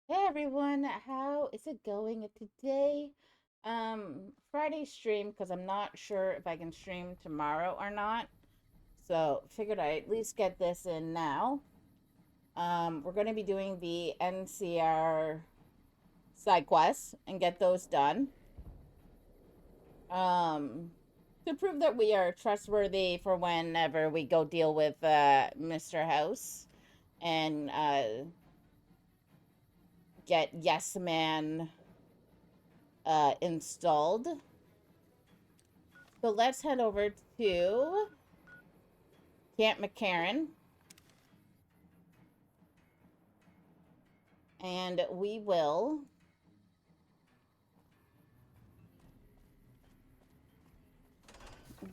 Hey everyone, how is it going today? Friday stream because I'm not sure if I can stream tomorrow or not. So figured I at least get this in now. We're going to be doing the NCR side quests and get those done. Um, to prove that we are trustworthy for whenever we go deal with Mr. House and get Yes Man installed. So let's head over to Camp McCarran and we will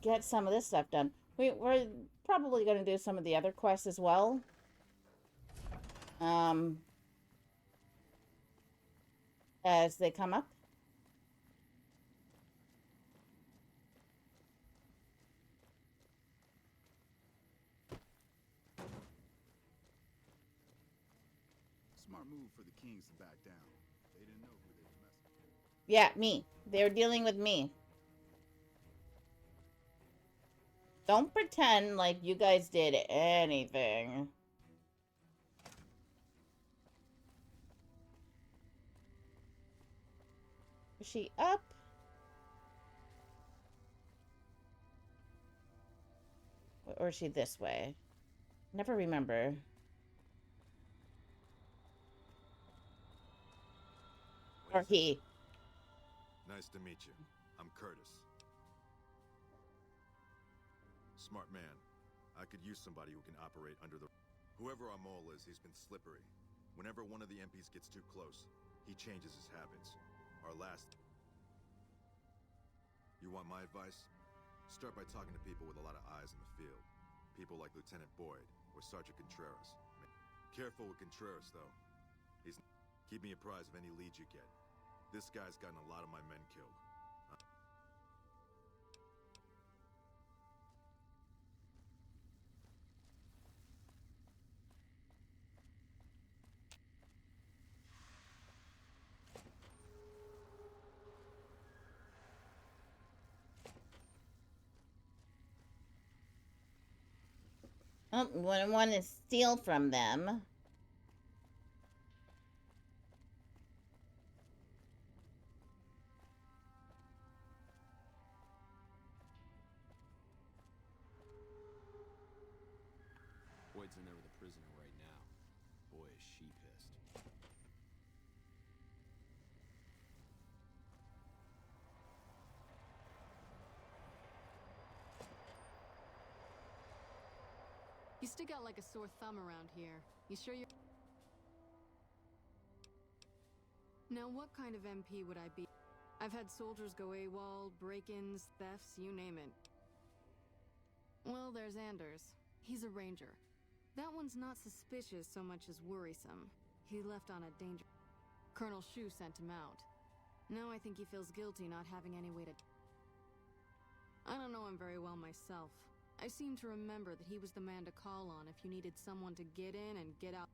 get some of this stuff done. We're probably going to do some of the other quests as well. Um, as they come up. Smart move for the Kings to back down. They didn't know who they were messing with. Yeah, me. They're dealing with me. Don't pretend like you guys did anything. Is she up? Or is she this way? Never remember. What Or is it? he. Nice to meet you. I'm Curtis. Smart man. I could use somebody who can operate under the... Whoever our mole is, he's been slippery. Whenever one of the MPs gets too close, he changes his habits. Our last... You want my advice? Start by talking to people with a lot of eyes in the field. People like Lieutenant Boyd or Sergeant Contreras. Careful with Contreras, though. He's... Keep me apprised of any leads you get. This guy's gotten a lot of my men killed. Oh, when one is steal from them. Boyd's in there with a prisoner right now. Boy, is she pissed. You stick out like a sore thumb around here. You sure you're... Now, what kind of MP would I be? I've had soldiers go AWOL, break-ins, thefts, you name it. Well, there's Anders. He's a ranger. That one's not suspicious so much as worrisome. He left on a danger... Colonel Shu sent him out. Now I think he feels guilty not having any way to... I don't know him very well myself. I seem to remember that he was the man to call on if you needed someone to get in and get out.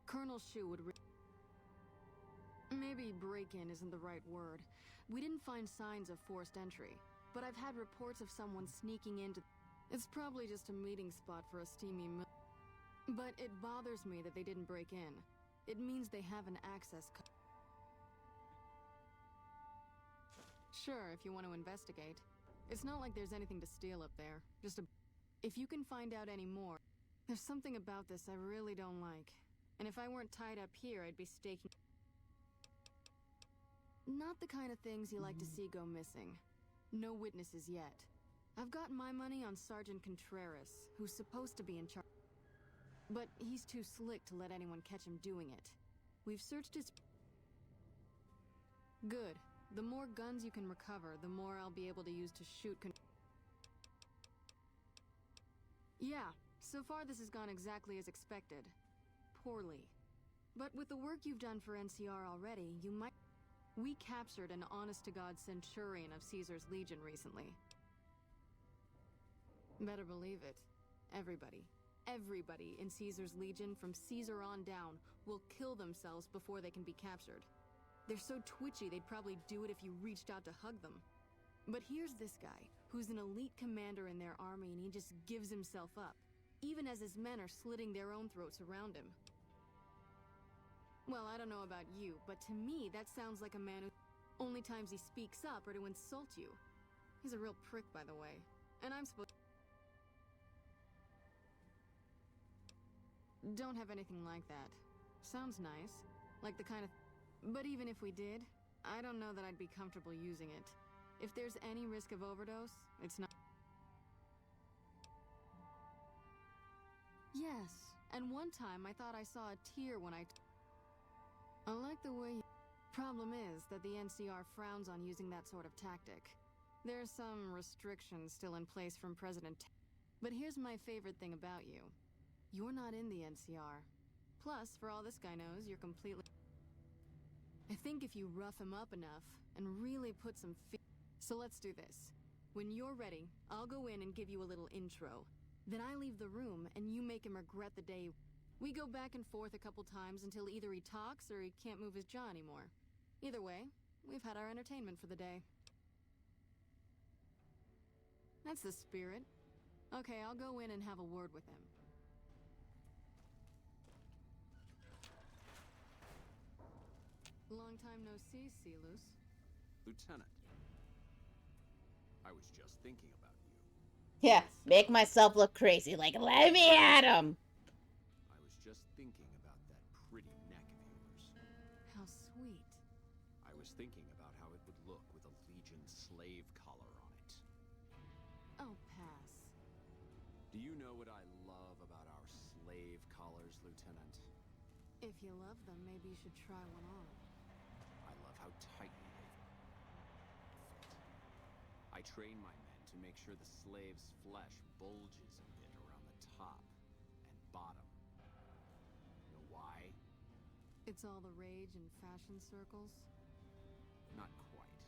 Colonel Shu would... Maybe break-in isn't the right word. We didn't find signs of forced entry, but I've had reports of someone sneaking into... It's probably just a meeting spot for a steamy but it bothers me that they didn't break in. It means they have an access code. Sure, if you want to investigate. It's not like there's anything to steal up there. Just a... If you can find out any more... There's something about this I really don't like. And if I weren't tied up here, I'd be staking... Not the kind of things you like to see go missing. No witnesses yet. I've got my money on Sergeant Contreras, who's supposed to be in charge. But he's too slick to let anyone catch him doing it. We've searched his... Good. The more guns you can recover, the more I'll be able to use to shoot Yeah, so far this has gone exactly as expected. Poorly. But with the work you've done for NCR already, you might... We captured an honest-to-God centurion of Caesar's Legion recently. Better believe it. Everybody. everybody in Caesar's Legion from Caesar on down will kill themselves before they can be captured. They're so twitchy they'd probably do it if you reached out to hug them. But here's this guy, who's an elite commander in their army, and he just gives himself up, even as his men are slitting their own throats around him. Well, I don't know about you, but to me that sounds like a man who only times he speaks up are to insult you. He's a real prick, by the way, and I'm supposed don't have anything like that. Sounds nice, like the kind of... But even if we did, I don't know that I'd be comfortable using it. If there's any risk of overdose, it's not... Yes, and one time I thought I saw a tear when I like the way you... Problem is that the NCR frowns on using that sort of tactic. There's some restrictions still in place from But here's my favorite thing about you. You're not in the NCR. Plus, for all this guy knows, you're completely... I think if you rough him up enough and really put some So let's do this. When you're ready, I'll go in and give you a little intro. Then I leave the room and you make him regret the day. We go back and forth a couple times until either he talks or he can't move his jaw anymore. Either way, we've had our entertainment for the day. That's the spirit. Okay, I'll go in and have a word with him. Long time no see, Celus. Lieutenant, I was just thinking about you. Yeah, make myself look crazy. Like, let me at him. I was just thinking about that pretty neck of yours. How sweet. I was thinking about how it would look with a Legion slave collar on it. Oh, pass. Do you know what I love about our slave collars, Lieutenant? If you love them, maybe you should try one on. I love how tightly they fit. I train my men to make sure the slave's flesh bulges a bit around the top and bottom. Know why? It's all the rage in fashion circles? Not quite.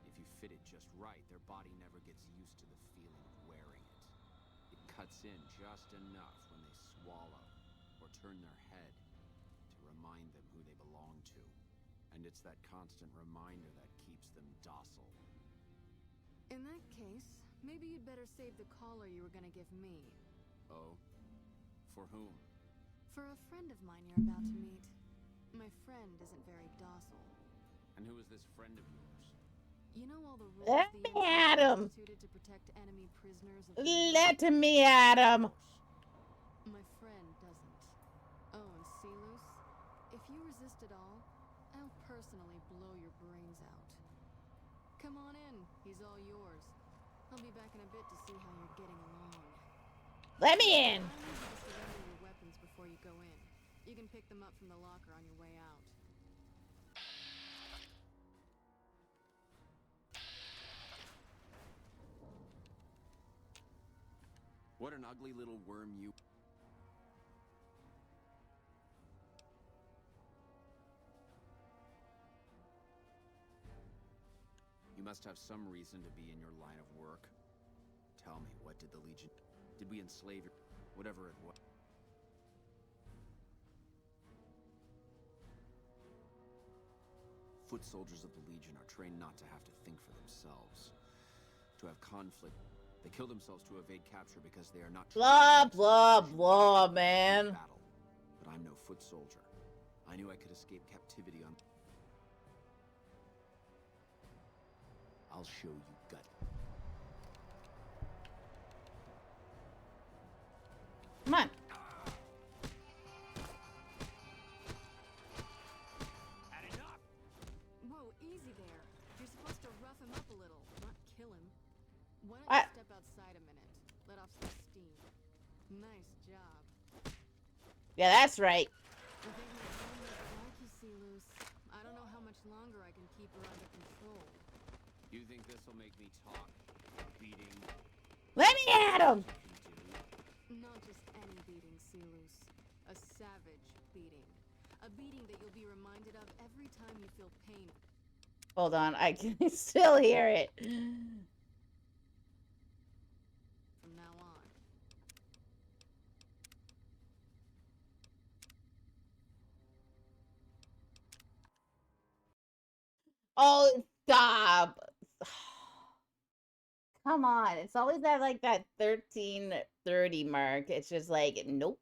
If you fit it just right, their body never gets used to the feeling of wearing it. It cuts in just enough when they swallow or turn their head to remind them who they belong to. And it's that constant reminder that keeps them docile. In that case, maybe you'd better save the collar you were gonna give me. Oh? For whom? For a friend of mine you're about to meet. My friend isn't very docile. And who is this friend of yours? You know all the rules Let the me NCR at him. instituted to protect enemy prisoners of war? Let me at him. My friend doesn't. Oh, and Celus, if you resist at all, I'll personally blow your brains out. Come on in, he's all yours. I'll be back in a bit to see how you're getting along. Let me in. I need you to surrender your weapons before you go in. You can pick them up from the locker on your way out. What an ugly little worm you... You must have some reason to be in your line of work. Tell me, what did the Legion... Did we enslave your... Whatever it was... Foot soldiers of the Legion are trained not to have to think for themselves. To have conflict. They kill themselves to evade capture because they are not... Blah, blah, blah, man. Battle. But I'm no foot soldier. I knew I could escape captivity on... I'll show you gut. Come on. Had enough! Whoa, easy there. You're supposed to rough him up a little, not kill him. Why don't I- you step outside a minute? Let off some steam. Nice job. Yeah, that's right. I think my friend doesn't like you, Celus. I don't know how much longer I can keep her under control. You think this will make me talk? Beating? Let me at him. Not just any beating, Celus. A savage beating. A beating that you'll be reminded of every time you feel pain. Hold on, I can still hear it. From now on. Oh, stop. Come on. It's always at like that 13:30 mark. It's just like, nope.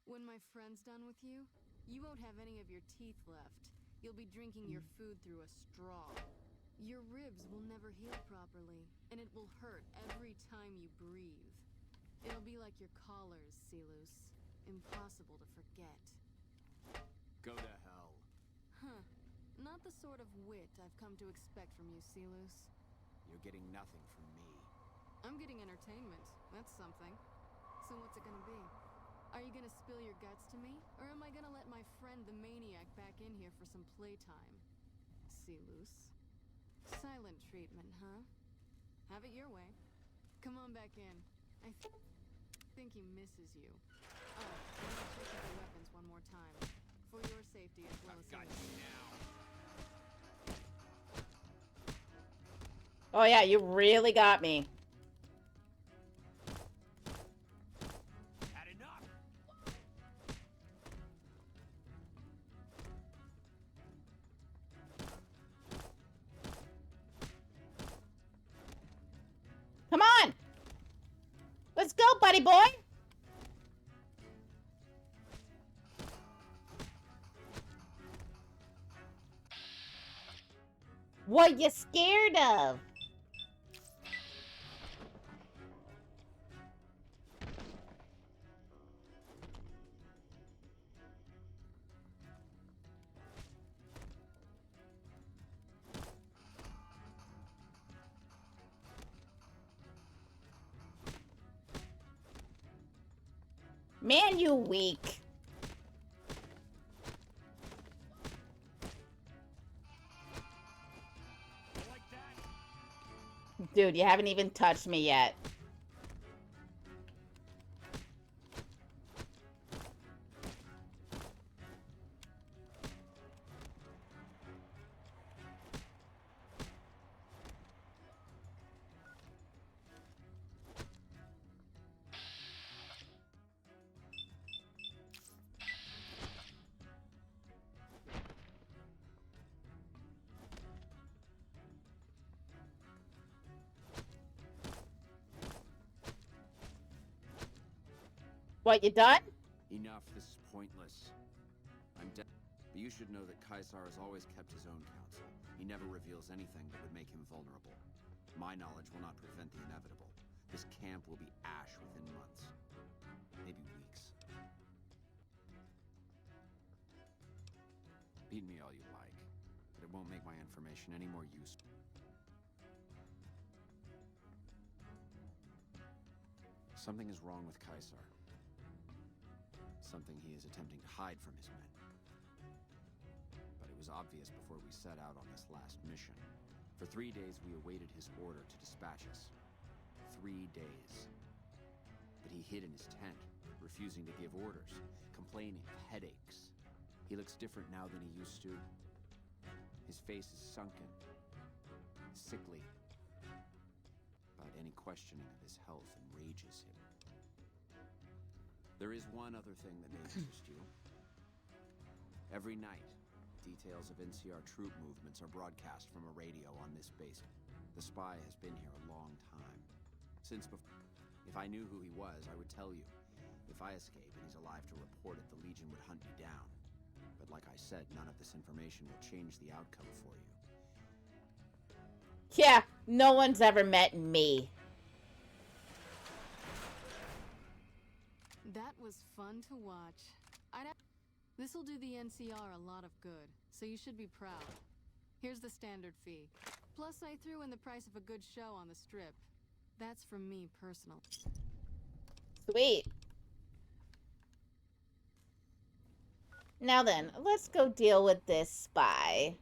When my friend's done with you, you won't have any of your teeth left. You'll be drinking your food through a straw. Your ribs will never heal properly, and it will hurt every time you breathe. It'll be like your collars, Silus. Impossible to forget. Go to hell. Huh. Not the sort of wit I've come to expect from you, Silus. You're getting nothing from me. I'm getting entertainment. That's something. So what's it gonna be? Are you gonna spill your guts to me? Or am I gonna let my friend the maniac back in here for some playtime? Silus. Silent treatment, huh? Have it your way. Come on back in. I think he misses you. Oh, I'm gonna check out the weapons one more time. For your safety as well as I've got his. you now. Oh, yeah, you really got me. Had enough. Come on. Let's go, buddy boy. What you scared of? Man, you weak. Like that? Dude, you haven't even touched me yet. What, you done? Enough, this is pointless. I'm dead. But you should know that Caesar has always kept his own counsel. He never reveals anything that would make him vulnerable. My knowledge will not prevent the inevitable. This camp will be ash within months. Maybe weeks. Beat me all you like, but it won't make my information any more useful. Something is wrong with Caesar. Something he is attempting to hide from his men. But it was obvious before we set out on this last mission. For 3 days we awaited his order to dispatch us. 3 days. But he hid in his tent, refusing to give orders, complaining of headaches. He looks different now than he used to. His face is sunken, sickly. But any questioning of his health enrages him. There is one other thing that may interest you. Every night, details of NCR troop movements are broadcast from a radio on this base. The spy has been here a long time. Since before. If I knew who he was, I would tell you. If I escape and he's alive to report it, the Legion would hunt me down. But like I said, none of this information will change the outcome for you. Yeah, no one's ever met me. That was fun to watch. This'll do the NCR a lot of good, so you should be proud. Here's the standard fee. Plus, I threw in the price of a good show on the strip. That's from me, personal. Sweet. Now then, let's go deal with this spy.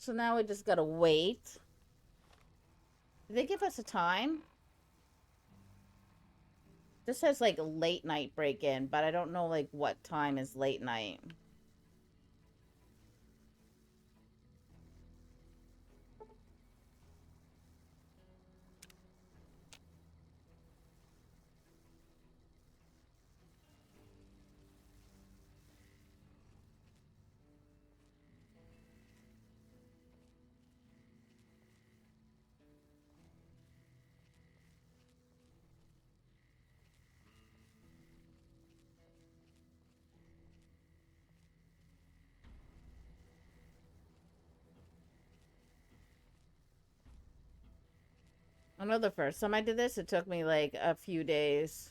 So now we just gotta wait. Did they give us a time? This says like late night break-in, but I don't know like what time is late night. I know the first time I did this, it took me like a few days.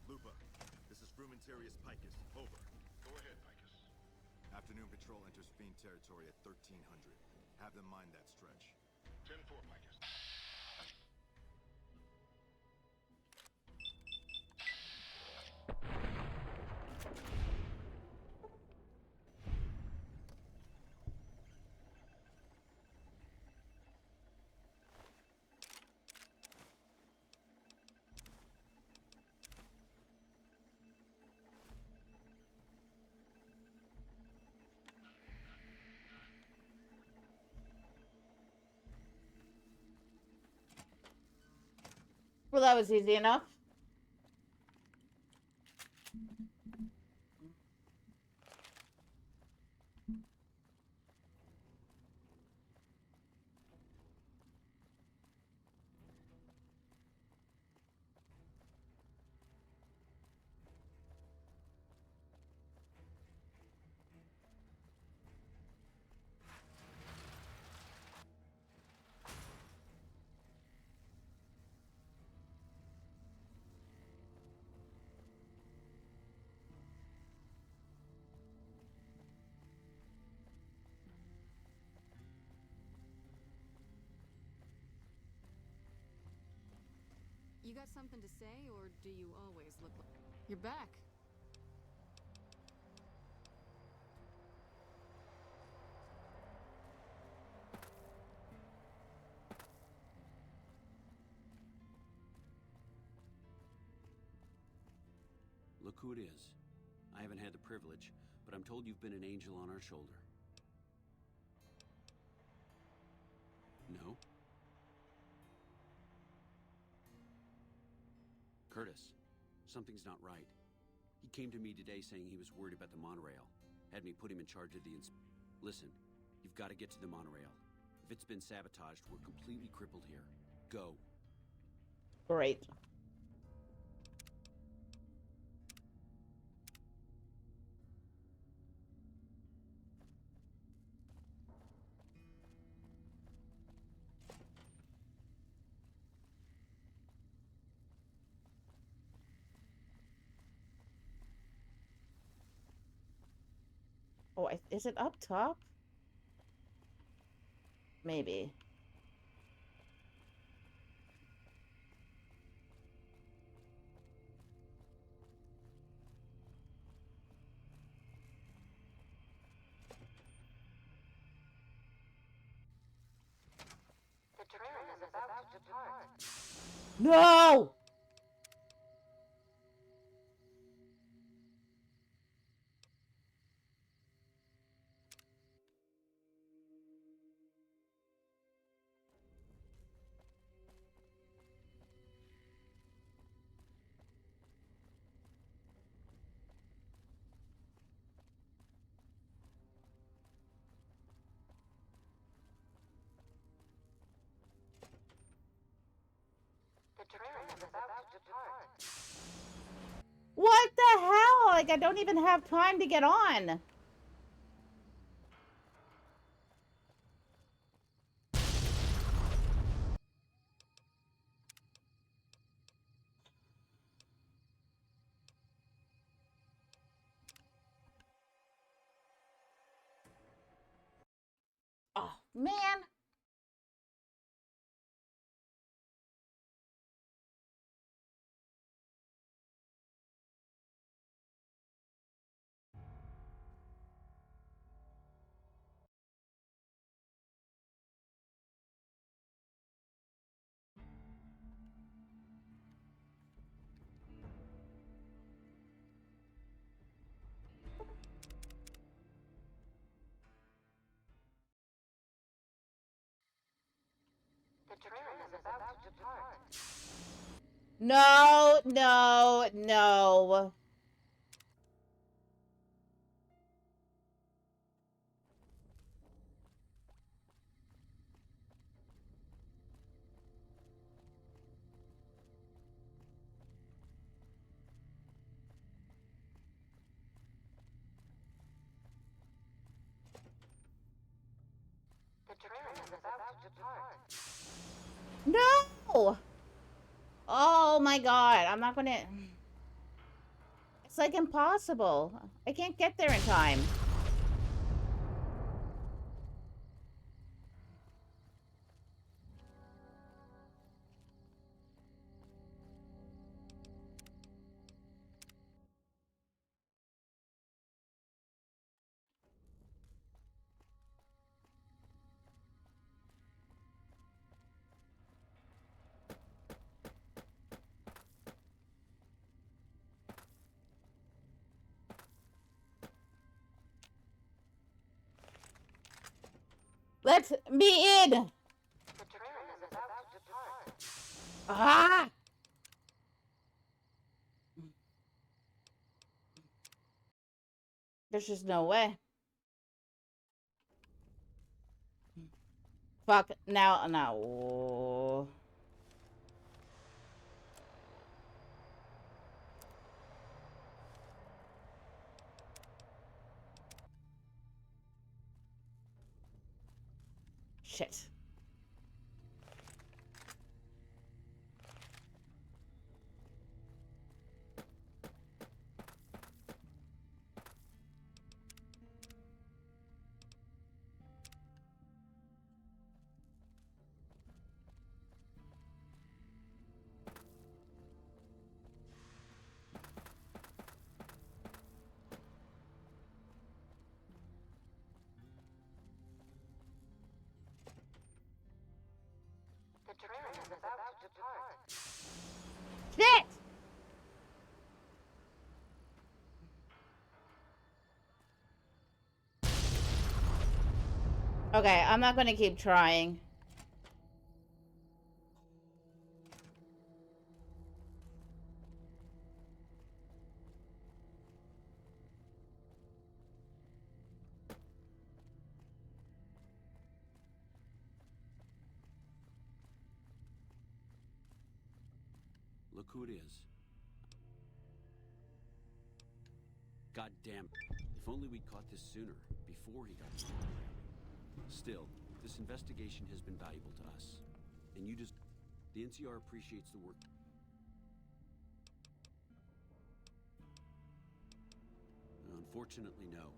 Lupa, this is Frumentarius Picus. Over. Go ahead, Picus. Afternoon patrol enters Fiend territory at 1300. Have them mind that stretch. 10-4, Picus. Well, that was easy enough. You got something to say, or do you always look like... You're back. Look who it is. I haven't had the privilege, but I'm told you've been an angel on our shoulder. No? Curtis, something's not right. He came to me today saying he was worried about the monorail. Had me put him in charge of the Listen, you've got to get to the monorail. If it's been sabotaged, we're completely crippled here. Go. Great. Oh, is it up top? Maybe. The train is about to depart. No! The train is about to depart. What the hell? Like, I don't even have time to get on. Oh, man. train is about to depart. No, no, no. The train is about to depart. No! Oh my god, I'm not gonna... It's like impossible. I can't get there in time. Let me in! The train is about to depart. Ah! There's just no way. Fuck, now, no. Shit. The train is about to depart. Shit! Okay, I'm not gonna keep trying. Look who it is. God damn it. If only we'd caught this sooner, before he got the monorail. Still, this investigation has been valuable to us. And you just... The NCR appreciates the work. Unfortunately, no.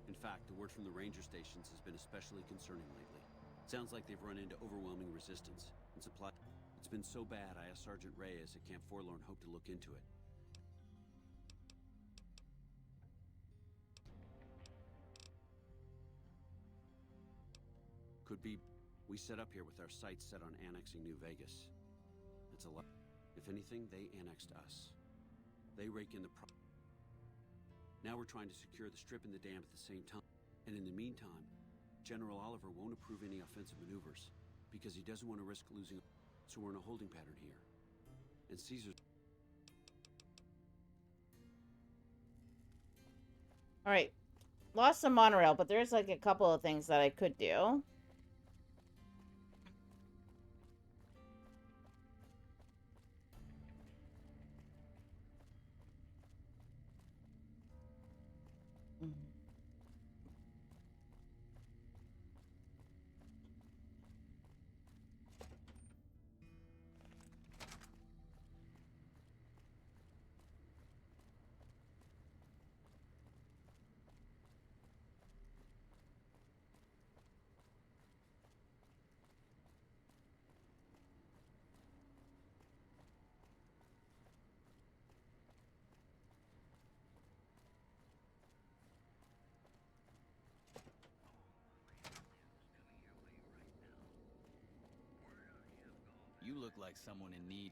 In fact, the word from the ranger stations has been especially concerning lately. Sounds like they've run into overwhelming resistance and supply... It's been so bad, I asked Sergeant Reyes at Camp Forlorn Hope to look into it. Could be we set up here with our sights set on annexing New Vegas. It's a lot. If anything, they annexed us. They rake in the Now we're trying to secure the strip and the dam at the same time. And in the meantime, General Oliver won't approve any offensive maneuvers because he doesn't want to risk losing. So we're in a holding pattern here. And Caesar's... Alright. Lost the monorail, but there's like a couple of things that I could do. You look like someone in need.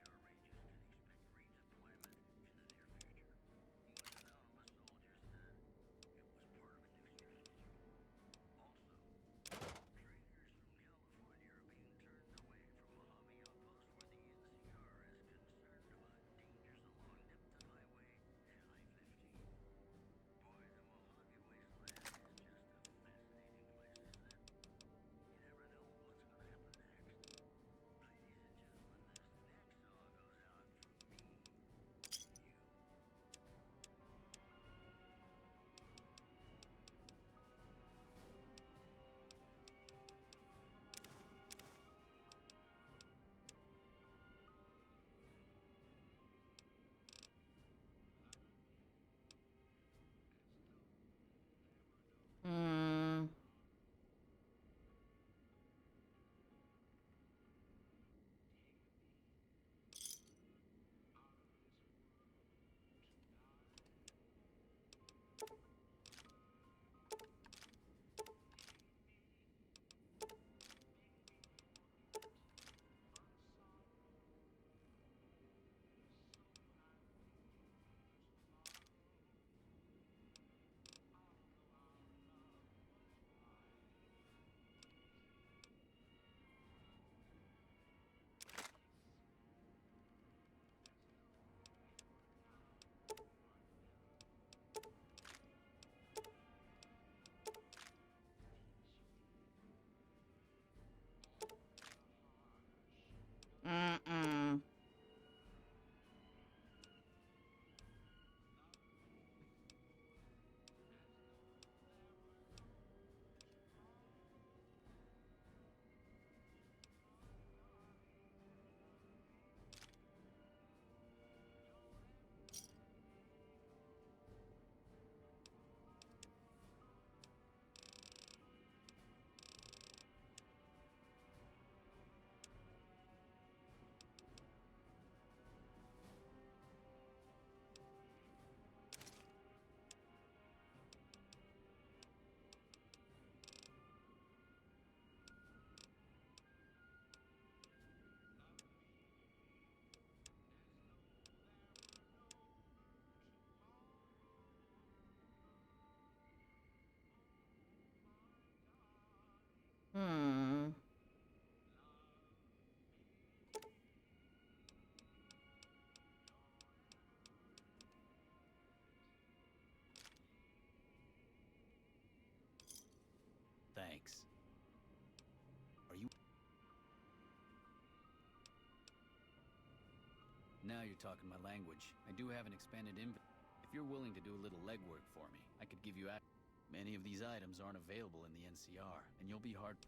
Now you're talking my language. I do have an expanded inventory. If you're willing to do a little legwork for me, I could give you access. Many of these items aren't available in the NCR, and you'll be hard...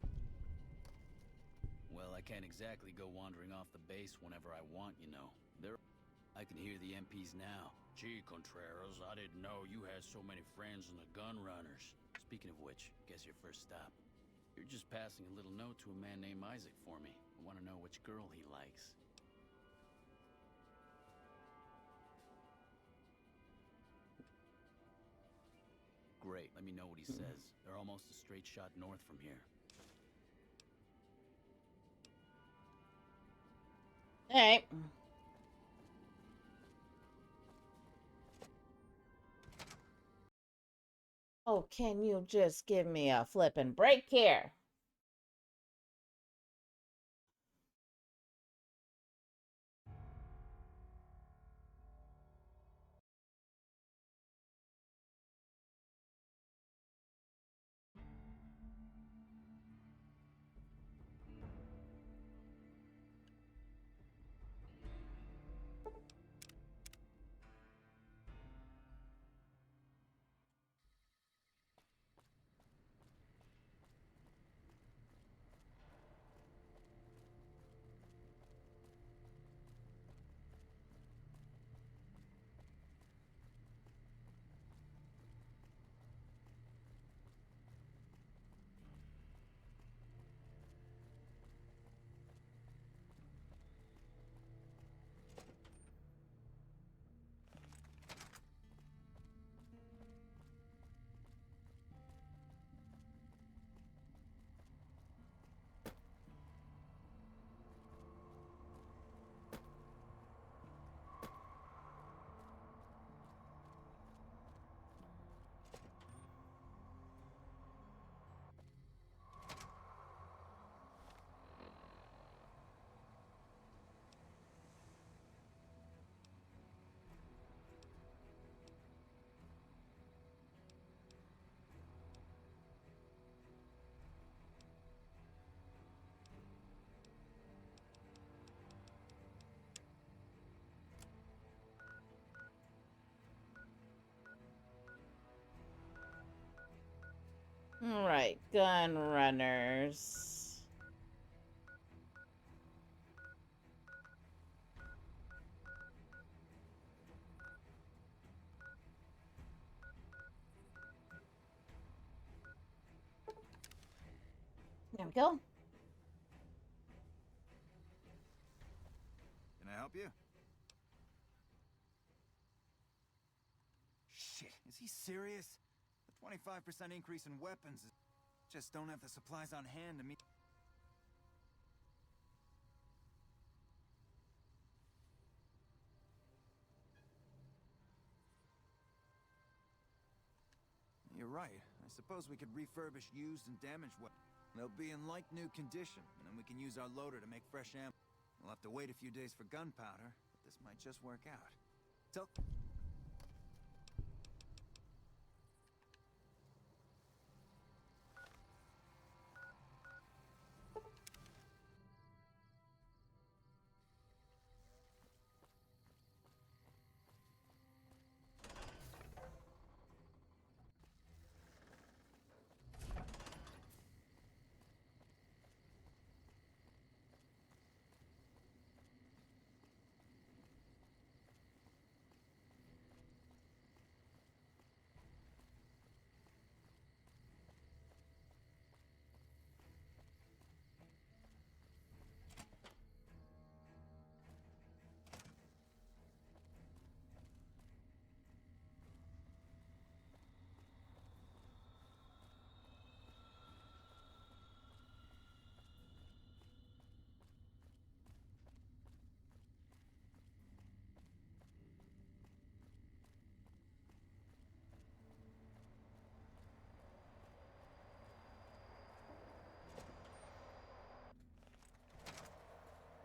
Well, I can't exactly go wandering off the base whenever I want, you know. I can hear the MPs now. Gee, Contreras, I didn't know you had so many friends in the gun runners. Speaking of which, guess your first stop. You're just passing a little note to a man named Isaac for me. I want to know which girl he likes. Great, let me know what he says. They're almost a straight shot north from here. Alright. Oh, can you just give me a flippin' break here? Alright, gun runners. There we go. Can I help you? Shit, is he serious? The 25% increase in weapons is... Just don't have the supplies on hand to meet... You're right. I suppose we could refurbish used and damaged weapons. They'll be in like-new condition, and then we can use our loader to make fresh ammo. We'll have to wait a few days for gunpowder, but this might just work out. Tell...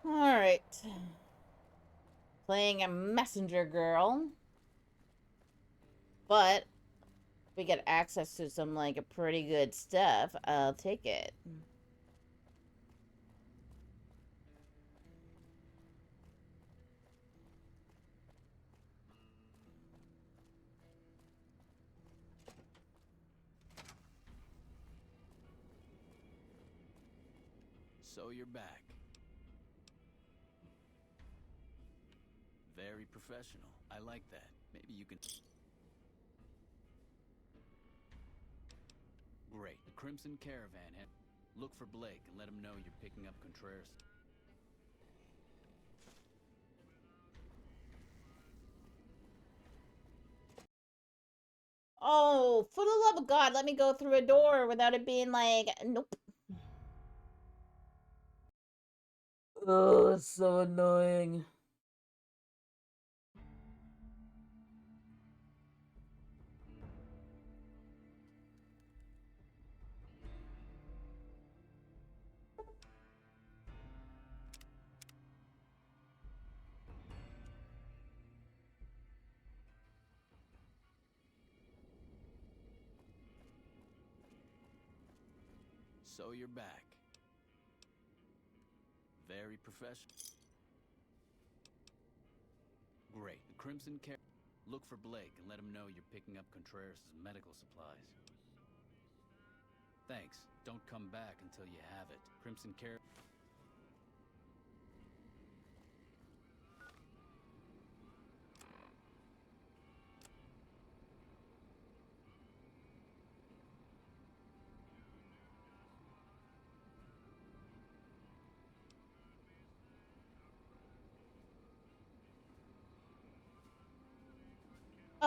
Alright. Playing a messenger girl. But we get access to some, like, a pretty good stuff. I'll take it. So you're back. Very professional. I like that. Maybe you can... Great. The Crimson Caravan. Look for Blake and let him know you're picking up Contreras. Oh, for the love of God, let me go through a door without it being like, nope. Oh, it's so annoying. So you're back. Very professional. Great. The Crimson Car... Look for Blake and let him know you're picking up Contreras' medical supplies. Thanks. Don't come back until you have it. Crimson Car...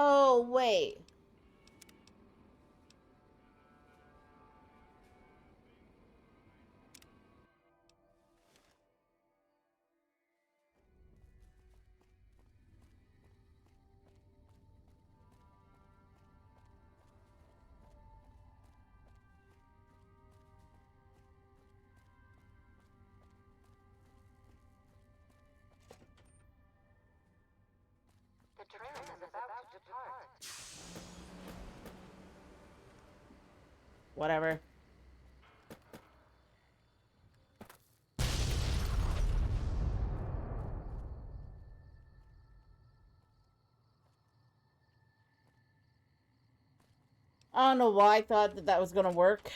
Oh, wait. The train is about to depart. Whatever. I don't know why I thought that that was gonna work.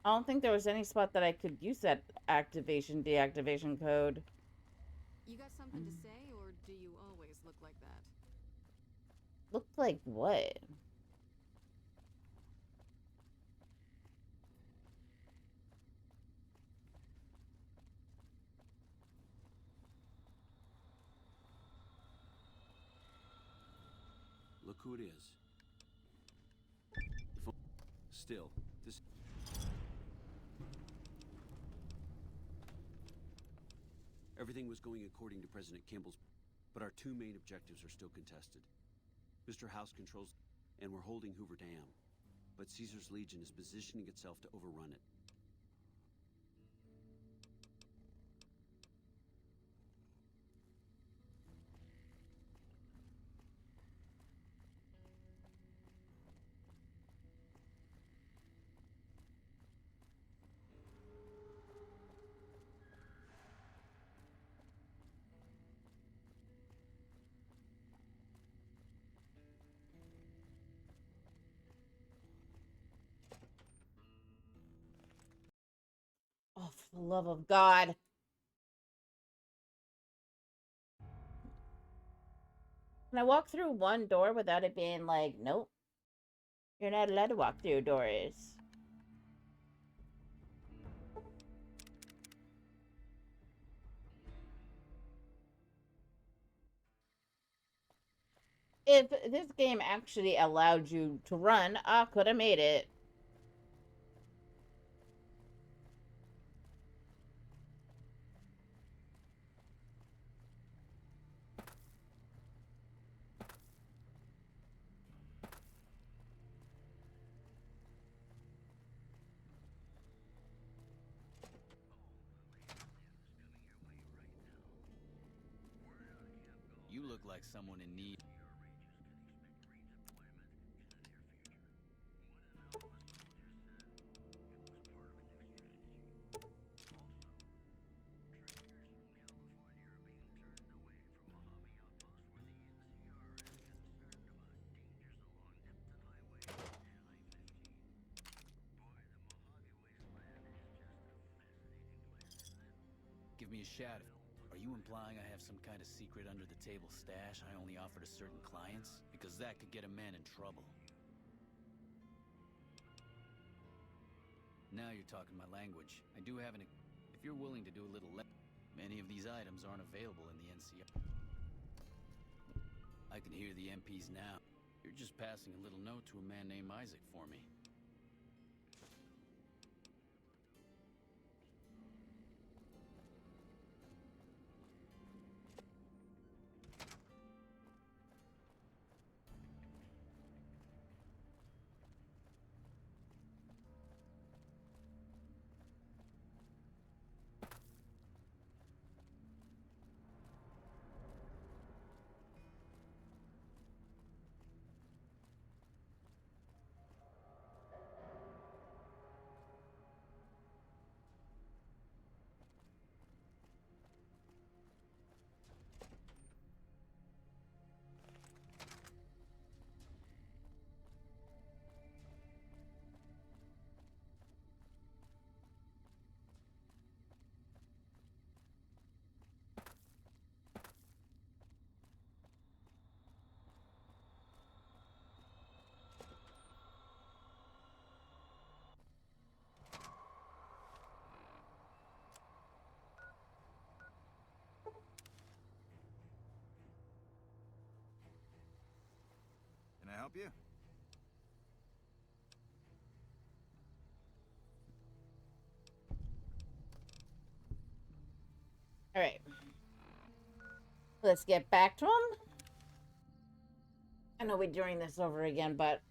I don't think there was any spot that I could use that activation deactivation code. You got something to say, or do you always look like that? Looked like what? Look who it is. Still, this... Everything was going according to President Kimball's, but our two main objectives are still contested. Mr. House controls, and we're holding Hoover Dam, but Caesar's Legion is positioning itself to overrun it. Oh, for the love of God. Can I walk through one door without it being like, nope, you're not allowed to walk through doors? If this game actually allowed you to run, I could have made it. You look like someone in need. give me a shout. Are you implying I have some kind of secret under-the-table stash I only offer to certain clients? Because that could get a man in trouble. Now you're talking my language. I do have an... If you're willing to do a little less... Many of these items aren't available in the NCR. I can hear the MPs now. You're just passing a little note to a man named Isaac for me. Can I help you? All right. Let's get back to him. I know we're doing this over again, but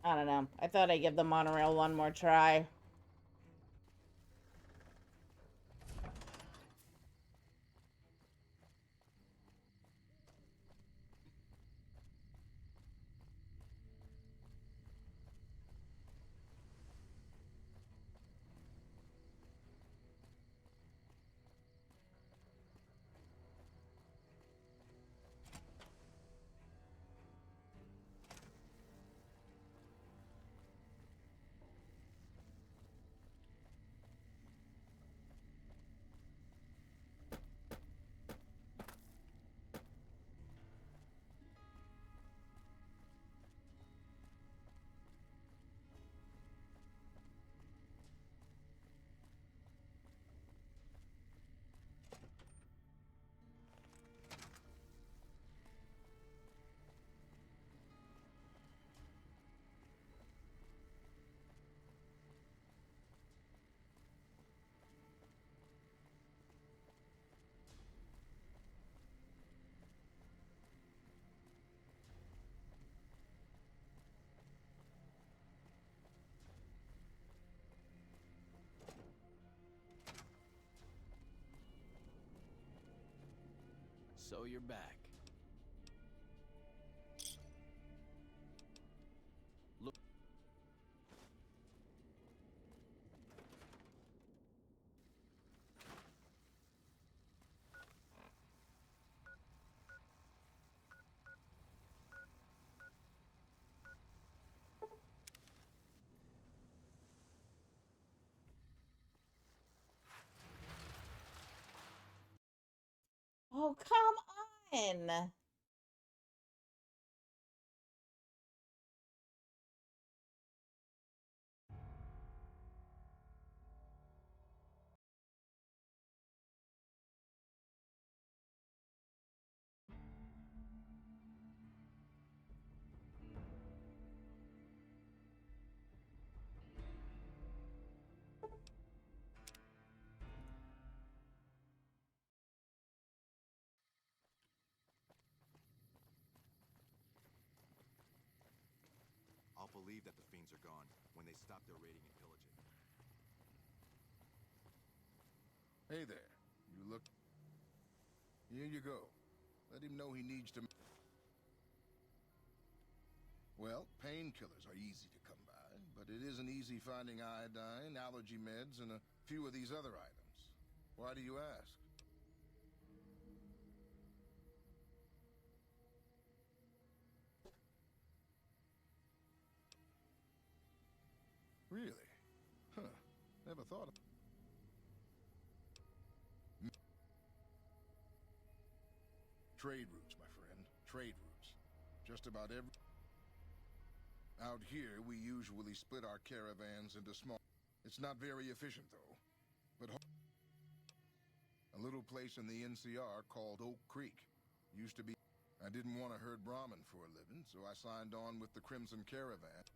I don't know. I thought I'd give the monorail one more try. So you're back. Look. Oh, come on. I'll believe that the fiends are gone when they stop their raiding and pillaging. Hey there. You look... Here you go. Let him know he needs to... Well, painkillers are easy to come by, but it isn't easy finding iodine, allergy meds, and a few of these other items. Why do you ask? Really? Huh. Never thought of... Trade routes, my friend. Trade routes. Just about every... Out here, we usually split our caravans into small... It's not very efficient, though. But a little place in the NCR called Oak Creek. Used to be... I didn't want to herd Brahmin for a living, so I signed on with the Crimson Caravan.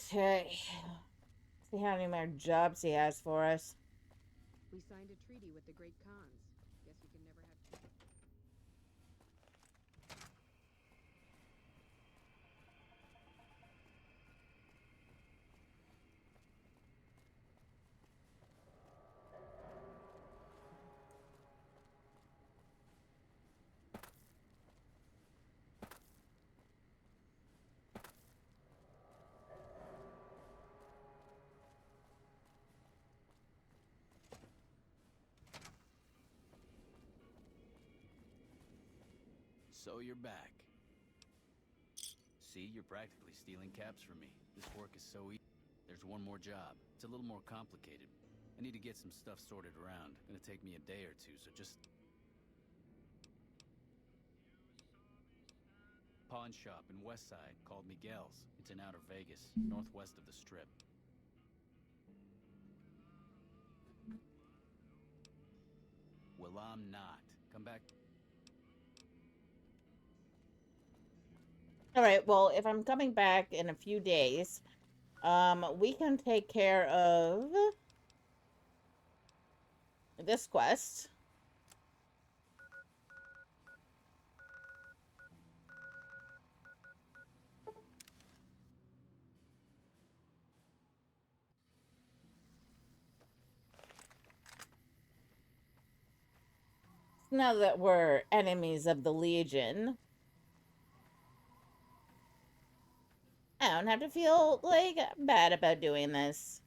Okay. See how many more jobs he has for us. We signed a treaty with the Great Khans. Guess you can never have... So you're back. See, you're practically stealing caps from me. This work is so easy. There's one more job. It's a little more complicated. I need to get some stuff sorted around. Gonna take me a day or two, so just... Pawn shop in West Side, called Miguel's. It's in Outer Vegas, northwest of the Strip. Well, I'm not. Come back... All right, well, if I'm coming back in a few days, we can take care of this quest. Now that we're enemies of the Legion, I don't have to feel, like, bad about doing this.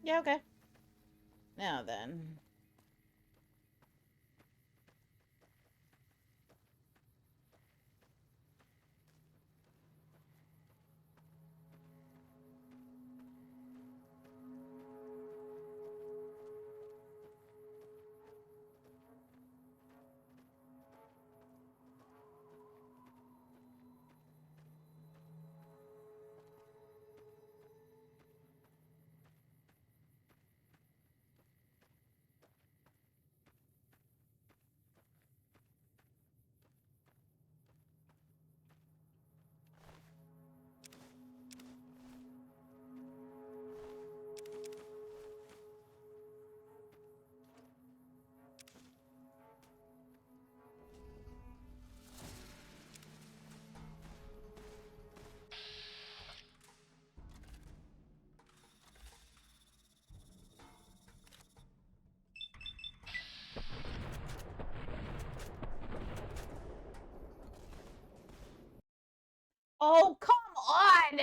Yeah, okay. Now then. Oh, come on!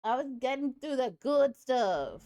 I was getting through the good stuff.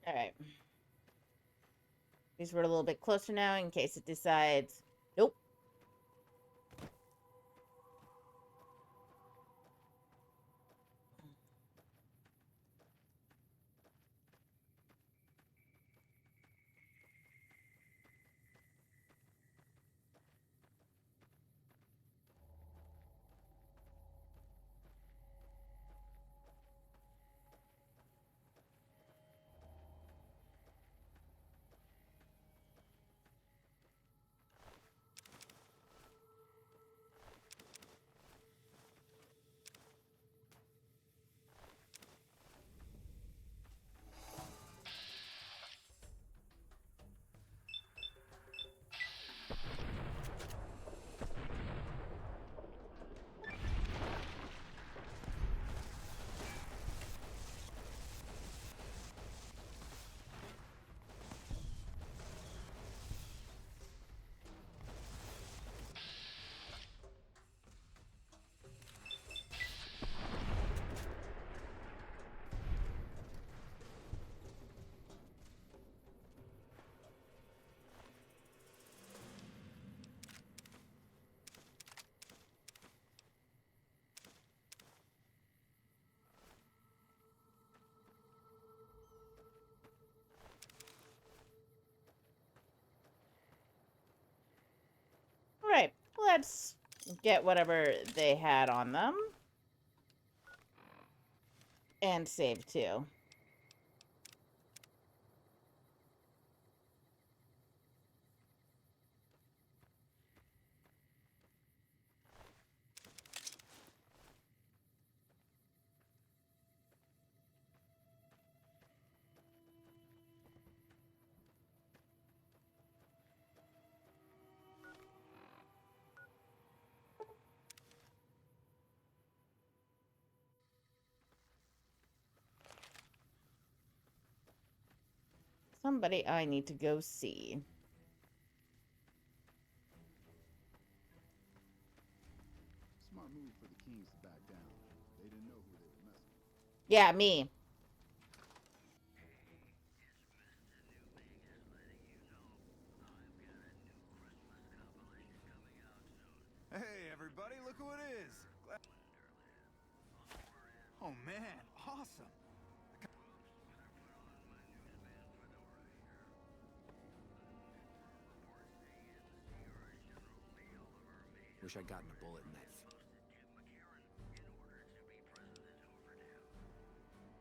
All right. These were a little bit closer now in case it decides. Nope. All right. Let's get whatever they had on them. And save too. Somebody I need to go see. Smart move for the Kings to back down. They didn't know who they were messing with. Yeah, me. Hey, everybody, look who it is! Oh, man, awesome! Wish I'd gotten a bullet in that.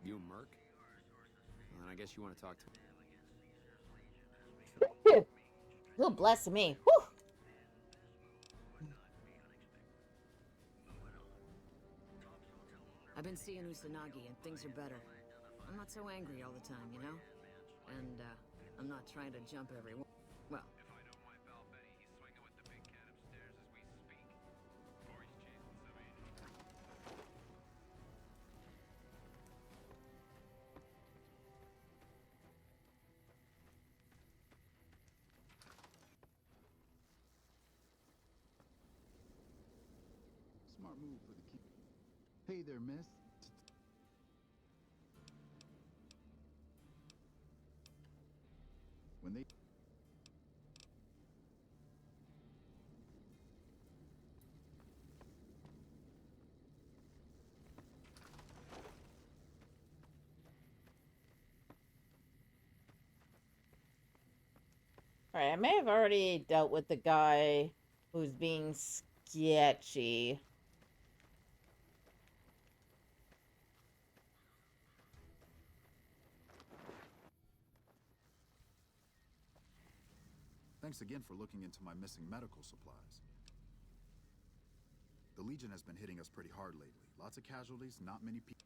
You and Merc? Well, then I guess you want to talk to him. Oh, bless me. Whew. I've been seeing Usanagi and things are better. I'm not so angry all the time, you know? And, I'm not trying to jump everyone. Well, If I know my pal Benny, he's swinging with the big cat upstairs as we speak. Or he's chasing some idiot. Smart move for the king. Hey there, miss. When they... All right, I may have already dealt with the guy who's being sketchy. Thanks again for looking into my missing medical supplies. The Legion has been hitting us pretty hard lately. Lots of casualties, not many people.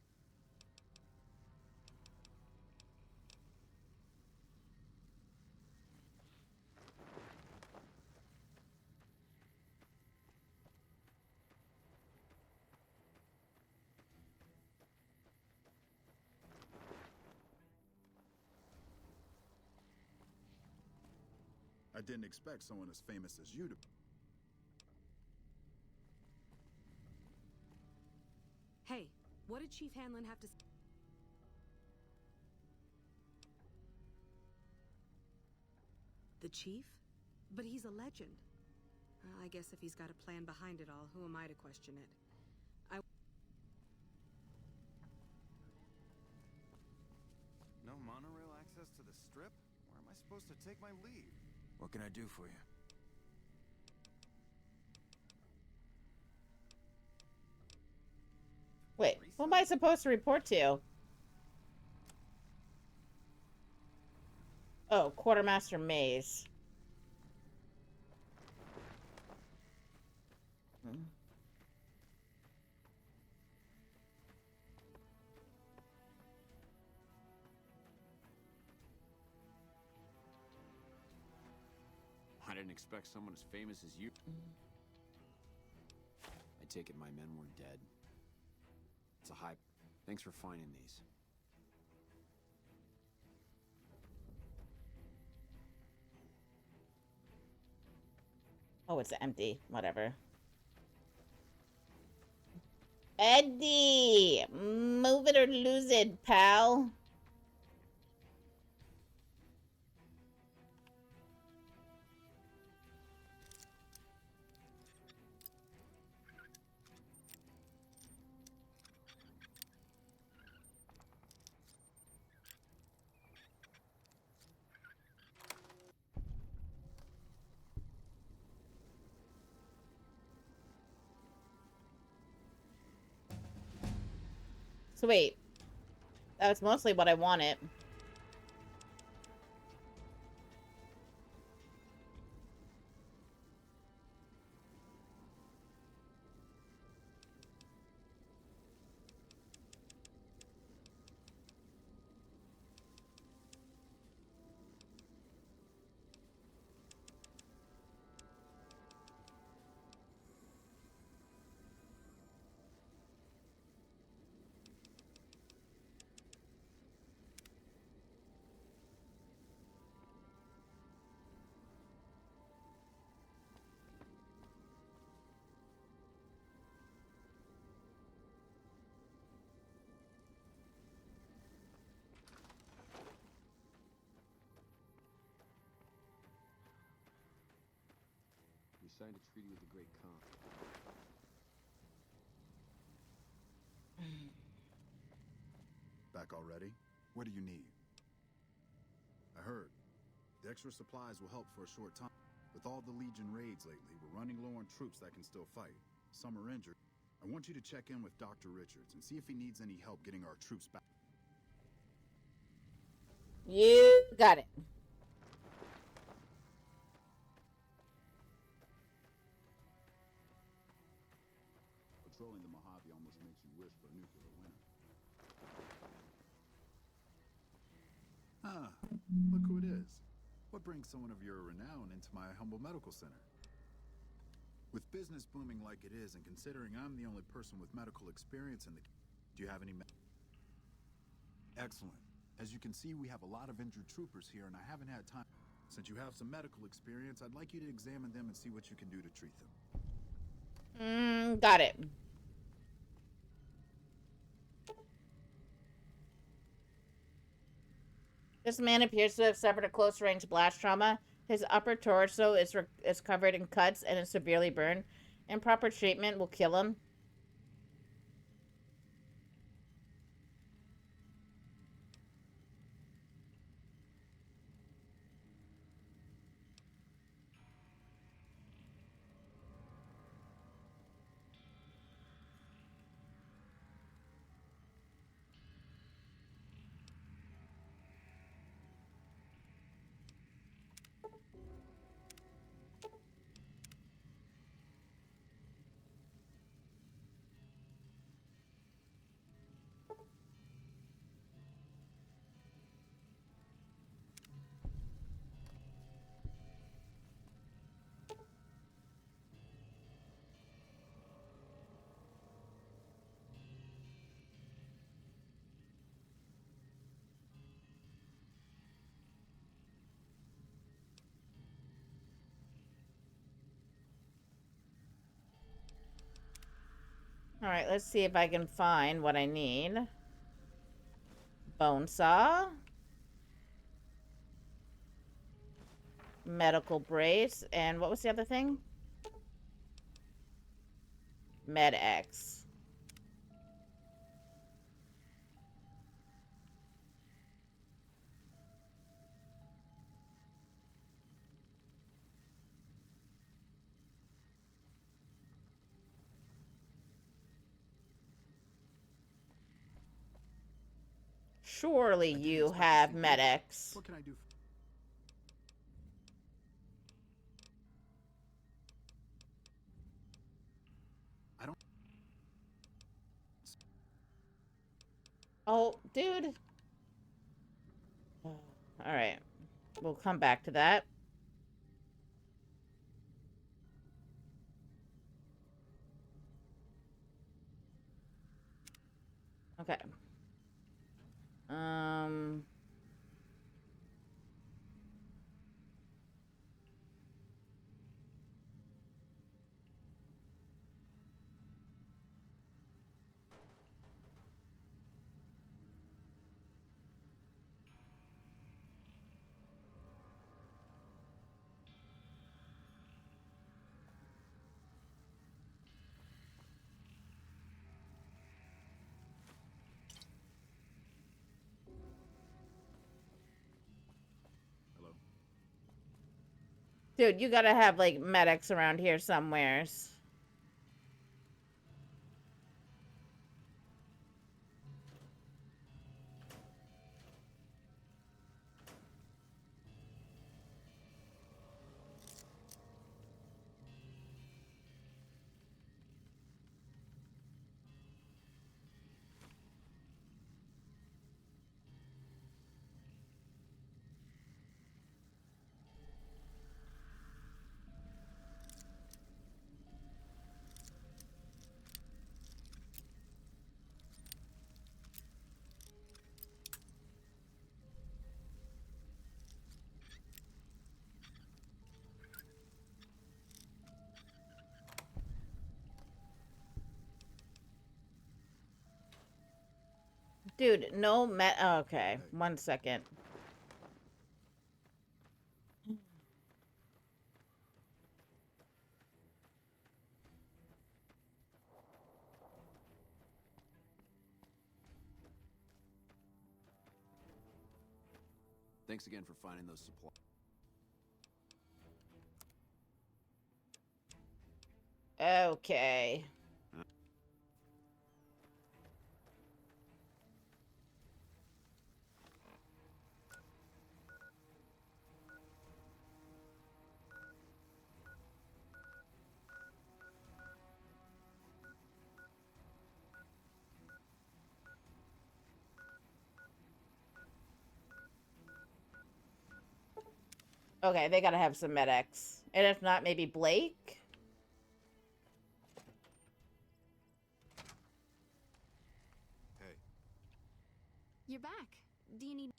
I didn't expect someone as famous as you to... Hey, what did Chief Hanlon have to say? The Chief? But he's a legend. I guess if he's got a plan behind it all, who am I to question it? No monorail access to the strip? Where am I supposed to take my leave? What can I do for you? Wait, who am I supposed to report to? Oh, Quartermaster Maze. I didn't expect someone as famous as you. I take it my men were dead. It's a high... Thanks for finding these. Oh, it's empty. Whatever. Eddie! Move it or lose it, pal. Sweet. That's mostly what I wanted. We signed a treaty with the Great Khan. Back already? What do you need? I heard. The extra supplies will help for a short time. With all the Legion raids lately, we're running low on troops that can still fight. Some are injured. I want you to check in with Dr. Richards and see if he needs any help getting our troops back. You got it. Patrolling the Mojave almost makes you wish for a nuclear winter. Ah, look who it is. What brings someone of your renown into my humble medical center? With business booming like it is, and considering I'm the only person with medical experience in the... Do you have any... Excellent. As you can see, we have a lot of injured troopers here, and I haven't had time... Since you have some medical experience, I'd like you to examine them and see what you can do to treat them. Got it. This man appears to have suffered a close-range blast trauma. His upper torso is covered in cuts and is severely burned. Improper treatment will kill him. Alright, let's see if I can find what I need. Bone saw. Medical brace. And what was the other thing? Med X. Surely you have Med-X. What can I do? I don't... Oh, dude. Alright. We'll come back to that. Okay. Hello? Dude, you gotta have, like, medics around here somewheres. Dude, no okay, 1 second. Thanks again for finding those supplies. Okay. Okay, they gotta have some medics. And if not, maybe Blake? Hey. You're back. Do you need...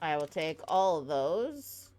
I will take all of those.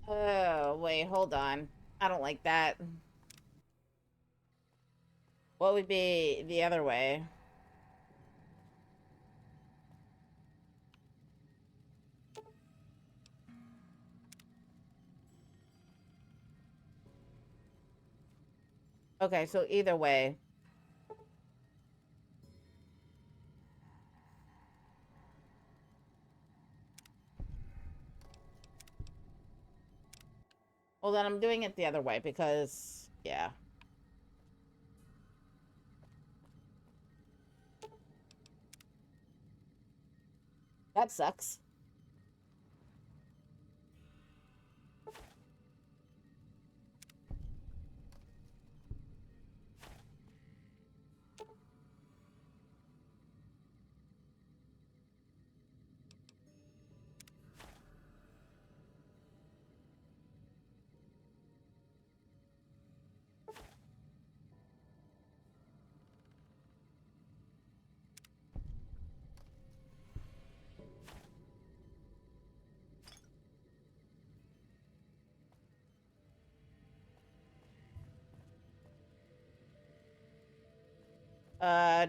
Oh, wait, hold on. I don't like that. What would be the other way? Okay, so either way. Well, then I'm doing it the other way because, yeah. That sucks.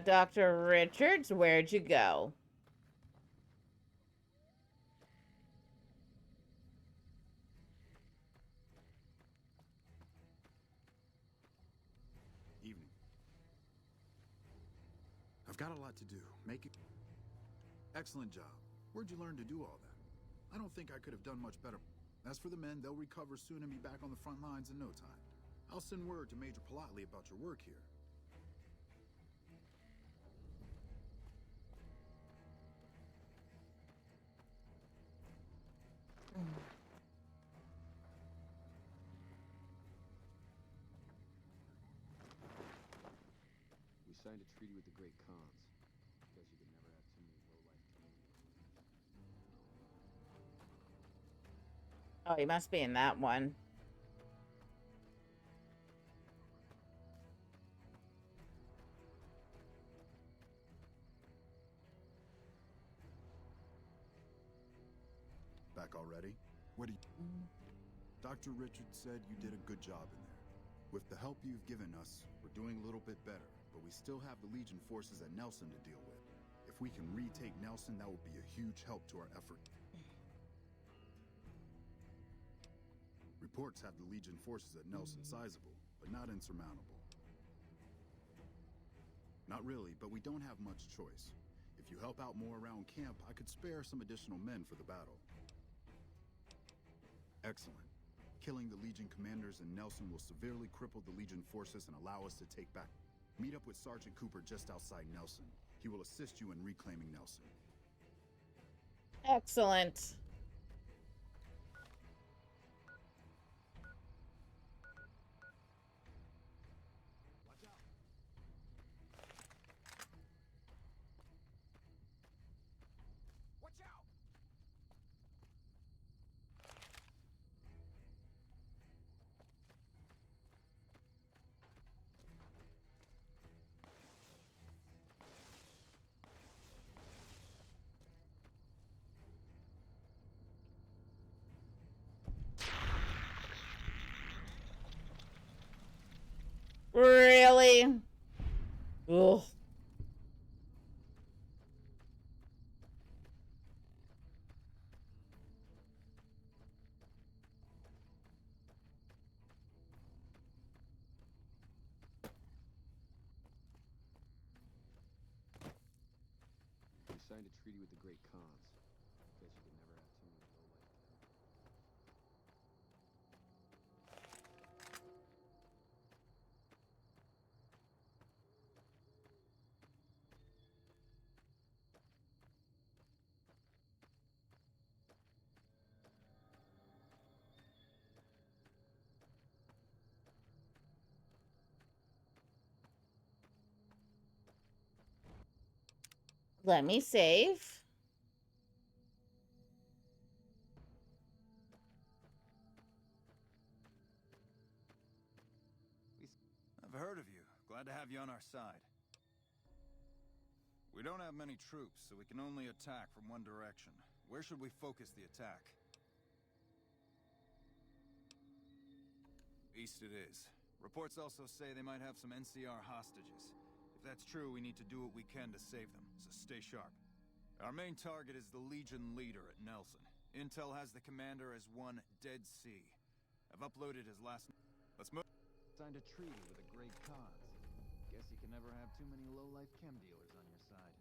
Dr. Richards, where'd you go? Evening. I've got a lot to do. Make it... Excellent job. Where'd you learn to do all that? I don't think I could have done much better. As for the men, they'll recover soon and be back on the front lines in no time. I'll send word to Major Politely about your work here. We signed a treaty with the Great Khans. Guess you could never have too many low-life Canadians. Oh, he must be in that one. Back already? What do you... Dr. Richards said you did a good job in there. With the help you've given us, we're doing a little bit better, but we still have the Legion forces at Nelson to deal with. If we can retake Nelson, that will be a huge help to our effort. Reports have the Legion forces at Nelson sizable, but not insurmountable. Not really, but we don't have much choice. If you help out more around camp, I could spare some additional men for the battle. Excellent. Killing the Legion commanders in Nelson will severely cripple the Legion forces and allow us to take back. Meet up with Sergeant Cooper just outside Nelson. He will assist you in reclaiming Nelson. Excellent. Really? Ugh. We signed a treaty with the Great Khans. Guess you could never have too many low-life chem. Let me save. I've heard of you. Glad to have you on our side. We don't have many troops, so we can only attack from one direction. Where should we focus the attack? East it is. Reports also say they might have some NCR hostages. If that's true, we need to do what we can to save them, so stay sharp. Our main target is the Legion leader at Nelson. Intel has the commander as one Dead Sea. I've uploaded his last... Let's move. Signed a treaty with the Great Khans. Guess you can never have too many low-life chem dealers on your side.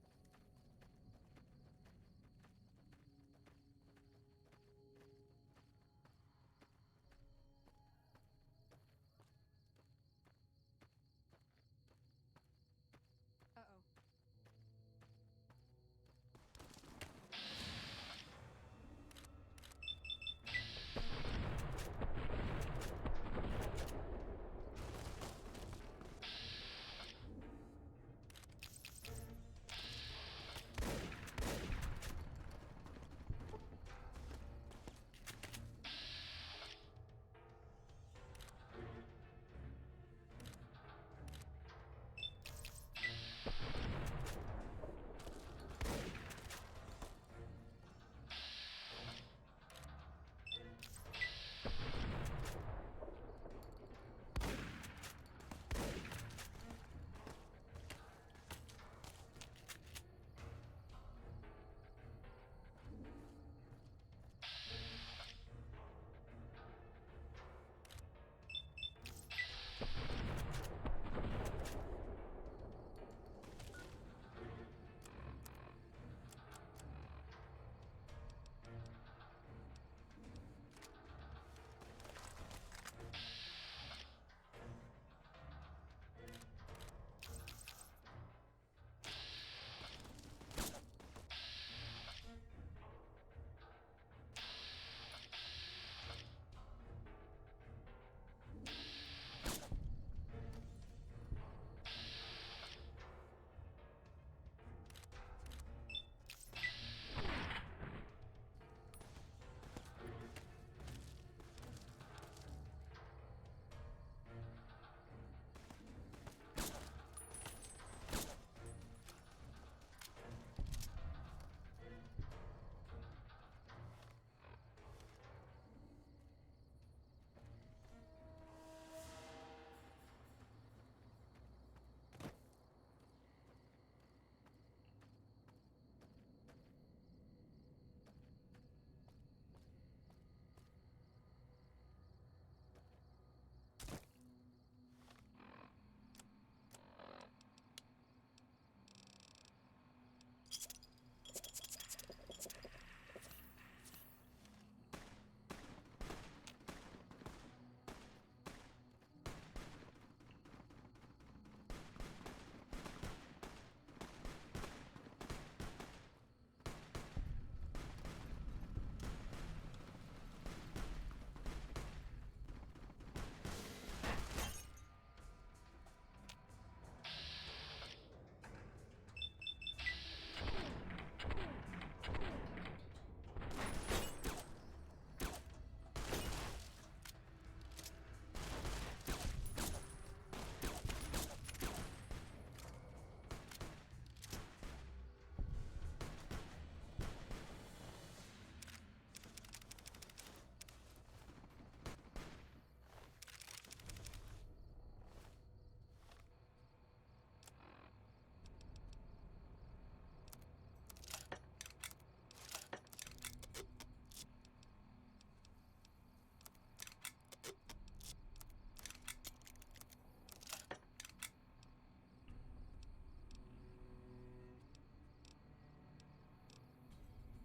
Uh-oh.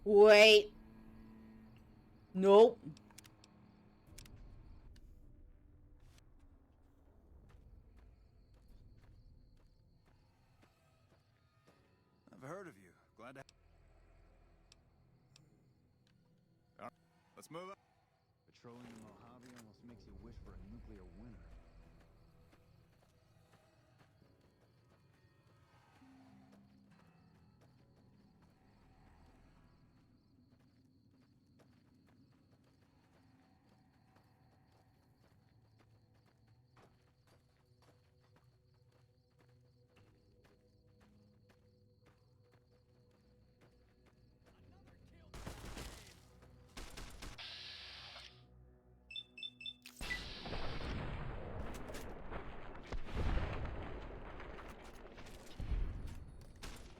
Wait. Nope. I've heard of you. Glad to. All right, let's move on. Patrolling the Mojave almost makes you wish for a nuclear winter.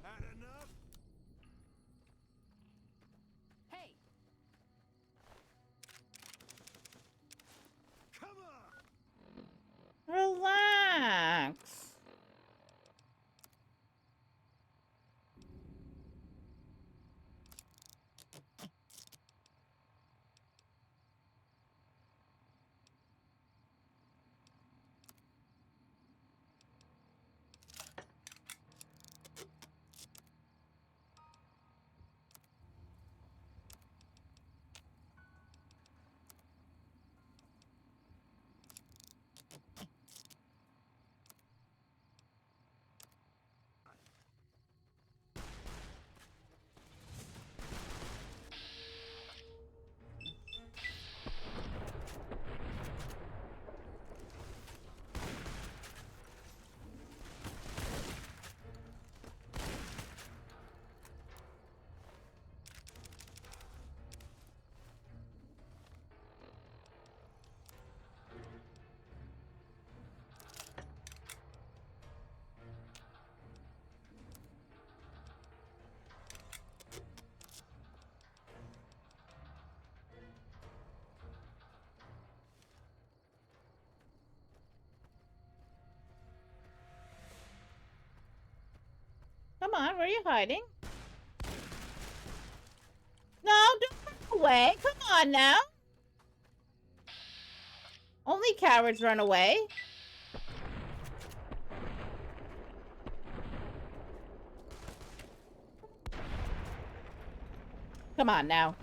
Had enough? Hey! Come on! Relax. Come on, where are you hiding? No, don't run away. Come on now. Only cowards run away. Come on now.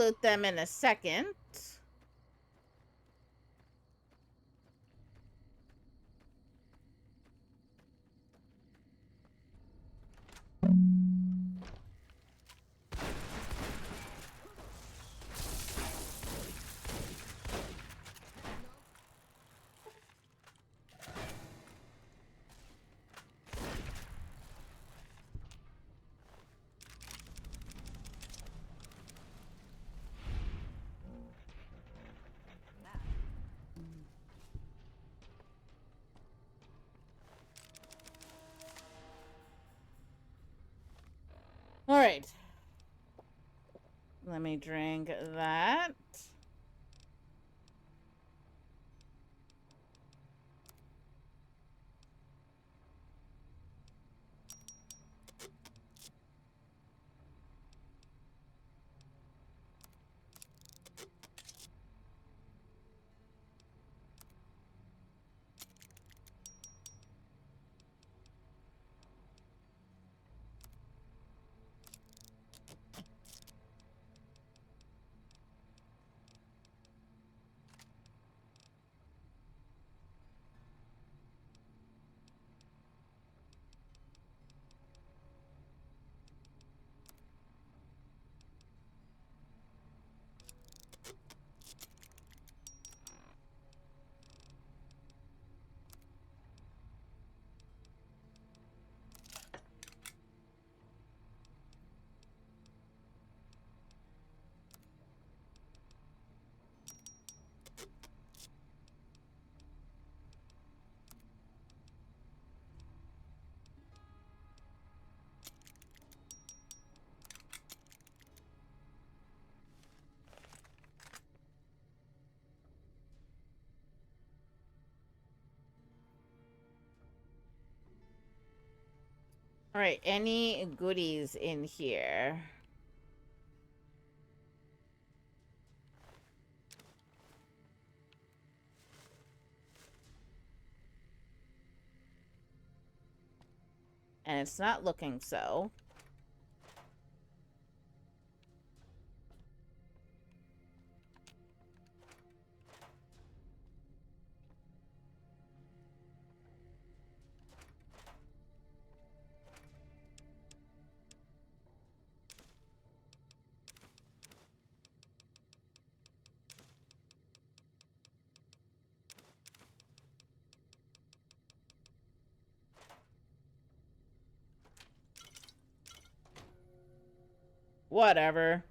loot them in a second. All right. Let me drink that. All right, any goodies in here? And it's not looking so. Whatever.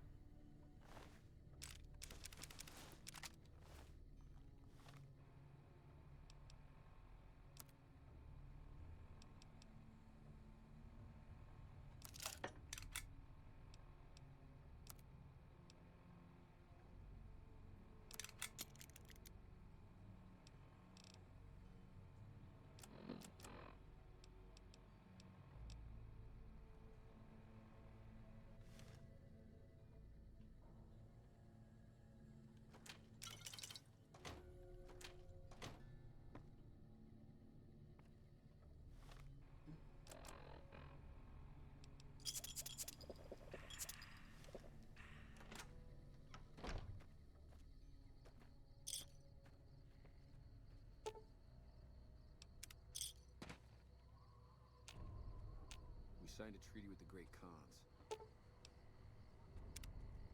We signed a treaty with the Great Khans.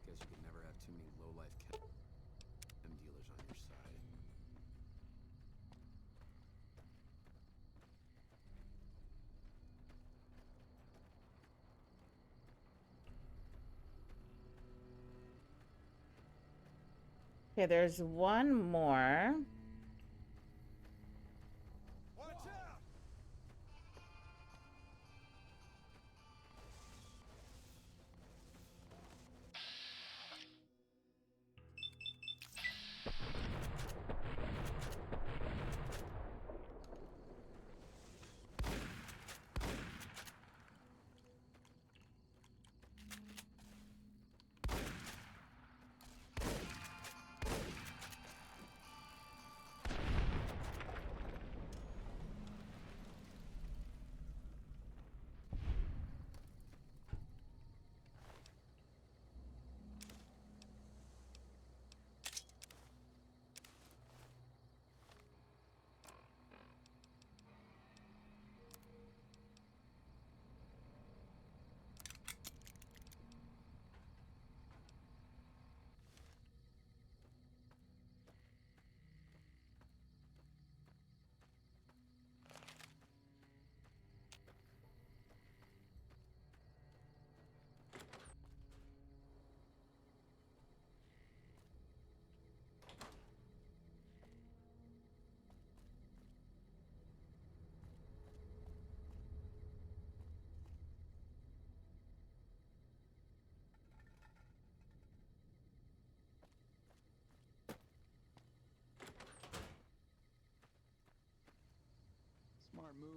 Guess you could never have too many low-life chem dealers on your side. Okay, there's one more. Watch out!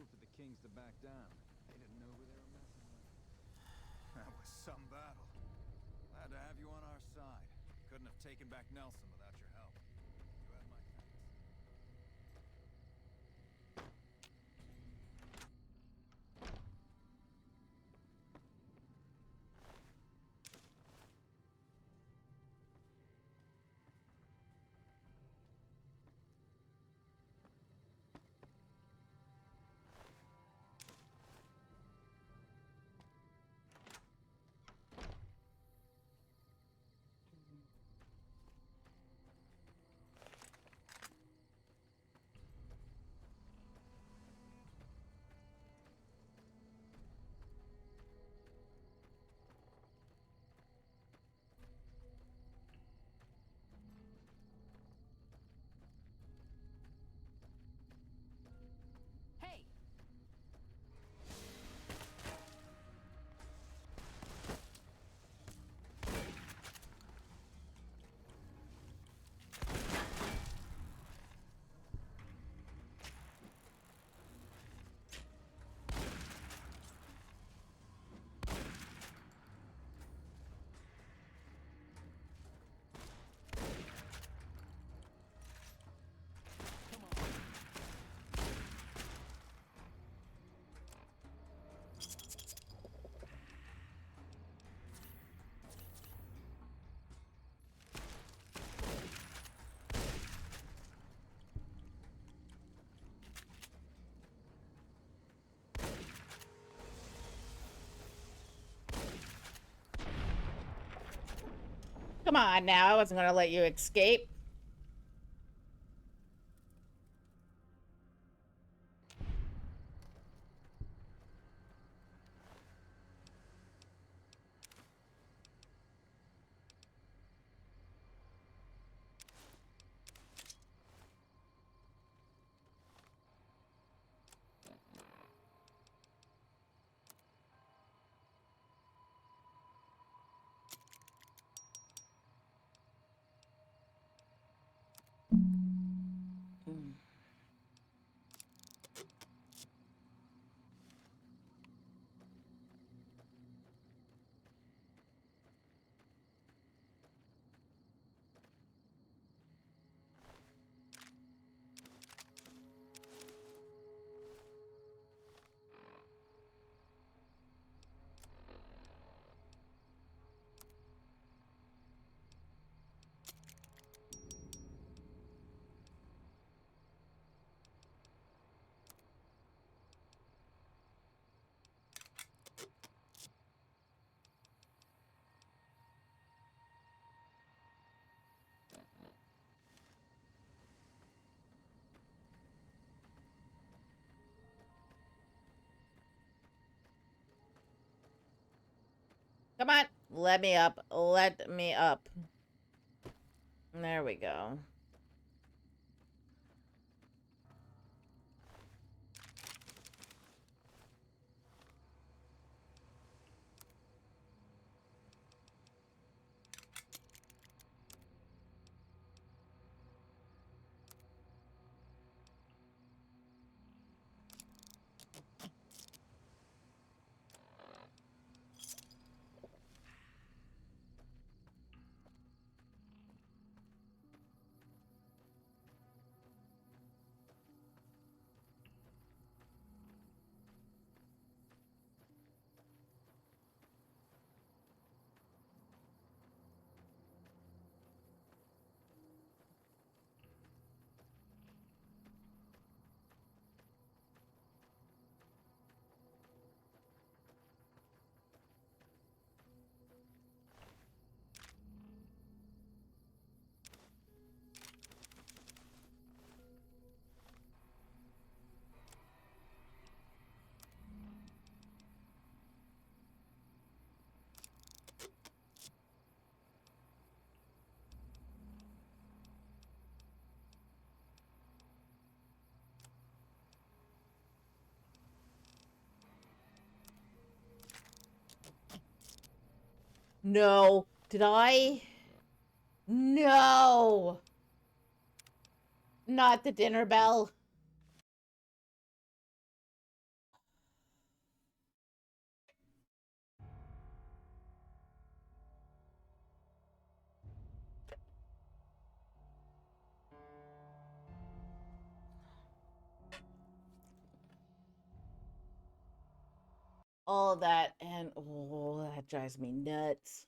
prove to the kings to back down. They didn't know who they were messing with. That was some battle. Glad to have you on our side. Couldn't have taken back Nelson without your help. You have my thanks. Hey! Come on now, I wasn't gonna let you escape. Come on, let me up. Let me up. There we go. No. Did I? No. Not the dinner bell. all of that, and oh, that drives me nuts.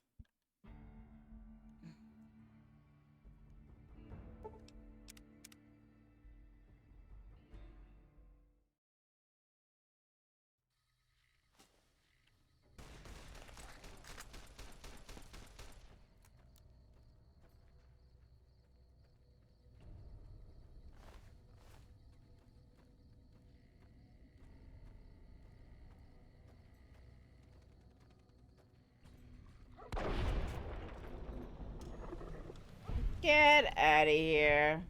Get out of here.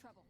Trouble.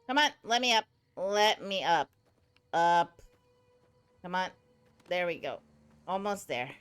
Come on, let me up. Let me up. Up. Come on. There we go. Almost there.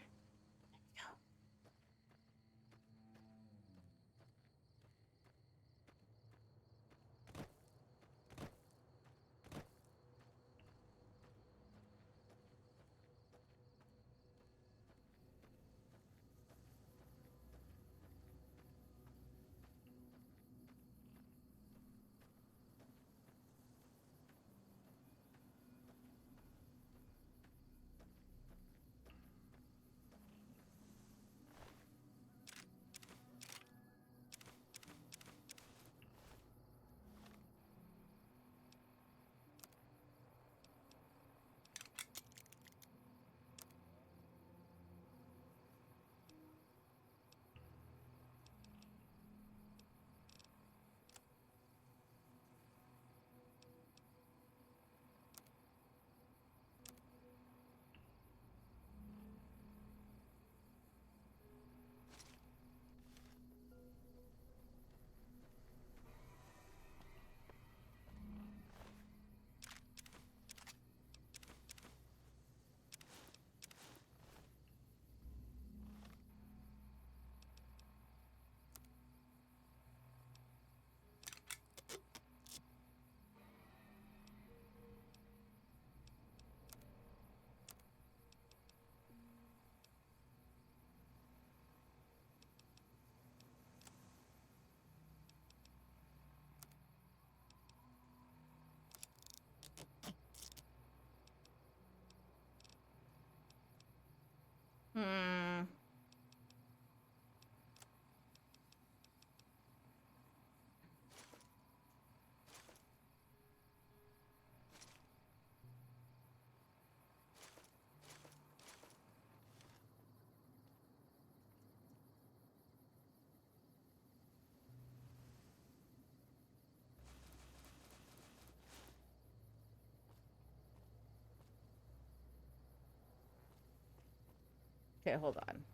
Okay, hold on.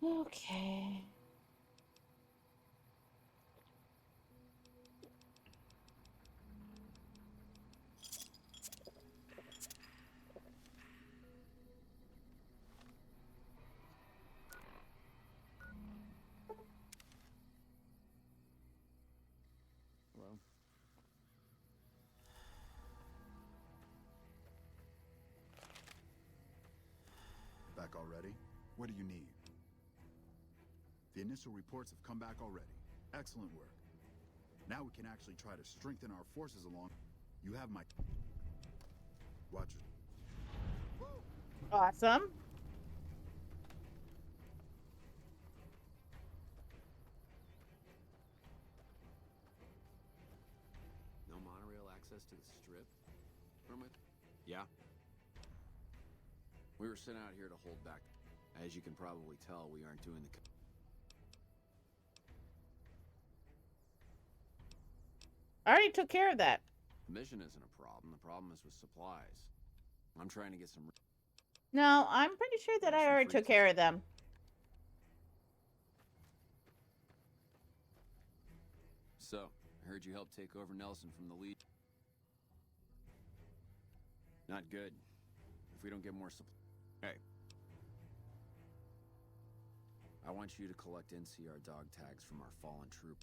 Okay. Hello? Back already? What do you need? The initial reports have come back already. Excellent work. Now we can actually try to strengthen our forces along. You have my... Watch it. Awesome. No monorail access to the strip? What am I... Yeah. We were sent out here to hold back. As you can probably tell, we aren't doing the... I already took care of that. The mission isn't a problem. The problem is with supplies. I'm trying to get some... No, I'm pretty sure that I already took care of them. So, I heard you helped take over Nelson from the lead. Not good. If we don't get more supply... Hey. I want you to collect NCR dog tags from our fallen troop.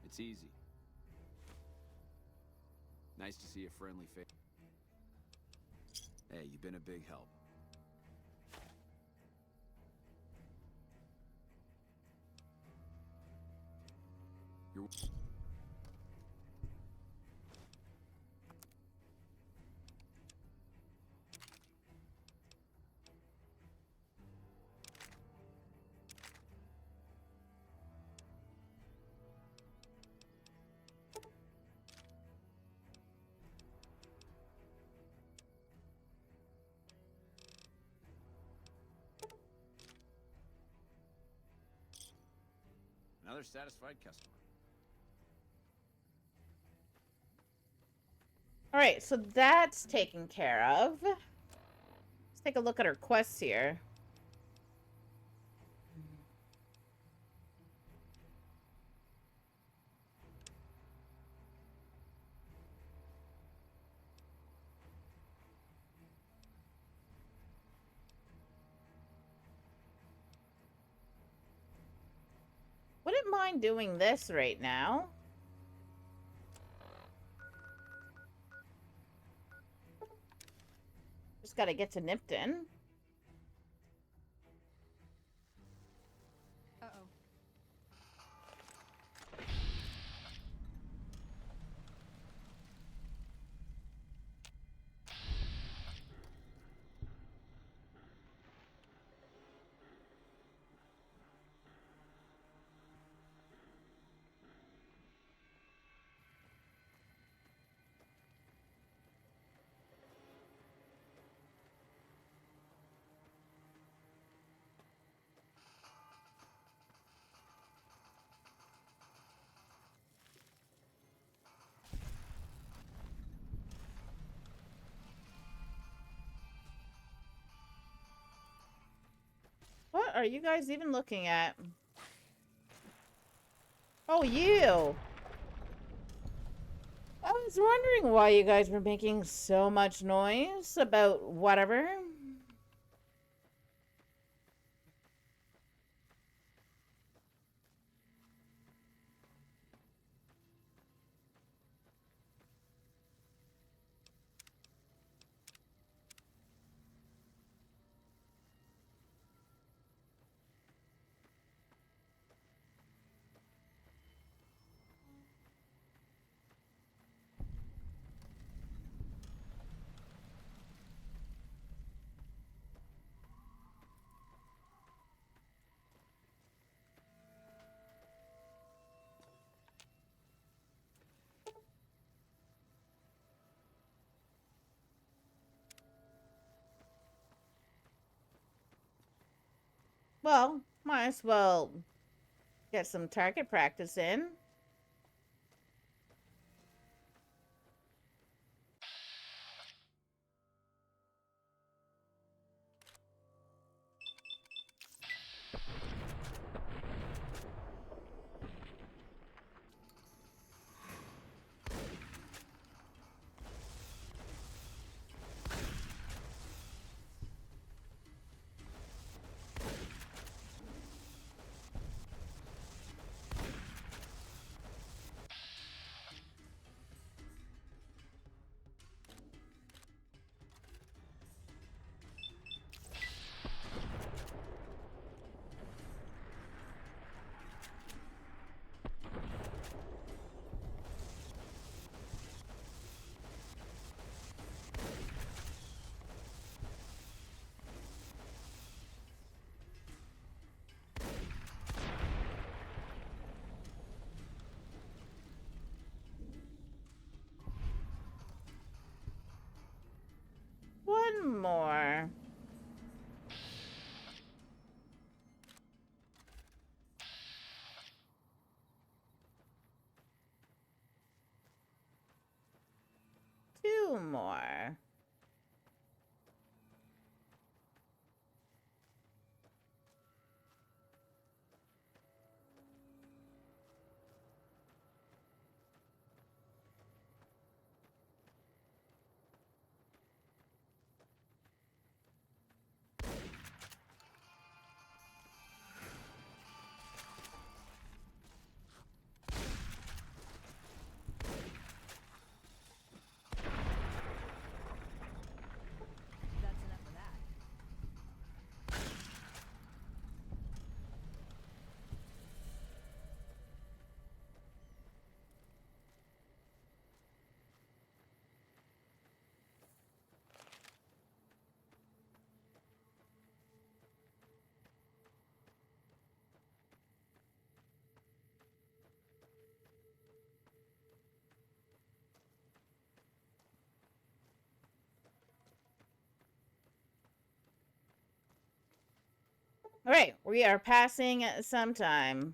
It's easy. Nice to see a friendly face. Hey, you've been a big help. You're... Another satisfied customer. All right, so that's taken care of. Let's take a look at our quests here. Wouldn't mind doing this right now. Just gotta get to Nipton. Uh-oh. What are you guys even looking at? Oh, you! I was wondering why you guys were making so much noise about whatever. Well, might as well get some target practice in. One more. Two more. That's enough of that. All right, we are passing some time.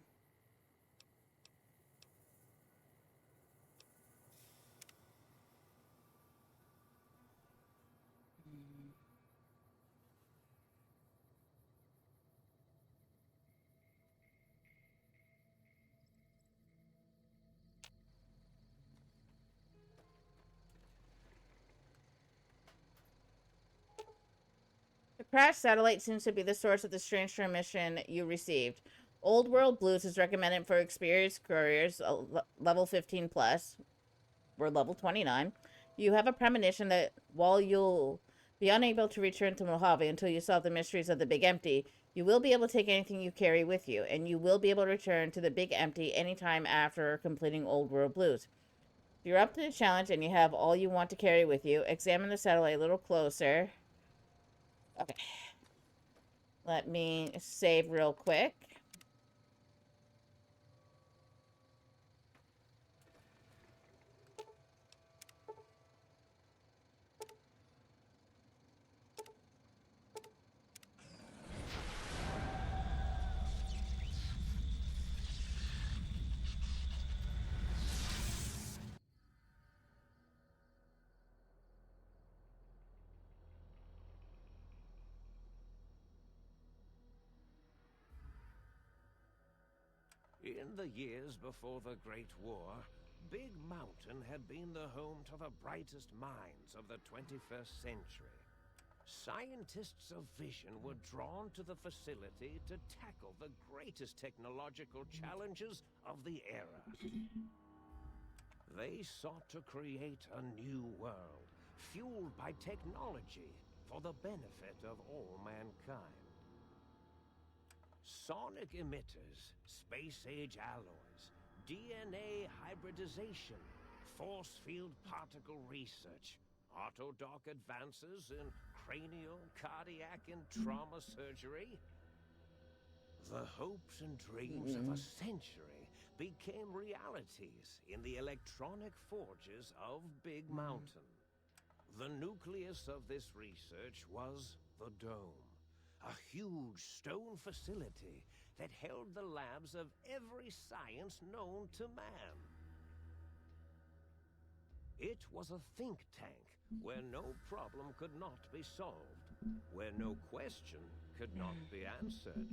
The crashed satellite seems to be the source of the strange transmission you received. Old World Blues is recommended for experienced couriers, level 15 plus. We're level 29. You have a premonition that while you'll be unable to return to Mojave until you solve the mysteries of the Big Empty, you will be able to take anything you carry with you, and you will be able to return to the Big Empty anytime after completing Old World Blues. You're up to the challenge and you have all you want to carry with you. Examine the satellite a little closer. Okay. Let me save real quick. In the years before the Great War, Big Mountain had been the home to the brightest minds of the 21st century. Scientists of vision were drawn to the facility to tackle the greatest technological challenges of the era. They sought to create a new world, fueled by technology for the benefit of all mankind. Sonic emitters, space-age alloys, DNA hybridization, force field particle research, autodoc advances in cranial, cardiac, and trauma surgery. The hopes and dreams of a century became realities in the electronic forges of Big Mountain. The nucleus of this research was the Dome, a huge stone facility that held the labs of every science known to man. It was a think tank where no problem could not be solved, where no question could not be answered.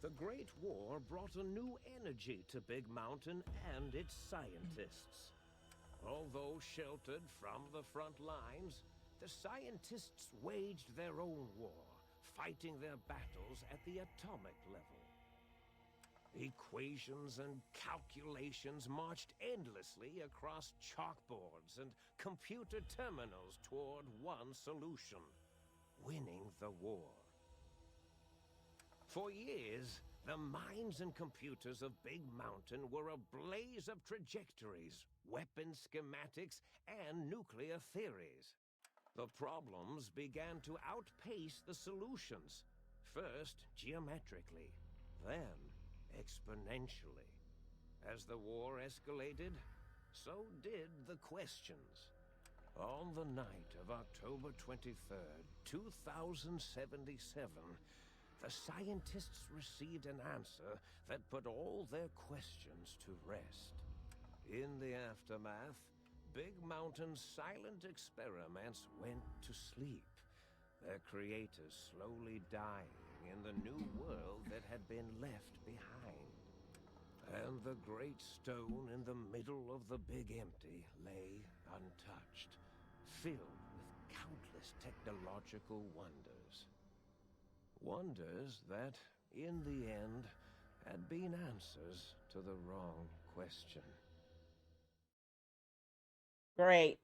The Great War brought a new energy to Big Mountain and its scientists. Although sheltered from the front lines, the scientists waged their own war, fighting their battles at the atomic level. Equations and calculations marched endlessly across chalkboards and computer terminals toward one solution: winning the war. For years, the minds and computers of Big Mountain were a blaze of trajectories, weapon schematics, and nuclear theories. The problems began to outpace the solutions, first geometrically, then exponentially. As the war escalated, so did the questions. On the night of October 23rd, 2077, the scientists received an answer that put all their questions to rest. In the aftermath, Big Mountain's silent experiments went to sleep, their creators slowly dying in the new world that had been left behind. And the great stone in the middle of the Big Empty lay untouched, filled with countless technological wonders. Wonders that, in the end, had been answers to the wrong question. Great.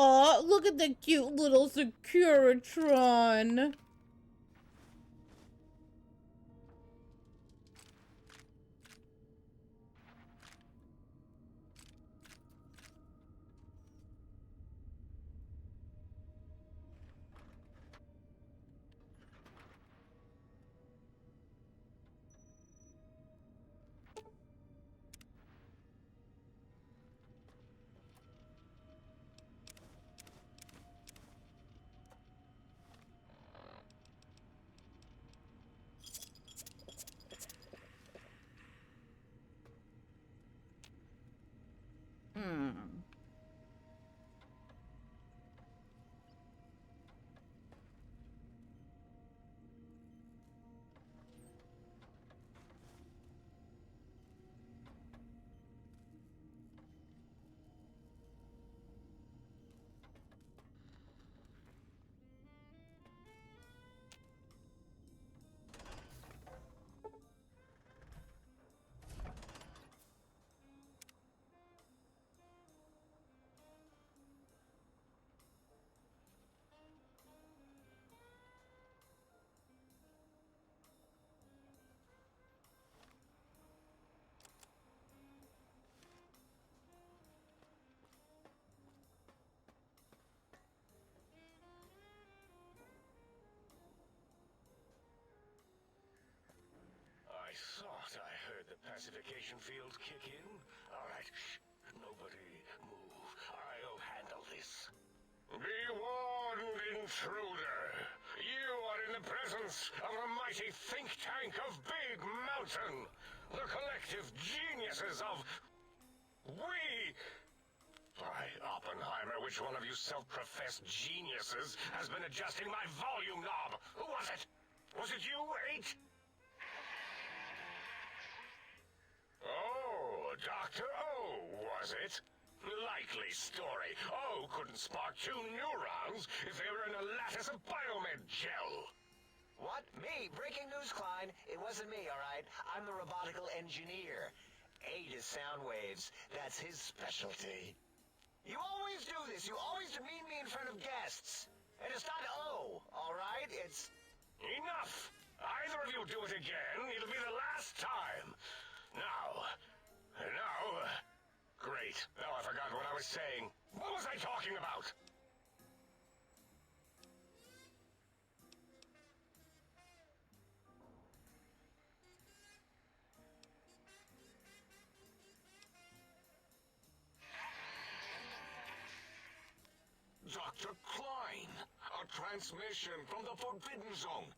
Aw, look at the cute little Securitron. Hmm. I thought I heard the pacification field kick in. All right, shh. Nobody move. I'll handle this. Be warned, intruder. You are in the presence of a mighty think tank of Big Mountain. The collective geniuses of... We... By Oppenheimer, which one of you self-professed geniuses has been adjusting my volume knob? Who was it? Was it you, 8? Oh, Dr. O, was it? Likely story. O couldn't spark 2 neurons if they were in a lattice of biomed gel. What? Me? Breaking news, Klein. It wasn't me, all right? I'm the robotical engineer. 8 is sound waves. That's his specialty. You always do this. You always demean me in front of guests. And it's not O, all right? It's... Enough! Either of you do it again, it'll be the last time. Now... Great. Now I forgot what I was saying. What was I talking about? Dr. Klein, a transmission from the Forbidden Zone,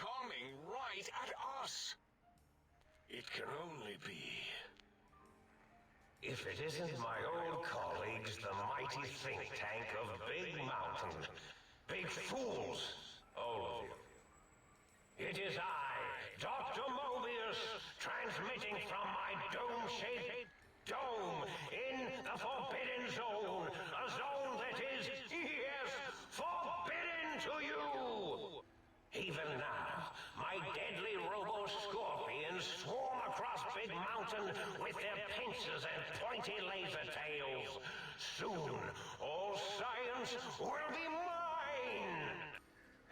coming right at us. It can only be... if it isn't my old colleagues, the mighty think tank of Big Mountain. Big fools, all of you. It is I, Dr. Mobius, transmitting from my dome-shaped dome in the Forbidden Zone. A zone that is, yes, forbidden to you. Even now, my deadly robo-scorpions swarm across Big Mountain with their pincers and pointy laser tails. Soon, all science will be mine.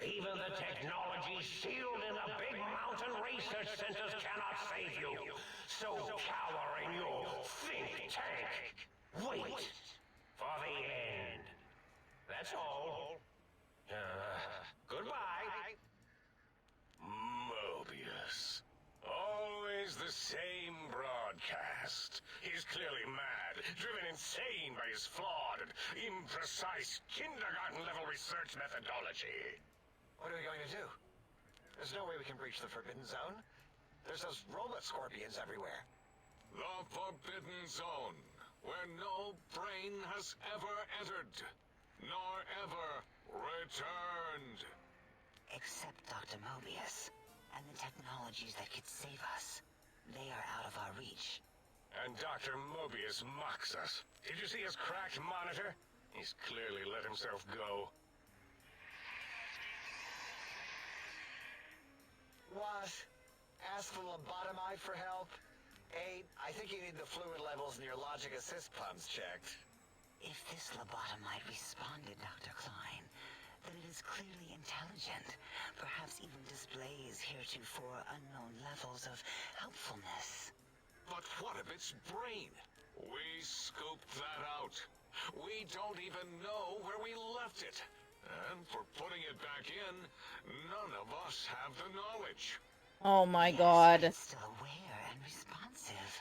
Even the technology sealed in the Big Mountain research centers cannot save you. So cower in your think tank. Wait for the end. That's all. Goodbye. Mobius. Always the same broadcast. He's clearly mad, driven insane by his flawed and imprecise kindergarten-level research methodology. What are we going to do? There's no way we can breach the Forbidden Zone. There's those robot scorpions everywhere. The Forbidden Zone, where no brain has ever entered, nor ever returned. Except Dr. Mobius, and the technologies that could save us. They are out of our reach. And Dr. Mobius mocks us. Did you see his cracked monitor? He's clearly let himself go. What? Ask the lobotomite for help? 8, I think you need the fluid levels in your logic assist pumps checked. If this lobotomite responded, Dr. Klein, then it is clearly intelligent, perhaps even displays heretofore unknown levels of helpfulness. But what of its brain? We scooped that out. We don't even know where we left it. And for putting it back in, none of us have the knowledge. Oh my Yes, god. it's still aware and responsive.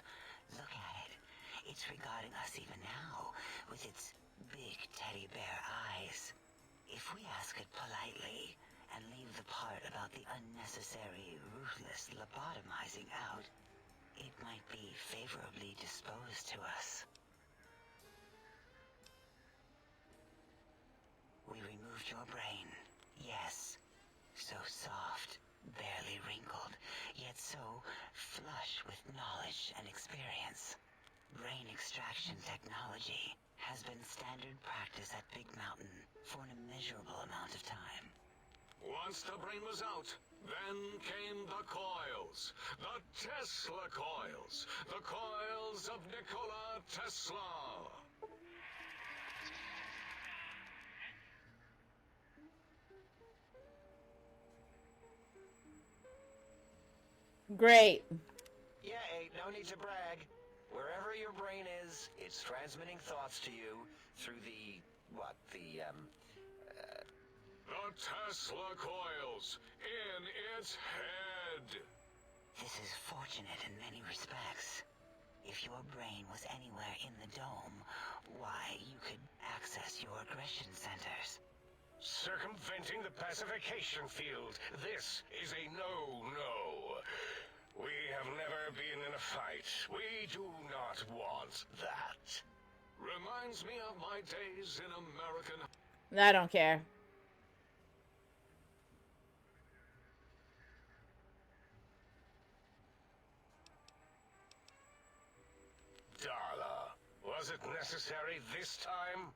Look at it. It's regarding us even now, with its big teddy bear eyes. If we ask it politely, and leave the part about the unnecessary, ruthless lobotomizing out, it might be favorably disposed to us. We removed your brain, yes. So soft, barely wrinkled, yet so flush with knowledge and experience. Brain extraction technology has been standard practice at Big Mountain for an immeasurable amount of time. Once the brain was out, then came the coils. The Tesla coils. The coils of Nikola Tesla. Great. Yeah, no need to brag. Wherever your brain is, it's transmitting thoughts to you through the Tesla coils in its head. This is fortunate in many respects. If your brain was anywhere in the dome, why, you could access your aggression centers. Circumventing the pacification field. This is a no-no. We have never been in a fight. We do not want that. Reminds me of my days in American... I don't care. Darla, was it necessary this time?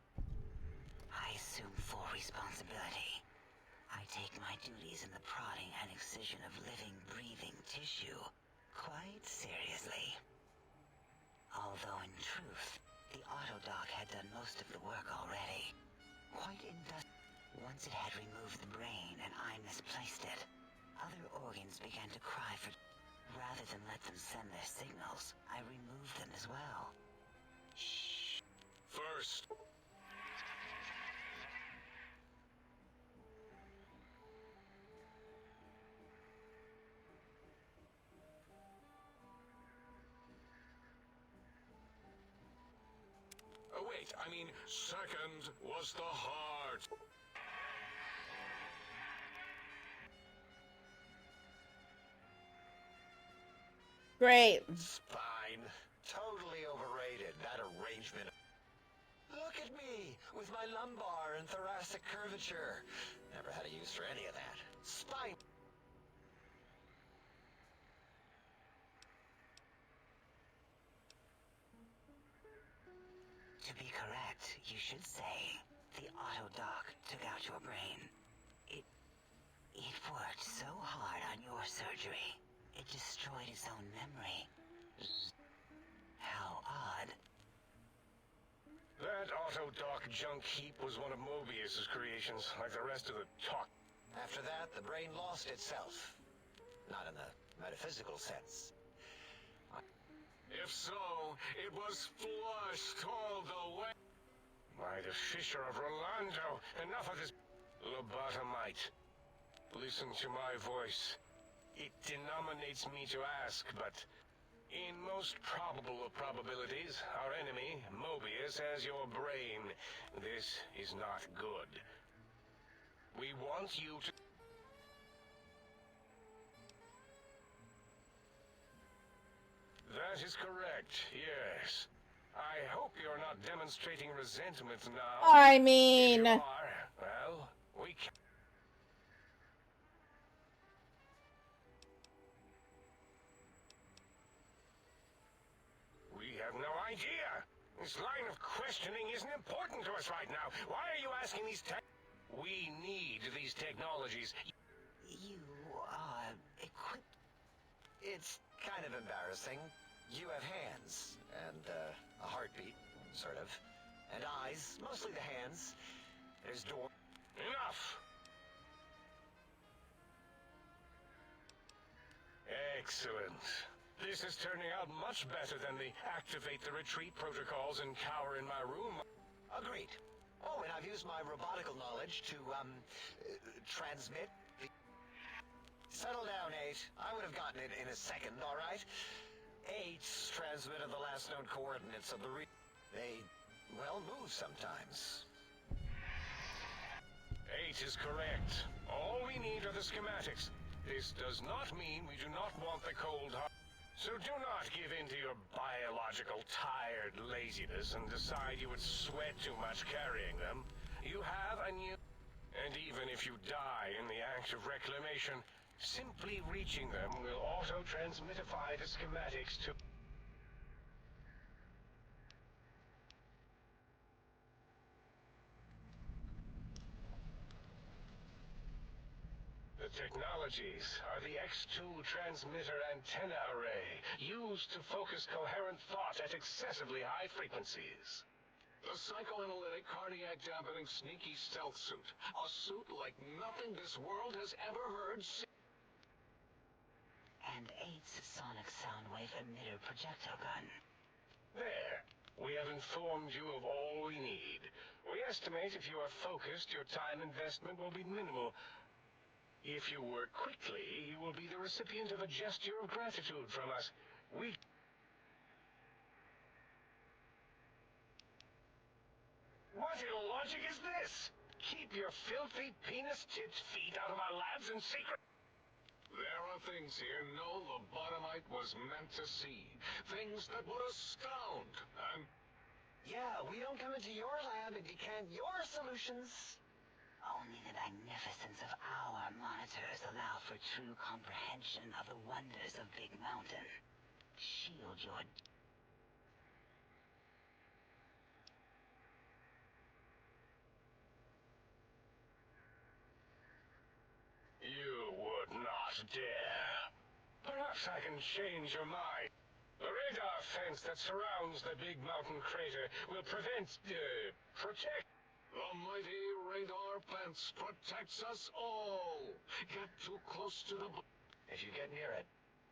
I assume full responsibility. I take my duties in the prodding and excision of living, breathing tissue quite seriously. Although in truth, the autodoc had done most of the work already. Quite Once it had removed the brain and I misplaced it, other organs began to cry for... Rather than let them send their signals, I removed them as well. Shh. First... wait, I mean, second was the heart. Great. Spine. Totally overrated, that arrangement. Look at me, with my lumbar and thoracic curvature. Never had a use for any of that. Spine. To be correct, you should say, the autodoc took out your brain. It worked so hard on your surgery, it destroyed its own memory. How odd. That autodoc junk heap was one of Mobius's creations, like the rest of the talk. After that, the brain lost itself. Not in the metaphysical sense. If so, it was flushed all the way. By the Fisher of Rolando, enough of this lobotomite. Listen to my voice. It denominates me to ask, but in most probable of probabilities, our enemy, Mobius, has your brain. This is not good. We want you to... That is correct, yes. I hope you're not demonstrating resentment now. I mean... If you are, well, we can... We have no idea. This line of questioning isn't important to us right now. Why are you asking these We need these technologies. You are equipped. It's kind of embarrassing. You have hands, and a heartbeat, sort of. And eyes, mostly the hands. There's door. Enough! Excellent. This is turning out much better than the activate the retreat protocols and cower in my room. Agreed. Oh, and I've used my robotical knowledge to, transmit the... Settle down, 8. I would have gotten it in a second, all right? 8's transmitted the last known coordinates of the They, well, move sometimes. 8 is correct. All we need are the schematics. This does not mean we do not want the cold hard. So do not give in to your biological tired laziness and decide you would sweat too much carrying them. You have a new... And even if you die in the act of reclamation, simply reaching them will auto-transmitify the schematics to... The technologies are the X2 transmitter antenna array, used to focus coherent thought at excessively high frequencies. The psychoanalytic cardiac dampening sneaky stealth suit. A suit like nothing this world has ever heard. And 8's sonic soundwave emitter projectile gun. There. We have informed you of all we need. We estimate if you are focused, your time investment will be minimal. If you work quickly, you will be the recipient of a gesture of gratitude from us. We... What illogic is this? Keep your filthy penis-tipped feet out of our labs in secret. There are things here no lobotomite was meant to see. Things that would astound and... Yeah, we don't come into your lab and decant your solutions. Only the magnificence of our monitors allow for true comprehension of the wonders of Big Mountain. Shield your... You would not dare. Perhaps I can change your mind. The radar fence that surrounds the Big Mountain crater will protect... The mighty radar fence protects us all. Get too close to the... If you get near it,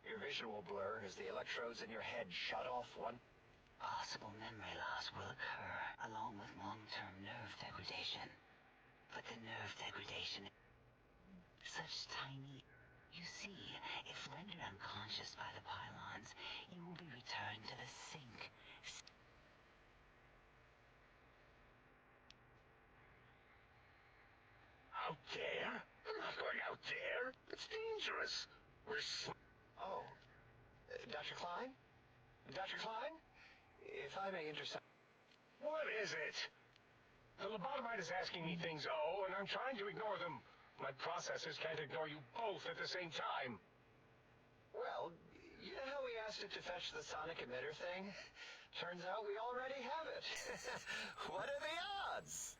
your vision will blur as the electrodes in your head shut off one... Possible memory loss will occur, along with long-term nerve degradation. But the nerve degradation... Such tiny... You see, if rendered unconscious by the pylons, you will be returned to the sink. Out there? I'm not going out there. It's dangerous. Oh. Dr. Klein? Dr. Klein? If I may intercept... What is it? The lobotomite is asking me things, and I'm trying to ignore them. My processors can't ignore you both at the same time. Well, you know how we asked it to fetch the sonic emitter thing? Turns out we already have it. What are the odds?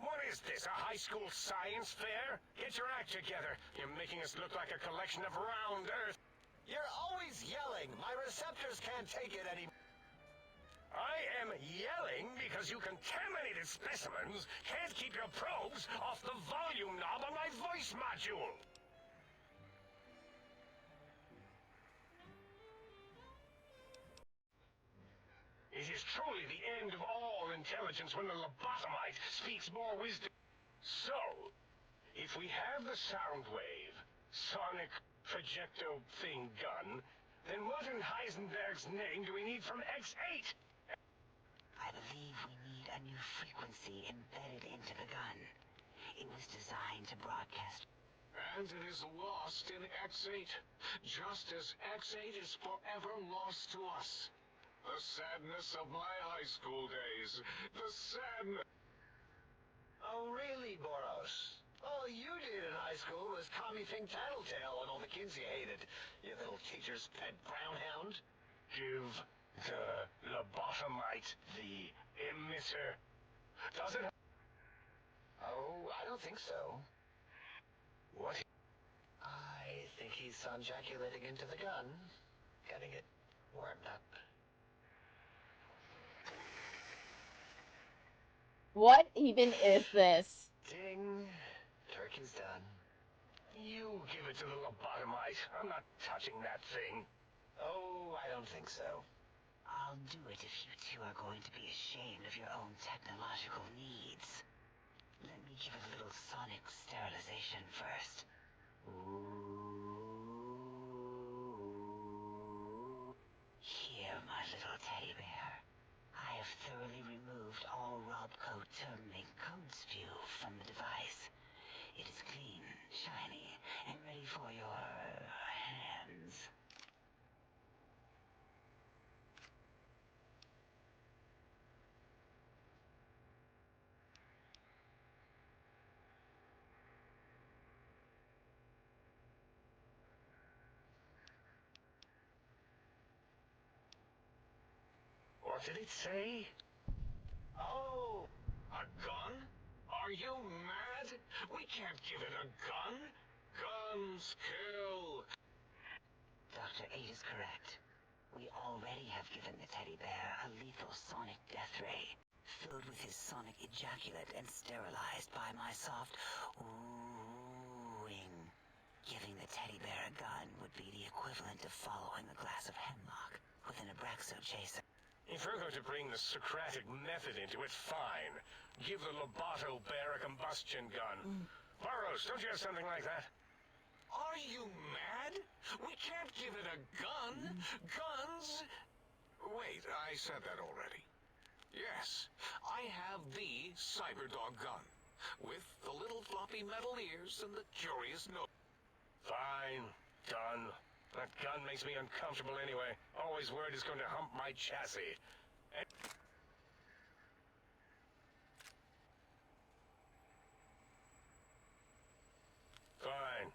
What is this, a high school science fair? Get your act together. You're making us look like a collection of round earth. You're always yelling. My receptors can't take it anymore. I am yelling because you contaminated specimens can't keep your probes off the volume knob on my voice module. It is truly the end of all intelligence when the lobotomite speaks more wisdom. So, if we have the sound wave, sonic projecto thing gun, then what in Heisenberg's name do we need from X8? I believe we need a new frequency embedded into the gun. It was designed to broadcast... And it is lost in X8, just as X8 is forever lost to us. The sadness of my high school days. The sadness... Oh, really, Boros? All you did in high school was call me Think Tattletale and all the kids you hated. You little teacher's pet brown hound. Give the lobotomite the emitter. Does it... Oh, I don't think so. What? I think he's ejaculating into the gun. Getting it warmed up. What even is this? Ding. Turkey's done. You give it to the lobotomite. I'm not touching that thing. Oh, I don't think so. I'll do it if you two are going to be ashamed of your own technological needs. Let me give it a little sonic sterilization first. Ooh. Here, my little teddy bear. I have thoroughly removed all Robco terminate code spew from the device. It is clean, shiny, and ready for your hands. What did it say? Oh, A gun? Are you mad? We can't give it a gun. Guns kill. Dr. 8 is correct. We already have given the teddy bear a lethal sonic death ray, filled with his sonic ejaculate and sterilized by my soft oohing. Giving the teddy bear a gun would be the equivalent of following a glass of hemlock with an Abraxo chaser. if you're going to bring the Socratic method into it, fine. Give the Loboto bear a combustion gun. Burroughs, don't you have something like that? Are you mad? We can't give it a gun. Guns? Wait, I said that already. Yes, I have the Cyberdog gun. With the little floppy metal ears and the curious nose. Fine. Done. That gun makes me uncomfortable anyway. Always worried it's going to hump my chassis. Fine.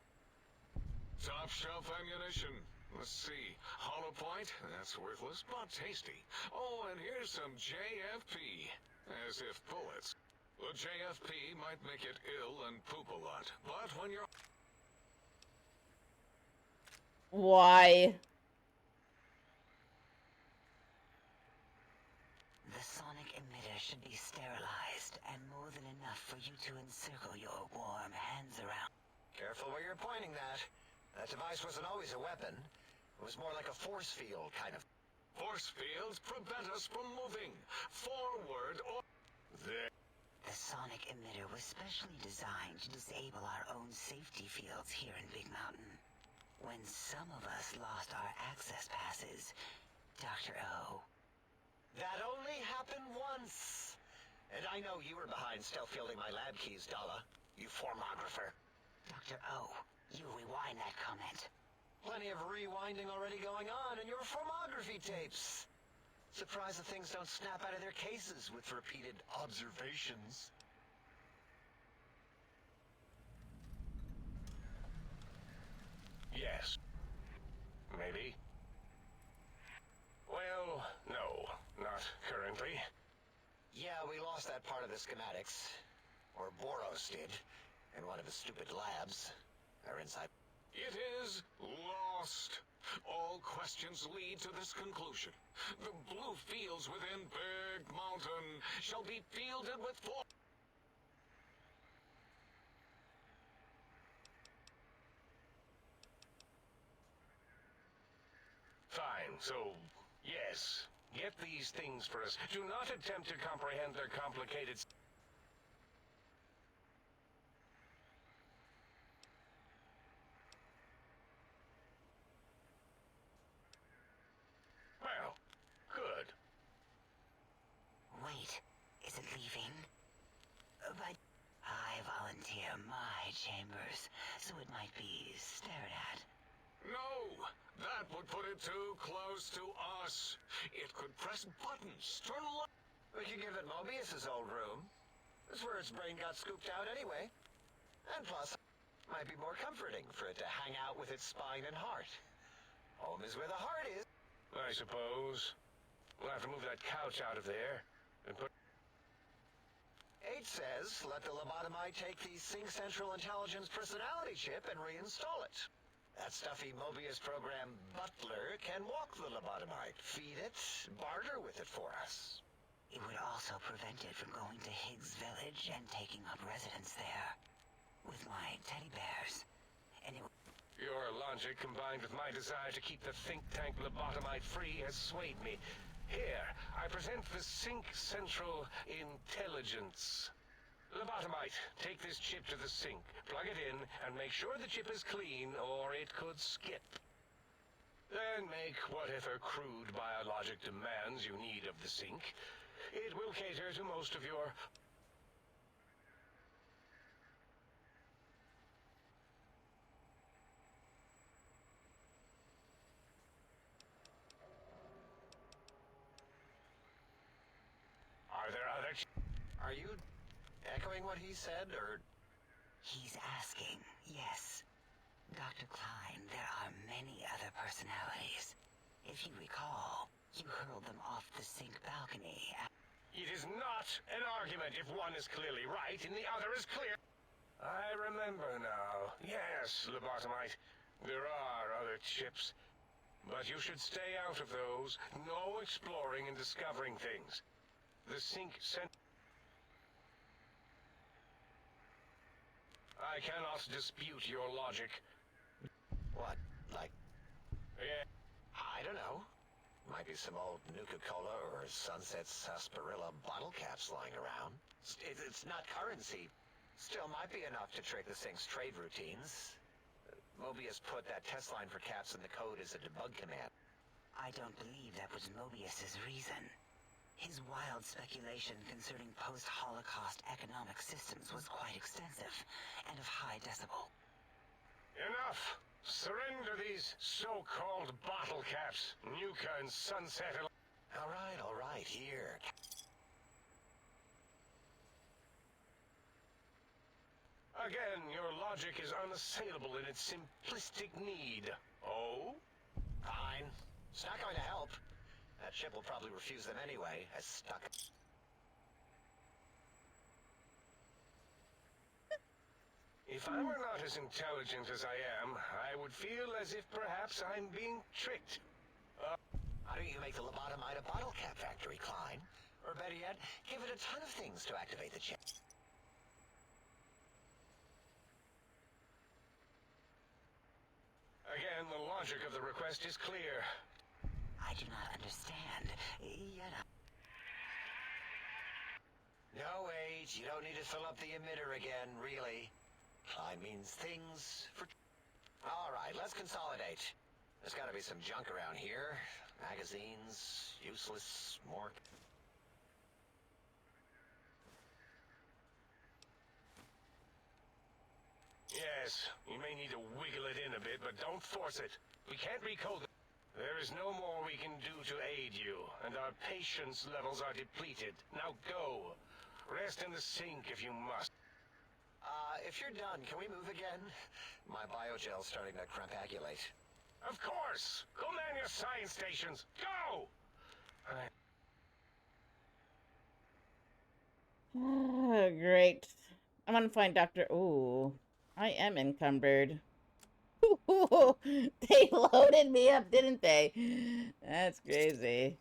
Top shelf ammunition. Let's see. Hollow point? That's worthless, but tasty. Oh, and here's some JFP. As if bullets. The JFP might make it ill and poop a lot, but when you're... Why? The sonic emitter should be sterilized and more than enough for you to encircle your warm hands around. Careful where you're pointing that. That device wasn't always a weapon. It was more like a force field, kind of. Force fields prevent us from moving. Forward or... There. The sonic emitter was specially designed to disable our own safety fields here in Big Mountain. When some of us lost our access passes, Dr. O. That only happened once. And I know you were behind stealth fielding my lab keys, Dalla. You formographer. Dr. O, you rewind that comment. Plenty of rewinding already going on in your formography tapes. Surprised the things don't snap out of their cases with repeated observations. Yes. Maybe. Well, no. Not currently. Yeah, we lost that part of the schematics. Or Boros did. In one of his stupid labs. They're inside. It is lost. All questions lead to this conclusion. The blue fields within Big Mountain shall be fielded with force. Fine, so, yes. Get these things for us. Do not attempt to comprehend their complicated... Well, good. Wait, is it leaving? But I volunteer my chambers, so it might be stared at. No! That would put it too close to us. It could press buttons, turn lights. We could give it Mobius's old room. That's where its brain got scooped out anyway. And plus, might be more comforting for it to hang out with its spine and heart. Home is where the heart is. I suppose. We'll have to move that couch out of there and put... 8 says, let the lobotomite take the Sync Central Intelligence personality chip and reinstall it. That stuffy Mobius program butler can walk the lobotomite, feed it, barter with it for us. It would also prevent it from going to Higgs Village and taking up residence there. With my teddy bears. And it Your logic, combined with my desire to keep the think tank lobotomite free, has swayed me. Here, I present the Sync Central Intelligence. Lobotomite, take this chip to the sink, plug it in, and make sure the chip is clean, or it could skip. Then make whatever crude biologic demands you need of the sink. It will cater to most of your... Are there other... Are you echoing what he said, or... He's asking, yes. Dr. Klein, there are many other personalities. If you recall, you hurled them off the sink balcony. It is not an argument if one is clearly right and the other is clear. I remember now. Yes, lobotomite. There are other chips. But you should stay out of those. No exploring and discovering things. The sink sent... I cannot dispute your logic. What? Like... Yeah. I don't know. Might be some old Nuka-Cola or Sunset Sarsaparilla bottle caps lying around. It's not currency. Still might be enough to trick the Sync's trade routines. Mobius put that test line for caps in the code as a debug command. I don't believe that was Mobius's reason. His wild speculation concerning post-Holocaust economic systems was quite extensive and of high decibel. Enough! Surrender these so-called bottle caps, Nuka and Sunset. All right, here. Again, your logic is unassailable in its simplistic need. Oh? Fine. It's not going to help. That ship will probably refuse them anyway, as stuck. If I were not as intelligent as I am, I would feel as if perhaps I'm being tricked. Why don't you make the lobotomite a bottle cap factory, Klein? Or better yet, give it a ton of things to activate the chip. Again, the logic of the request is clear. I do not understand, yet No, wait, you don't need to fill up the emitter again, really. Klein means things for... All right, let's consolidate. There's gotta be some junk around here. Magazines, useless, more... Yes, you may need to wiggle it in a bit, but don't force it. We can't recode it. There is no more we can do to aid you, and our patience levels are depleted. Now go. Rest in the sink if you must. If you're done, can we move again? My biogel's starting to crampagulate. Of course! Go man your science stations! Go! Great. I'm gonna find Dr. Ooh, I am encumbered. They loaded me up, didn't they? That's crazy.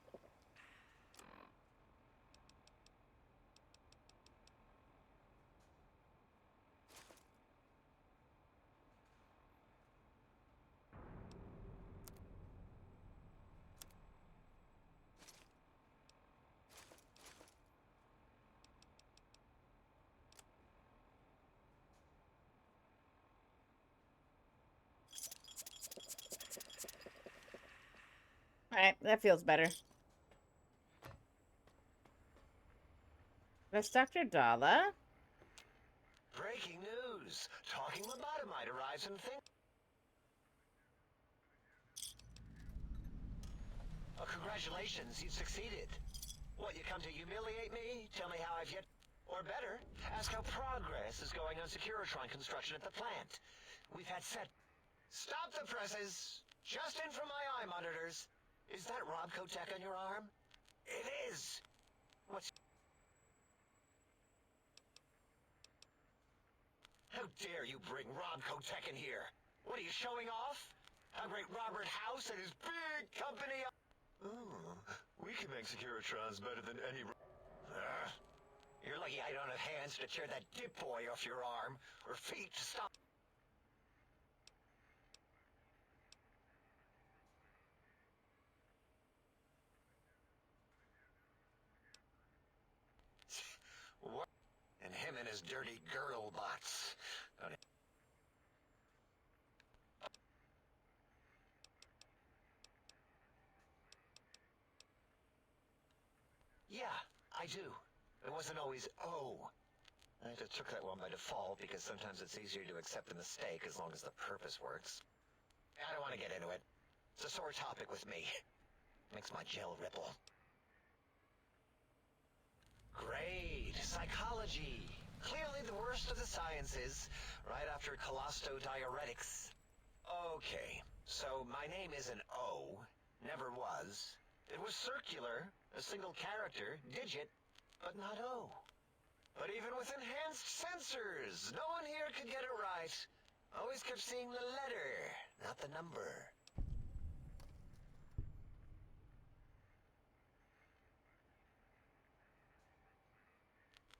Alright, that feels better. That's Dr. Dala. Breaking news! Talking lobotomite arrives in thing. Oh, congratulations, you've succeeded. What, you come to humiliate me? Tell me how I've yet... Or better, ask how progress is going on Securitron construction at the plant. We've had set... Stop the presses! Just in from my eye monitors. Is that Robco tech on your arm? It is! What's... How dare you bring Robco tech in here? What, are you showing off? How great Robert House and his big company... Ooh, we can make Securitrons better than any... You're lucky I don't have hands to tear that dip boy off your arm, or feet to stop. What? And him and his dirty girdle bots. Yeah, I do. It wasn't always O. I just took that one by default because sometimes it's easier to accept the mistake as long as the purpose works. I don't want to get into it. It's a sore topic with me. Makes my gel ripple. Great. Psychology. Clearly the worst of the sciences, right after colostodiuretics. Okay, so my name isn't O. Never was. It was circular, a single character, digit, but not O. But even with enhanced sensors, no one here could get it right. Always kept seeing the letter, not the number.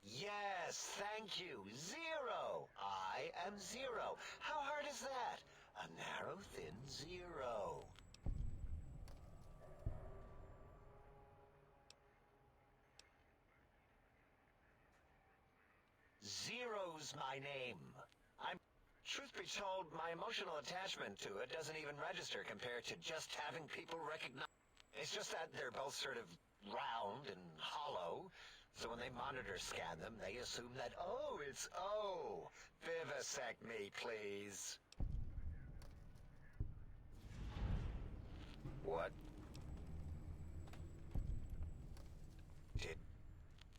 Yes, thank you. Zero. I am zero. How hard is that? A narrow, thin zero. Zero's my name. Truth be told, my emotional attachment to it doesn't even register compared to just having people recognize. It's just that they're both sort of round and hollow, so when they monitor scan them, they assume that, oh, it's O. Vivisect me, please. What?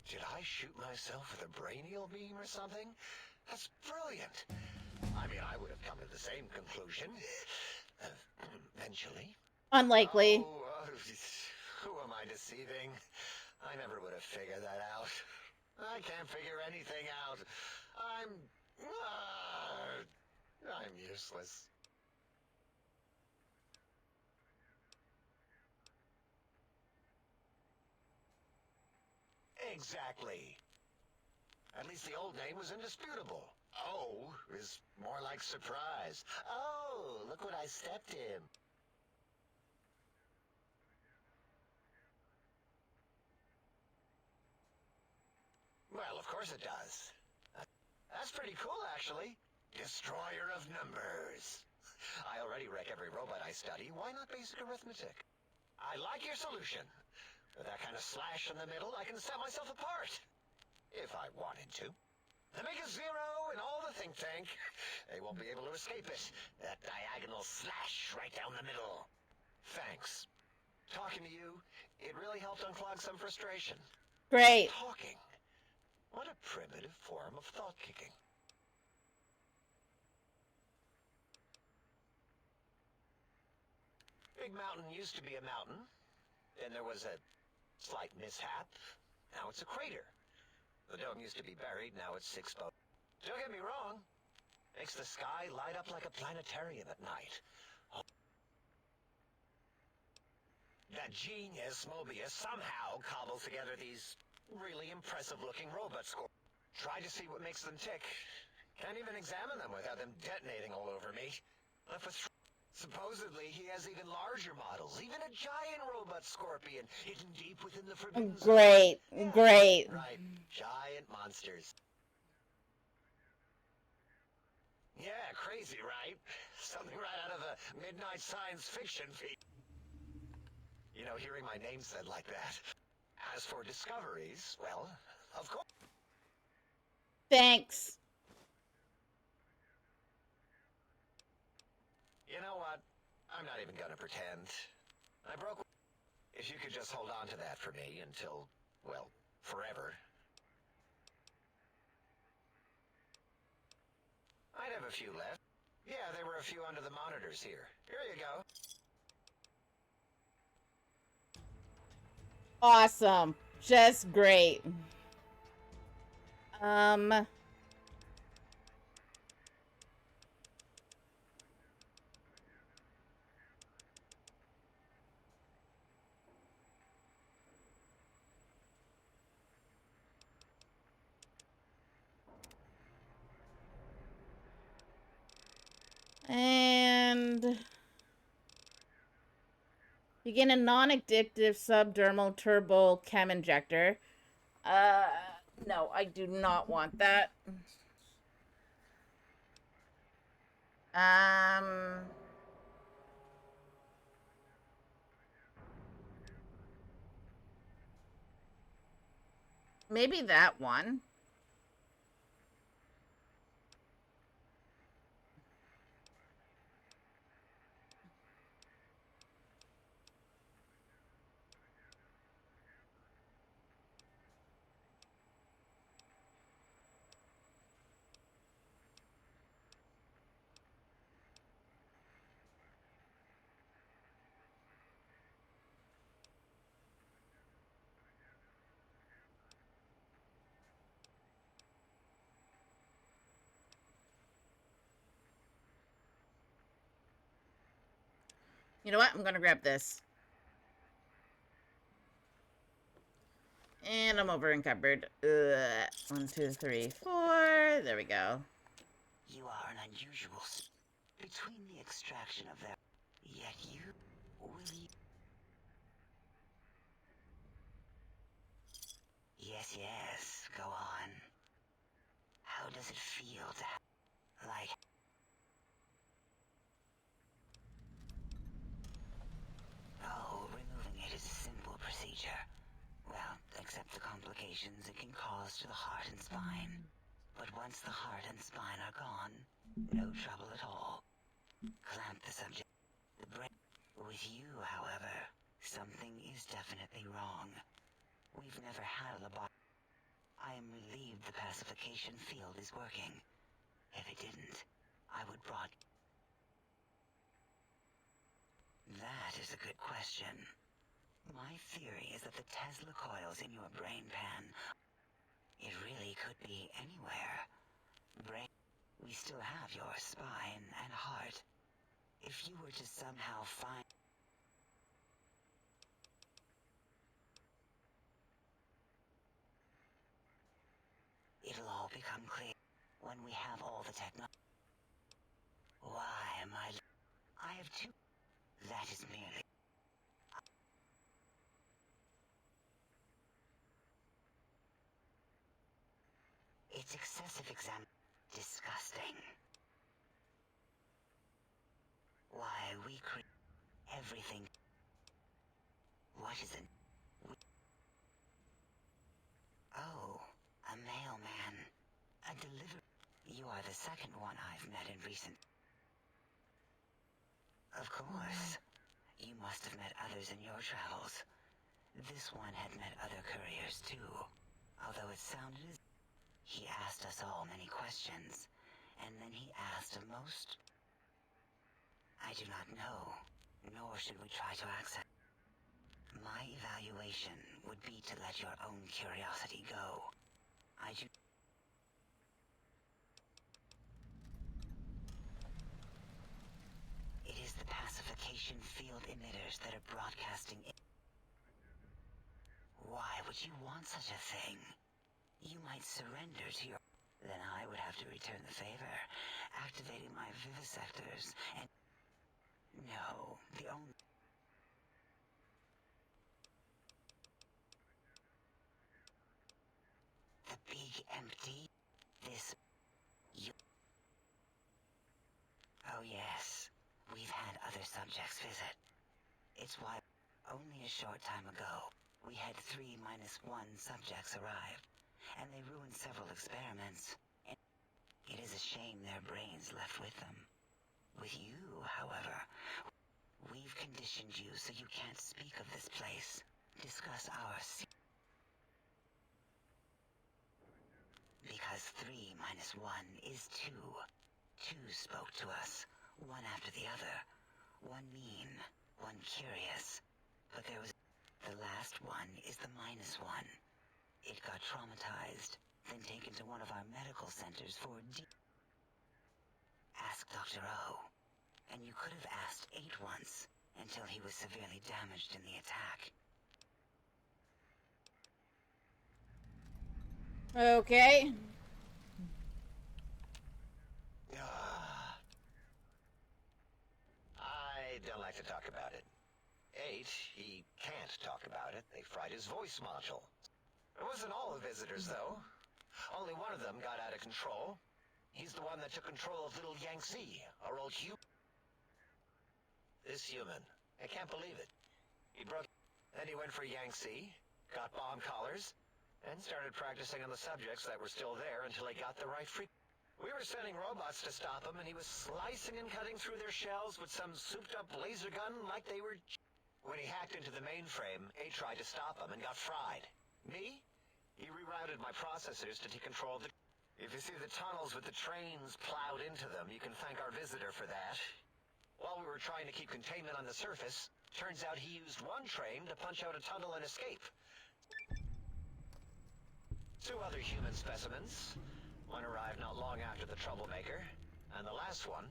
Did I shoot myself with a brainial beam or something? That's brilliant. I mean, I would have come to the same conclusion. Eventually. Unlikely. Oh, who am I deceiving? I never would have figured that out. I can't figure anything out. I'm useless. Exactly. At least the old name was indisputable. O is more like surprise. Oh, look what I stepped in. Well, of course it does. That's pretty cool, actually. Destroyer of numbers. I already wreck every robot I study. Why not basic arithmetic? I like your solution. With that kind of slash in the middle, I can set myself apart. If I wanted to. The make a zero in all the think tank. They won't be able to escape it. That diagonal slash right down the middle. Thanks. Talking to you, it really helped unclog some frustration. Great. Talking. What a primitive form of thought kicking. Big Mountain used to be a mountain. Then there was a slight mishap. Now it's a crater. The dome used to be buried, now it's exposed. Don't get me wrong. Makes the sky light up like a planetarium at night. Oh. That genius Mobius somehow cobbles together these really impressive-looking robot scores. Try to see what makes them tick. Can't even examine them without them detonating all over me. Left with supposedly, he has even larger models, even a giant robot scorpion hidden deep within the forbidden zone. Great. Yeah, Great. right. Giant monsters. Yeah, crazy, right? Something right out of a midnight science fiction feat. You know, hearing my name said like that. As for discoveries, well, of course. Thanks. You know what? I'm not even gonna pretend. I broke. If you could just hold on to that for me until, well, forever. I'd have a few left. Yeah, there were a few under the monitors here. Here you go. Awesome. Just great. You gain a non-addictive subdermal turbo chem injector. No, I do not want that. Maybe that one. You know what? I'm gonna grab this. And I'm over encumbered. 1, 2, 3, 4. There we go. You are an unusual between the extraction of their... Yet you... Will you... Yes, yes, go on. How does it feel to have... Like... Oh, removing it is a simple procedure. Well, except the complications it can cause to the heart and spine. But once the heart and spine are gone, no trouble at all. Clamp the subject. The brain. With you, however, something is definitely wrong. We've never had a laboratory. I am relieved the pacification field is working. If it didn't, I would broad... That is a good question. My theory is that the Tesla coils in your brain pan... It really could be anywhere. Brain... We still have your spine and heart. If you were to somehow find... It'll all become clear when we have all the technology. Why am I have two... That is merely... It's excessive exam... Disgusting. Why, we create... Everything... What is it? Oh, a mailman. A delivery... You are the second one I've met in recent... Of course. You must have met others in your travels. This one had met other couriers too. Although it sounded as... He asked us all many questions. And then he asked a most... I do not know. Nor should we try to access... My evaluation would be to let your own curiosity go. I do... It is the pacification field emitters that are broadcasting it. Why would you want such a thing? You might surrender to your... Then I would have to return the favor, activating my vivisectors and... No, the only... The big empty... This... You... Oh yes, we've had other subjects visit. It's why... Only a short time ago, we had 3-1 subjects arrive, and they ruined several experiments. And it is a shame their brains left with them. With you, however, we've conditioned you so you can't speak of this place, discuss our... Because 3-1 is 2. 2 spoke to us, one after the other. One mean, one curious. But there was... The last one is the -1. It got traumatized, then taken to one of our medical centers for Ask Dr. O. And you could have asked 8 once, until he was severely damaged in the attack. Okay. I don't like to talk about it. 8, he can't talk about it. They fried his voice module. It wasn't all the visitors, though. Only one of them got out of control. He's the one that took control of little Yangtze, our old human. This human. I can't believe it. He broke... Then he went for Yangtze, got bomb collars, and started practicing on the subjects that were still there until he got the right We were sending robots to stop him, and he was slicing and cutting through their shells with some souped-up laser gun like they were... When he hacked into the mainframe, A tried to stop him and got fried. Me? He rerouted my processors to take control of the... If you see the tunnels with the trains plowed into them, you can thank our visitor for that. While we were trying to keep containment on the surface, turns out he used one train to punch out a tunnel and escape. 2 other human specimens. One arrived not long after the troublemaker, and the last one,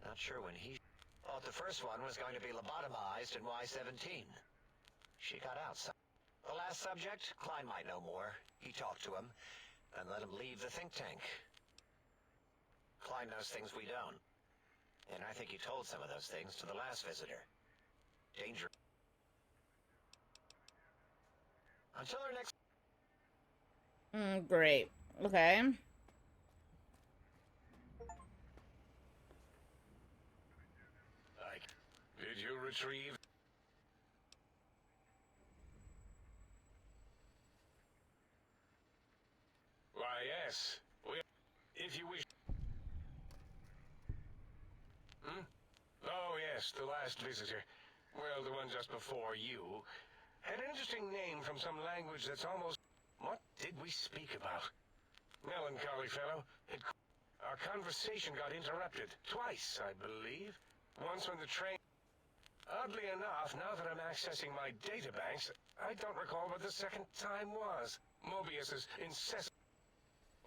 not sure when he... Thought the first one was going to be lobotomized in Y-17. She got out. The last subject, Klein might know more. He talked to him, and let him leave the think tank. Klein knows things we don't. And I think he told some of those things to the last visitor. Danger. Until our next... Great. Okay. Did you retrieve? Why, yes. If you wish... Oh, yes, the last visitor. Well, the one just before you. Had an interesting name from some language that's almost... What did we speak about? Melancholy fellow. Our conversation got interrupted. Twice, I believe. Once when the train... Oddly enough, now that I'm accessing my databanks, I don't recall what the second time was. Mobius's incessant...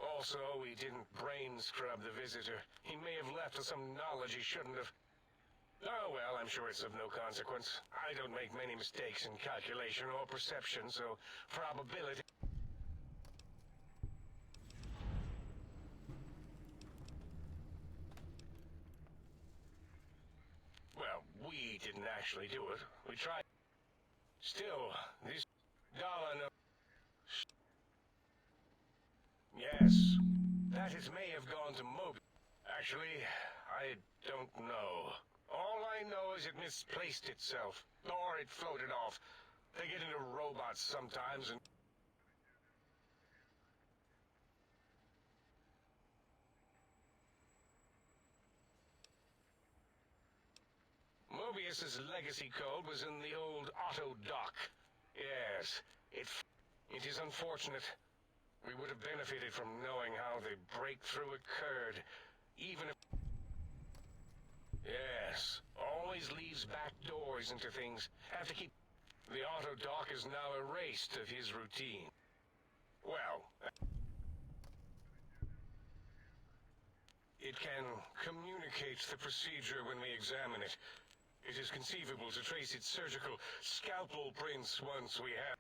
Also, we didn't brain scrub the visitor. He may have left with some knowledge he shouldn't have. Oh, well, I'm sure it's of no consequence. I don't make many mistakes in calculation or perception, so probability... Well, we didn't actually do it. We tried. Still, this dollar no... Yes, that it may have gone to Moby. Actually, I don't know. All I know is it misplaced itself, or it floated off. They get into robots sometimes and... Mobius's legacy code was in the old auto dock. Yes, it is unfortunate. We would have benefited from knowing how the breakthrough occurred, even if... Yes, always leaves back doors into things. Have to keep... The auto dock is now erased of his routine. Well... It can communicate the procedure when we examine it. It is conceivable to trace its surgical scalpel prints once we have...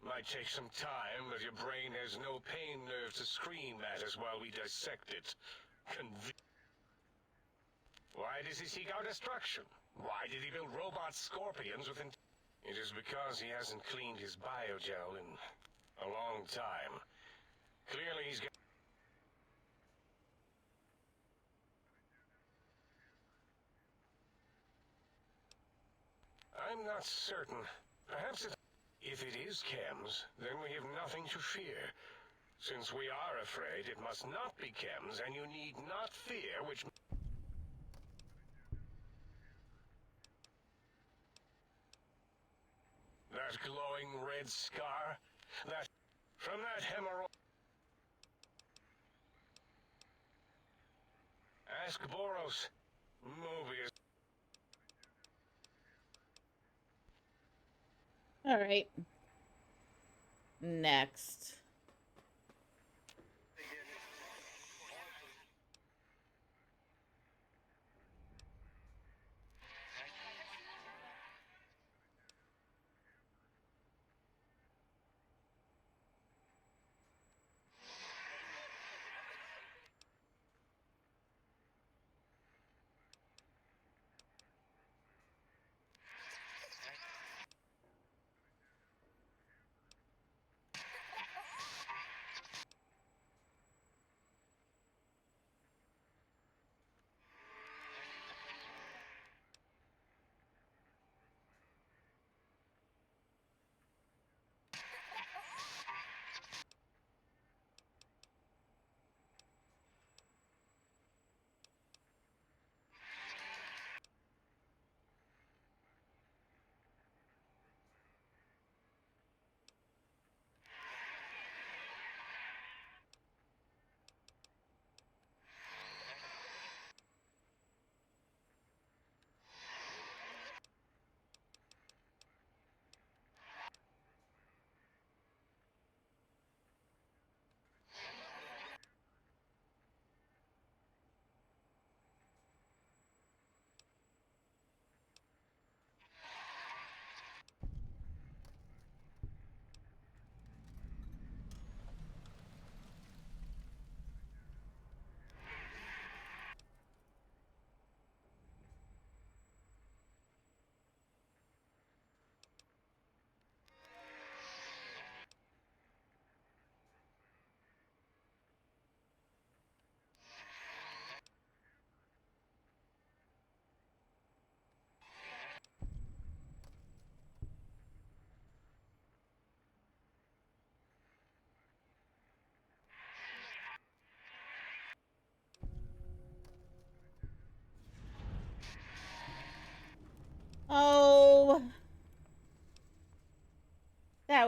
Might take some time, but your brain has no pain nerve to scream at us while we dissect it. Why does he seek our destruction? Why did he build robot scorpions within... It is because he hasn't cleaned his biogel in a long time. Clearly he's got... I'm not certain. Perhaps it... If it is chems, then we have nothing to fear. Since we are afraid, it must not be chems, and you need not fear, which... That glowing red scar? That... From that hemorrhoid... Ask Boros. Mobius. All right. Next.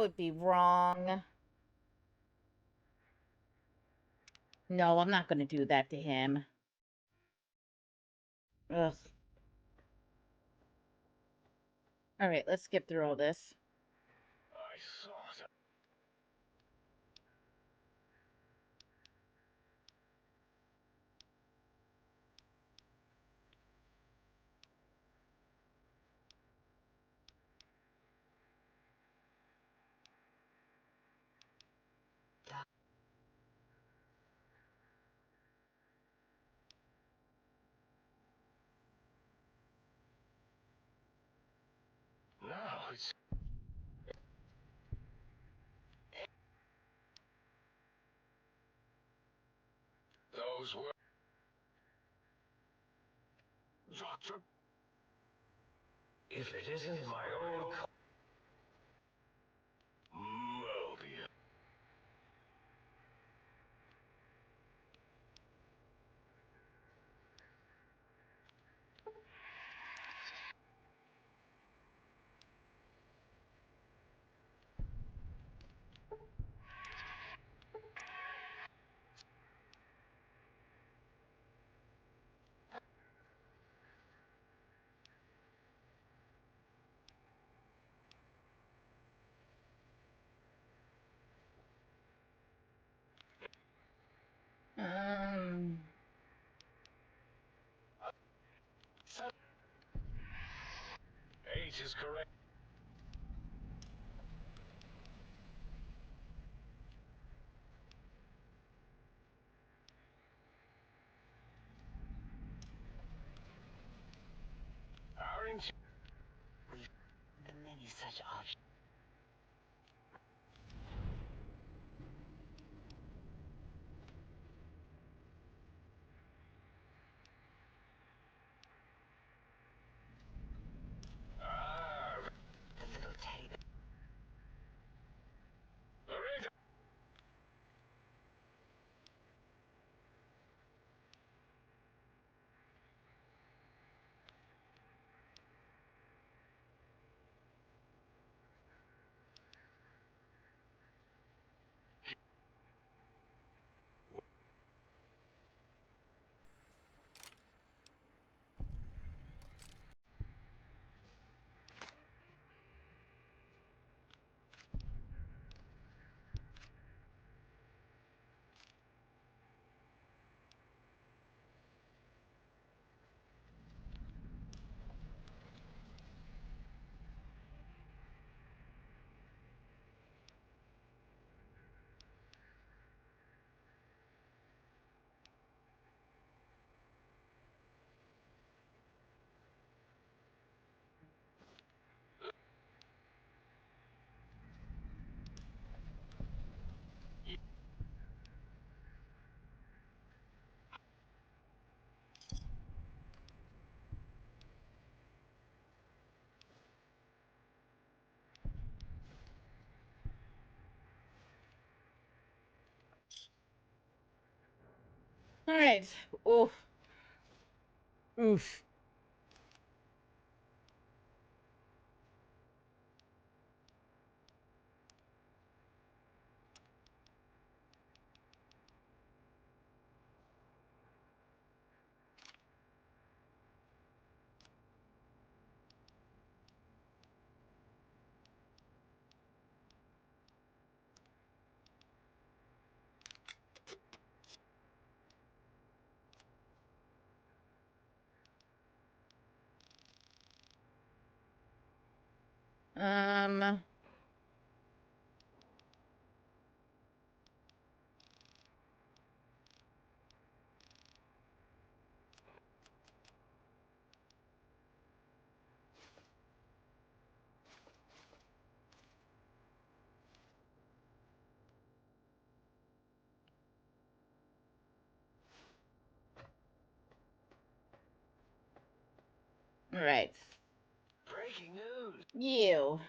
would be wrong. No, I'm not going to do that to him. Ugh. All right, let's skip through all this. I thought. Now it's. Those were. Doctor? If it isn't my old. Mobius. Um. H is correct. Aren't you? The many such options. The little teddy bear. All right. Oof. Oof. Um. All right. Breaking news. You.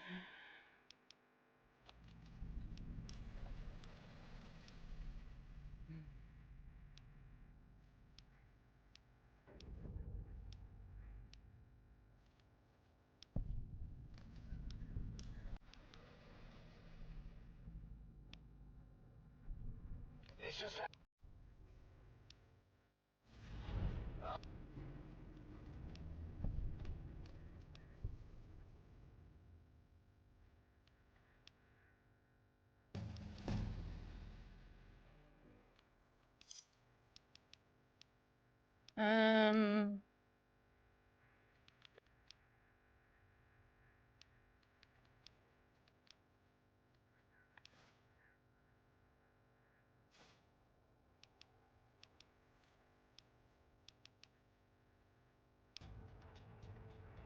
Um.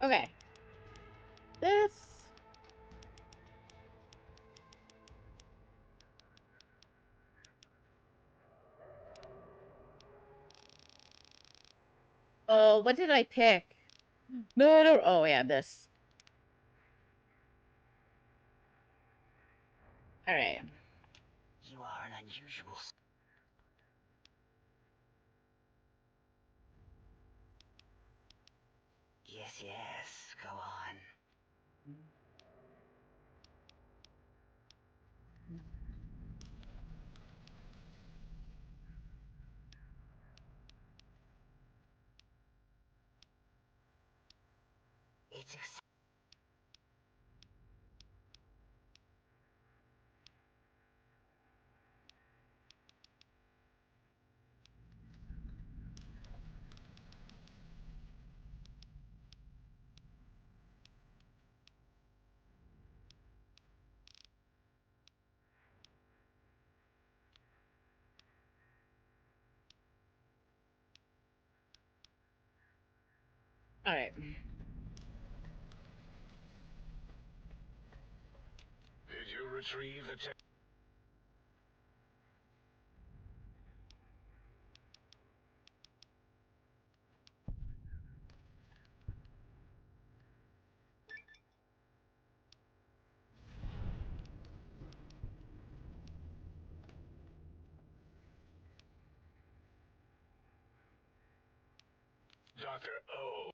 Okay. This. Oh, what did I pick? No. Oh, yeah, this. All right. You are an unusual. Yes, go on. It's All right. Did you retrieve the Dr. O?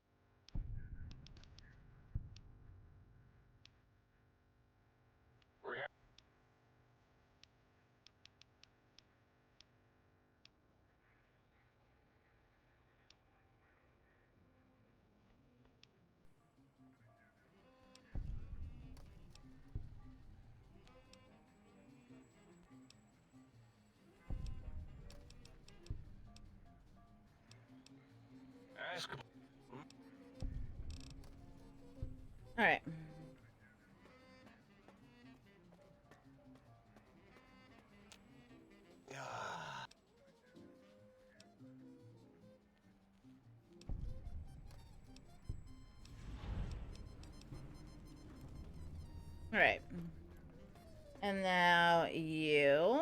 We have ask. All right. All right. And now you.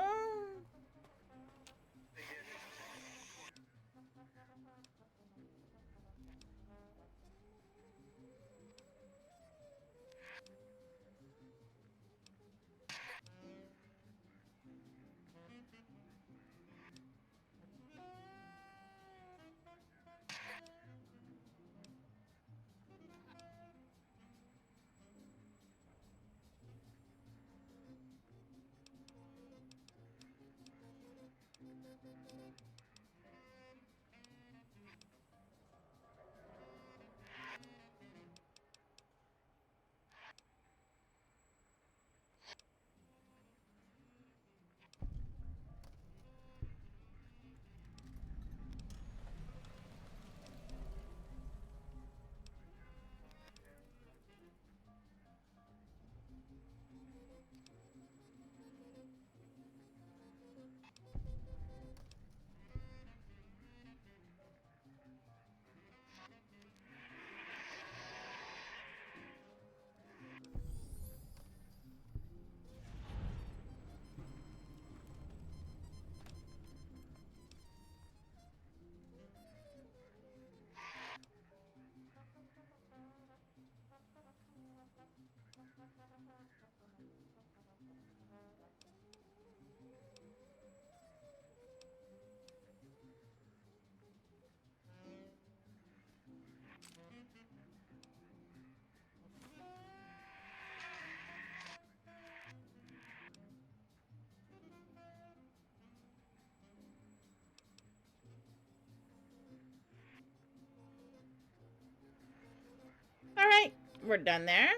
we're done there.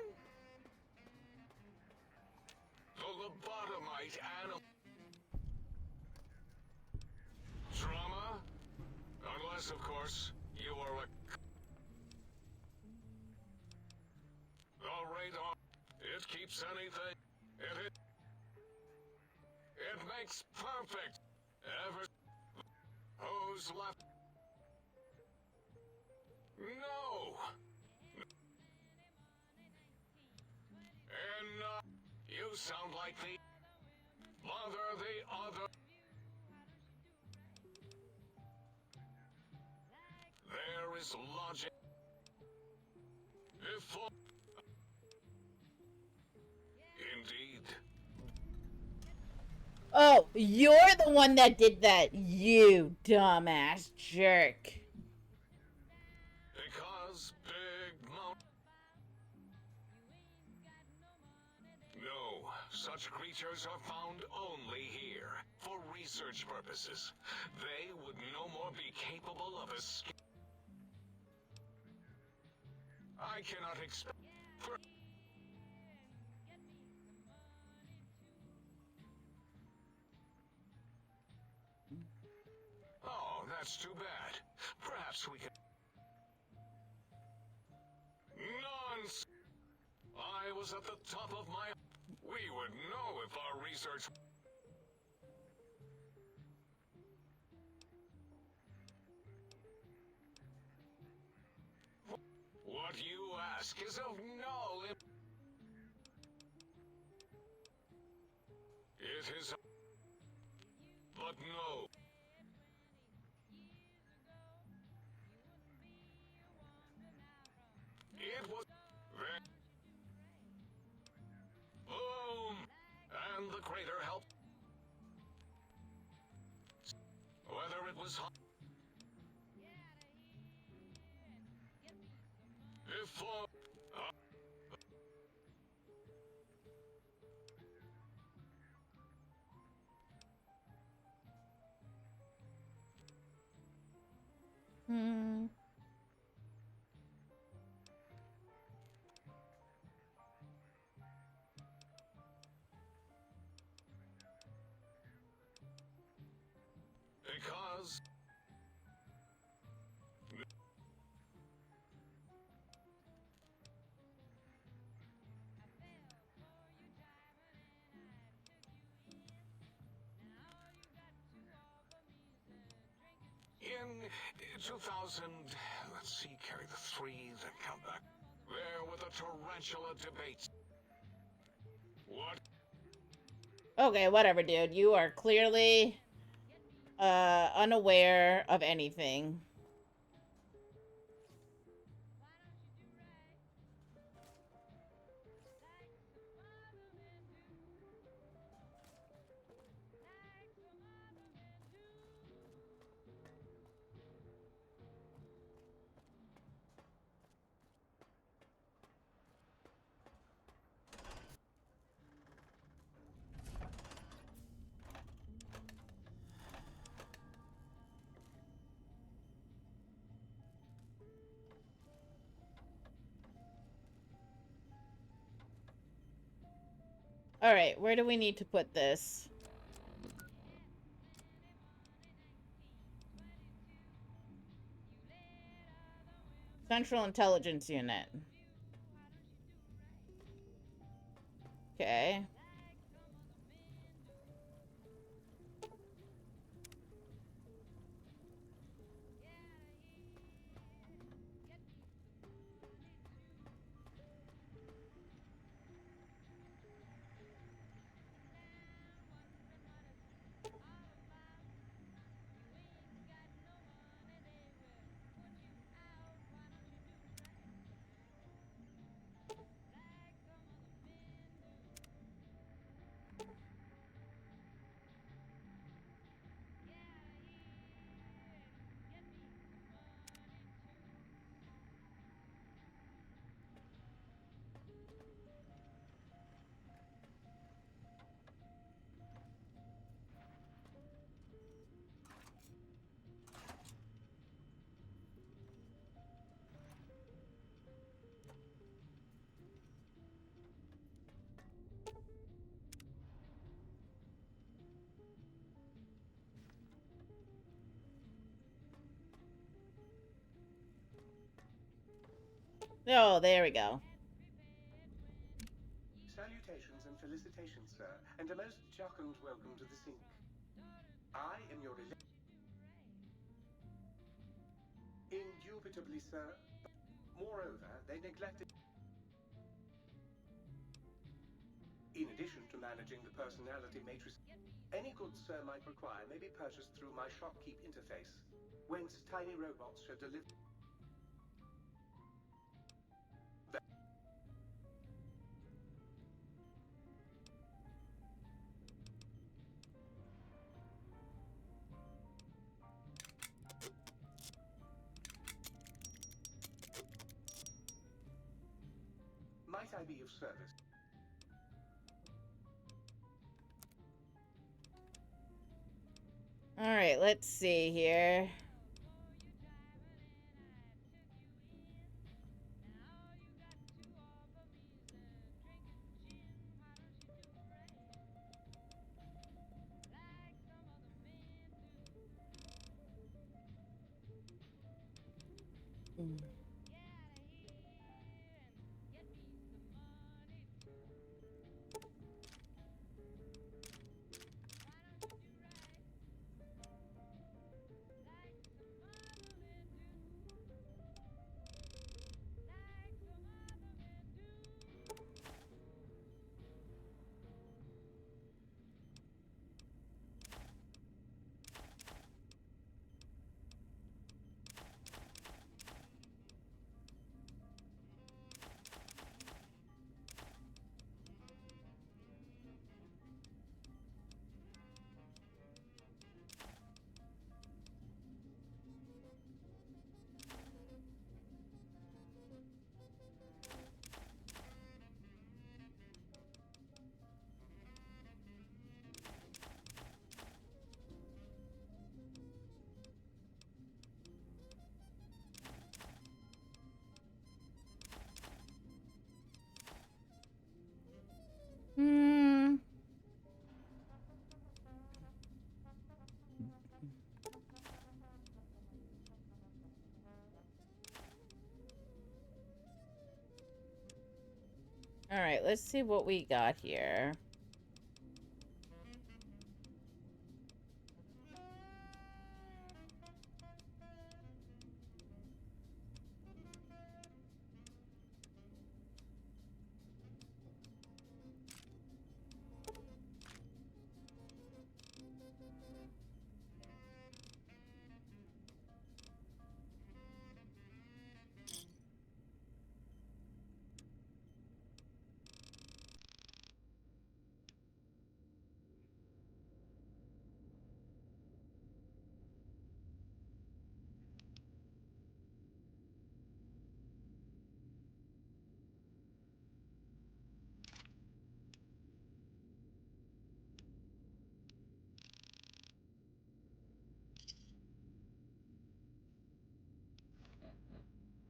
The lobotomite animal. Trauma? Unless, of course, you are a... The radar. It keeps anything. It makes perfect. Ever... Who's left? No! And, you sound like the... Mother the other... There is logic. If... Indeed. Oh, you're the one that did that, you dumbass jerk. Because Big Mount... No, such creatures are found only here, for research purposes. They would no more be capable of escape. I cannot expect... Oh, that's too bad. Perhaps we can... Nonsense! I was at the top of my... We would know if our research... What you ask is of no... It is... But no. It was... Boom! And the crater helped. Whether it was hot... If... Hmm. Because... In 2000, let's see, carry the 3, then count back. There were the tarantula debates. What? Okay, whatever, dude. You are clearly unaware of anything. Alright, where do we need to put this? Central Intelligence Unit. Okay. Oh, there we go. Salutations and felicitations, sir, and a most jocund welcome to the sink. I am your indubitably, sir. Moreover, they neglected. In addition to managing the personality matrix, any goods sir might require may be purchased through my shopkeep interface, whence tiny robots shall deliver. Might I be of service? All right, let's see here. Hmm. All right, let's see what we got here.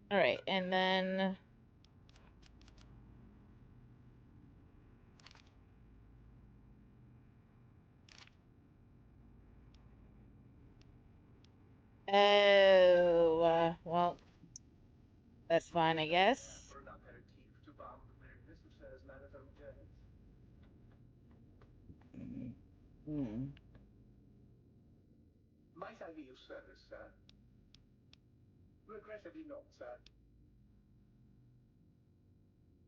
All right, and then oh, well, that's fine, I guess. Hmm. Might I be of service, sir? Regrettably not, sir.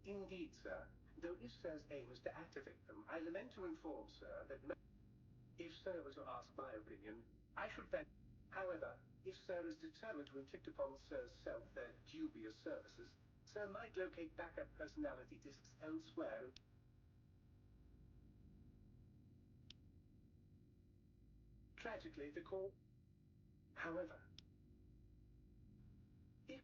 Indeed, sir. Though if sir's aim is to activate them, I lament to inform sir that if sir were to ask my opinion, I should bet. However, if sir is determined to inflict upon sir's self their dubious services, sir might locate backup personality discs elsewhere. Tragically, the call. However, if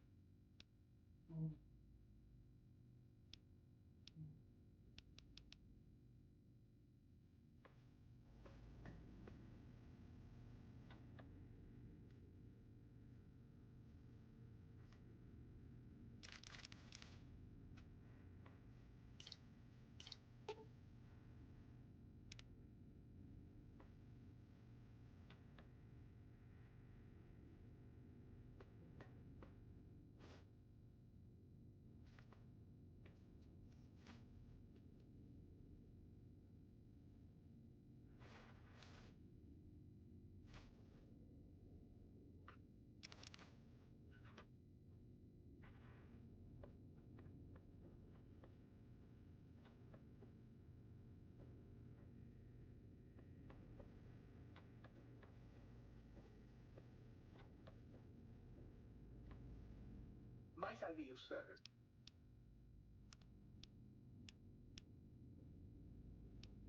I be of service?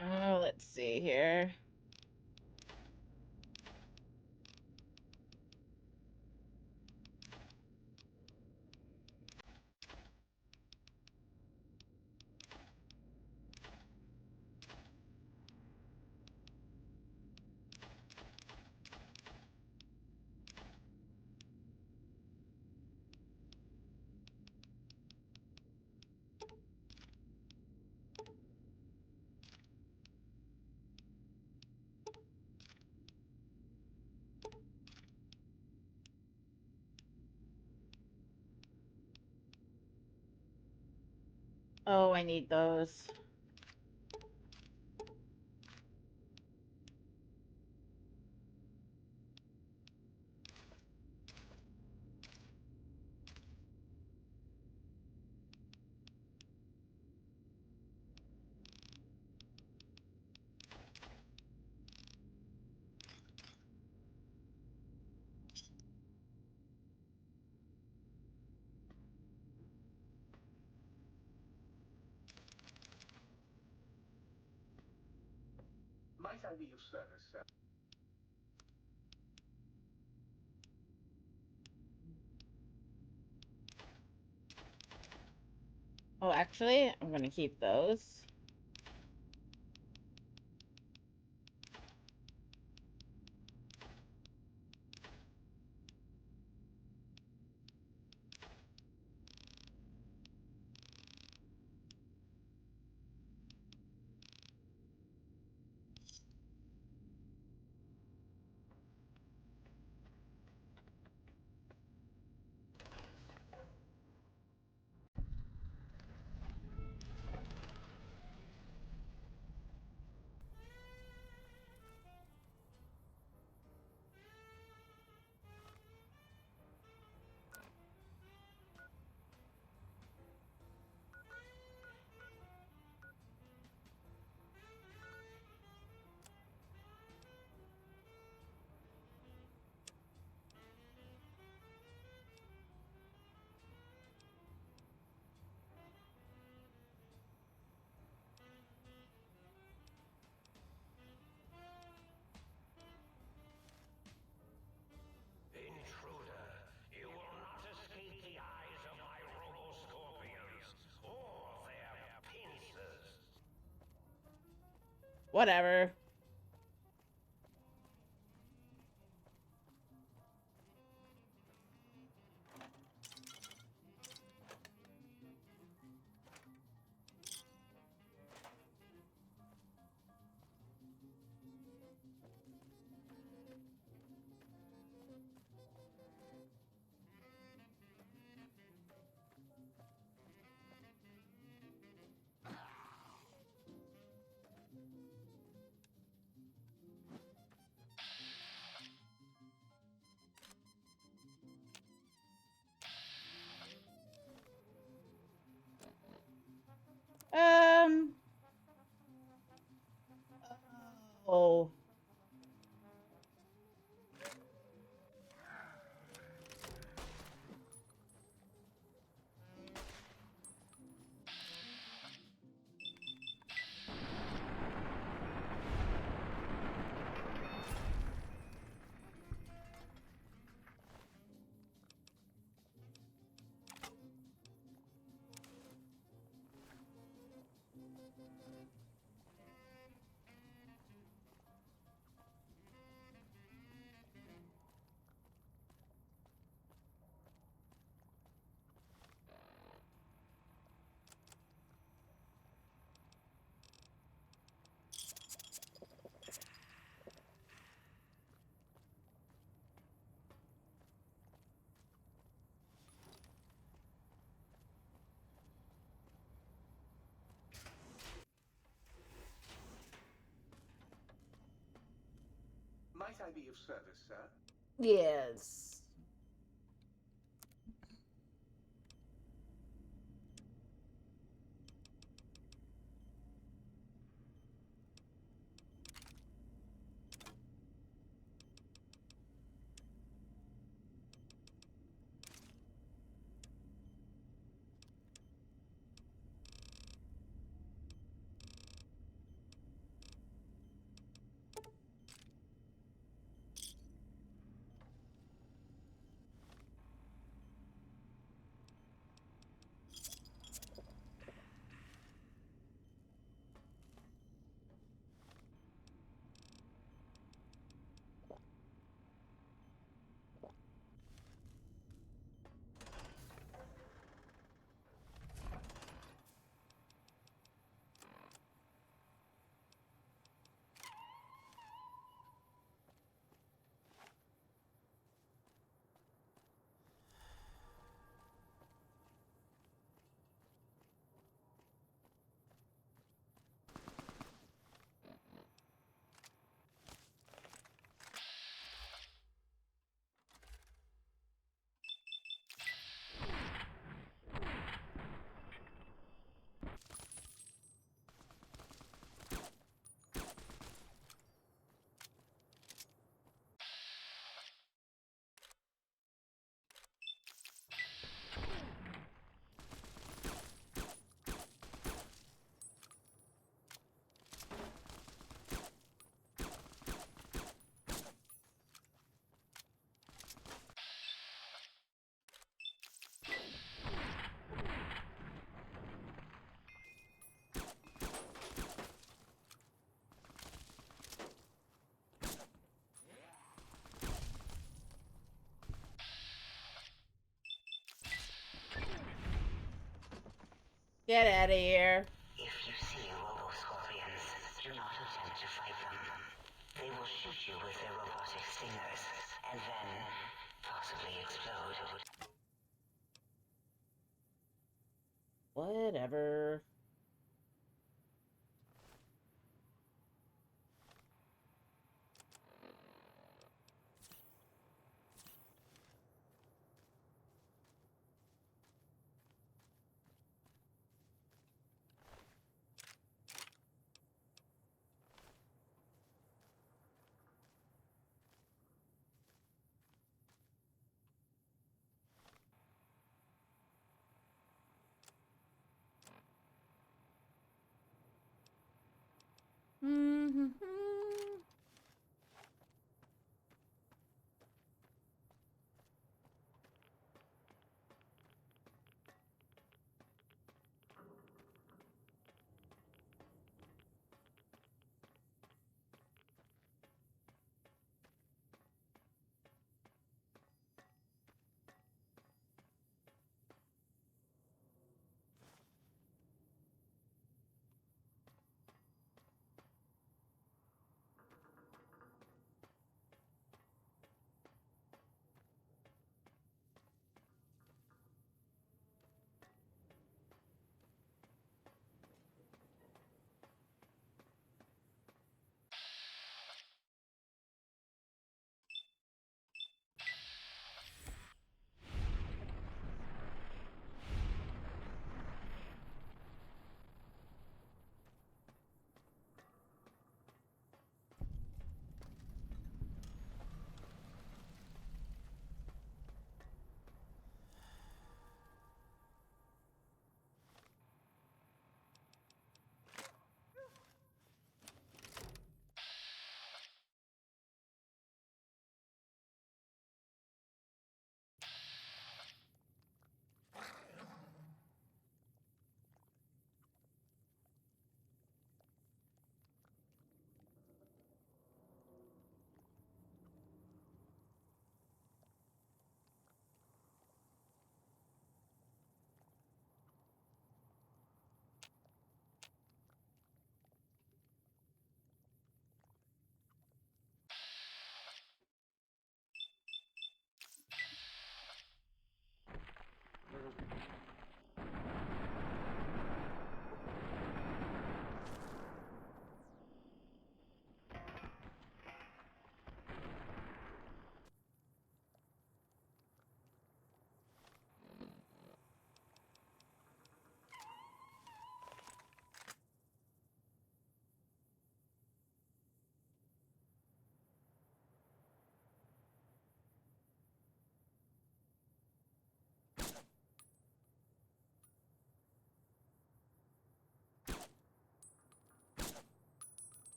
Oh, let's see here. Oh, I need those. Might I be of service, sir? Oh, actually, I'm gonna keep those. Intruder, you will not escape the eyes of my robo-scorpions or their pincers. Whatever. Um. Oh. Might I be of service, sir? Yes. Get out of here. If you see robo-scorpions, do not attempt to fight them. They will shoot you with their robotic stingers, and then possibly explode. Whatever. Mm-hmm.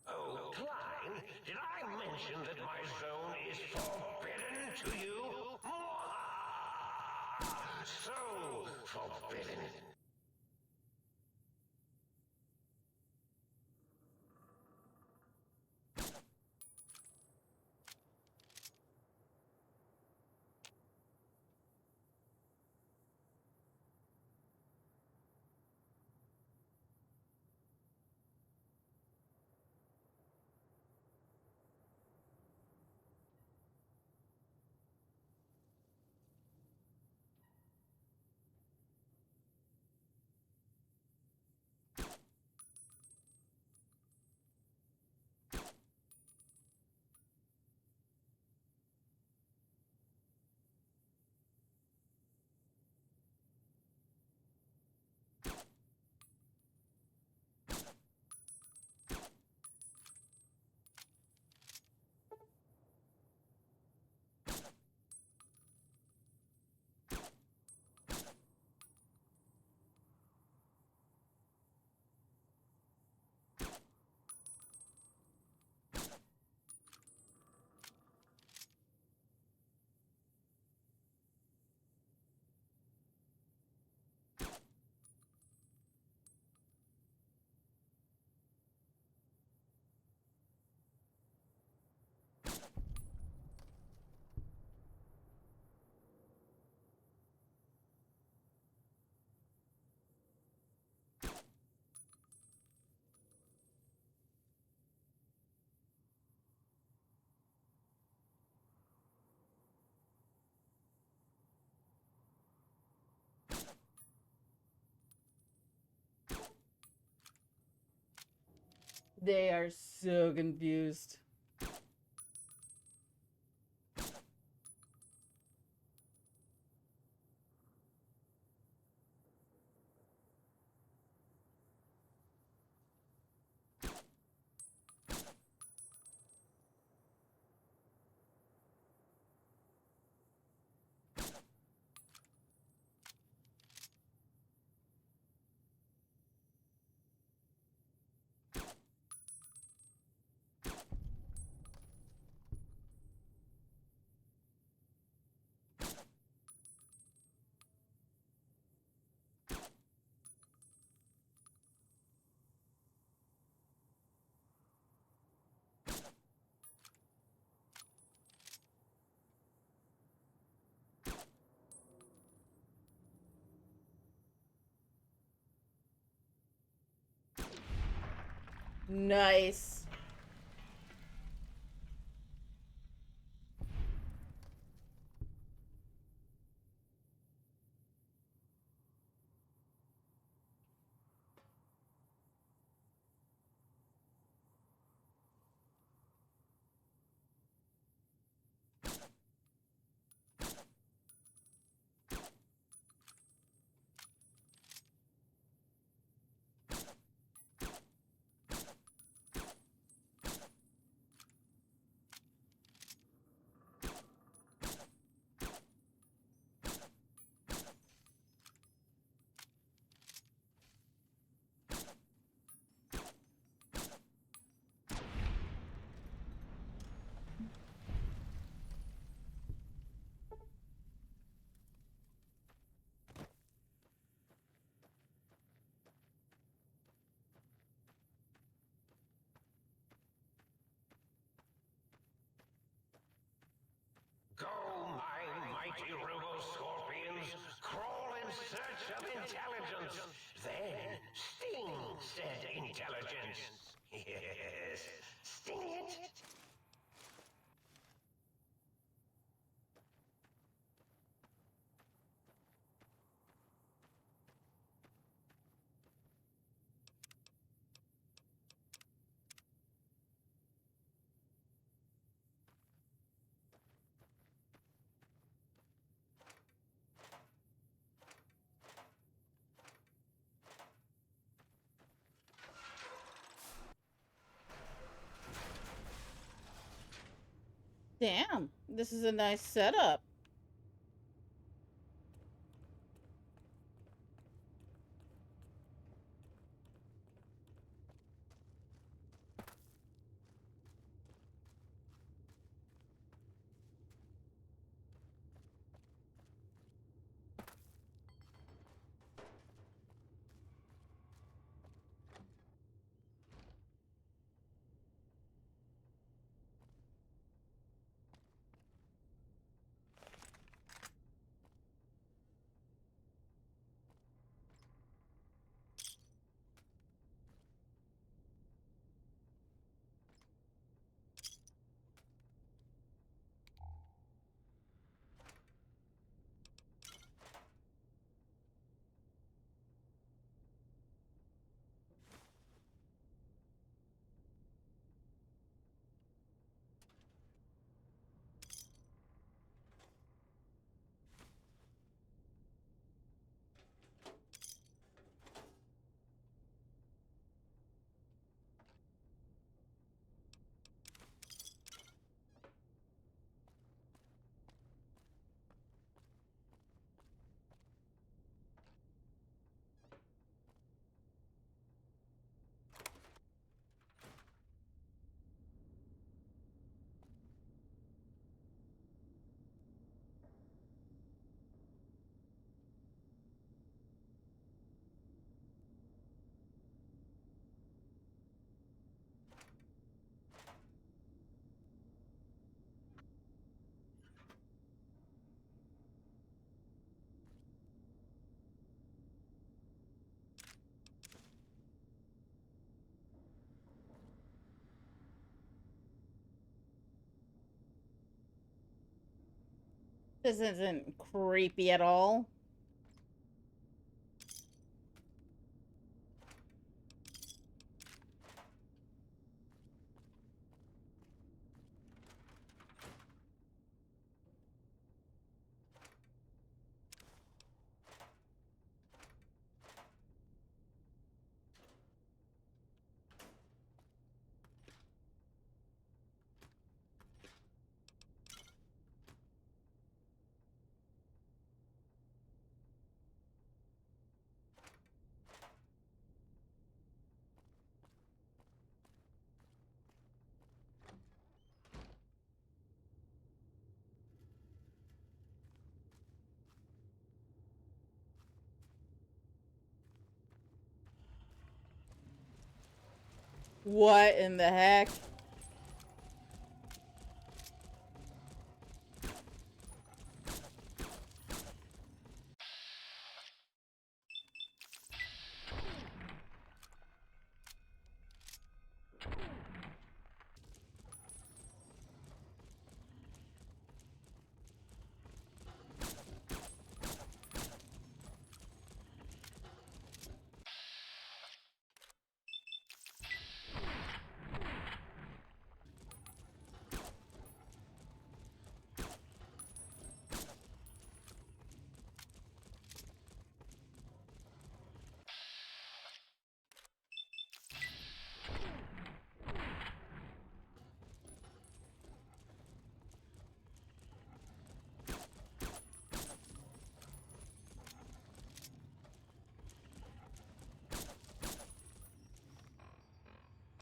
Oh, Klein, did I mention that my zone is forbidden to you? Mwah! So forbidden. They are so confused. Nice. Go, my mighty robo-scorpions, crawl in search of intelligence. Then sting said intelligence. Yes, sting it. Damn, this is a nice setup. This isn't creepy at all. What in the heck?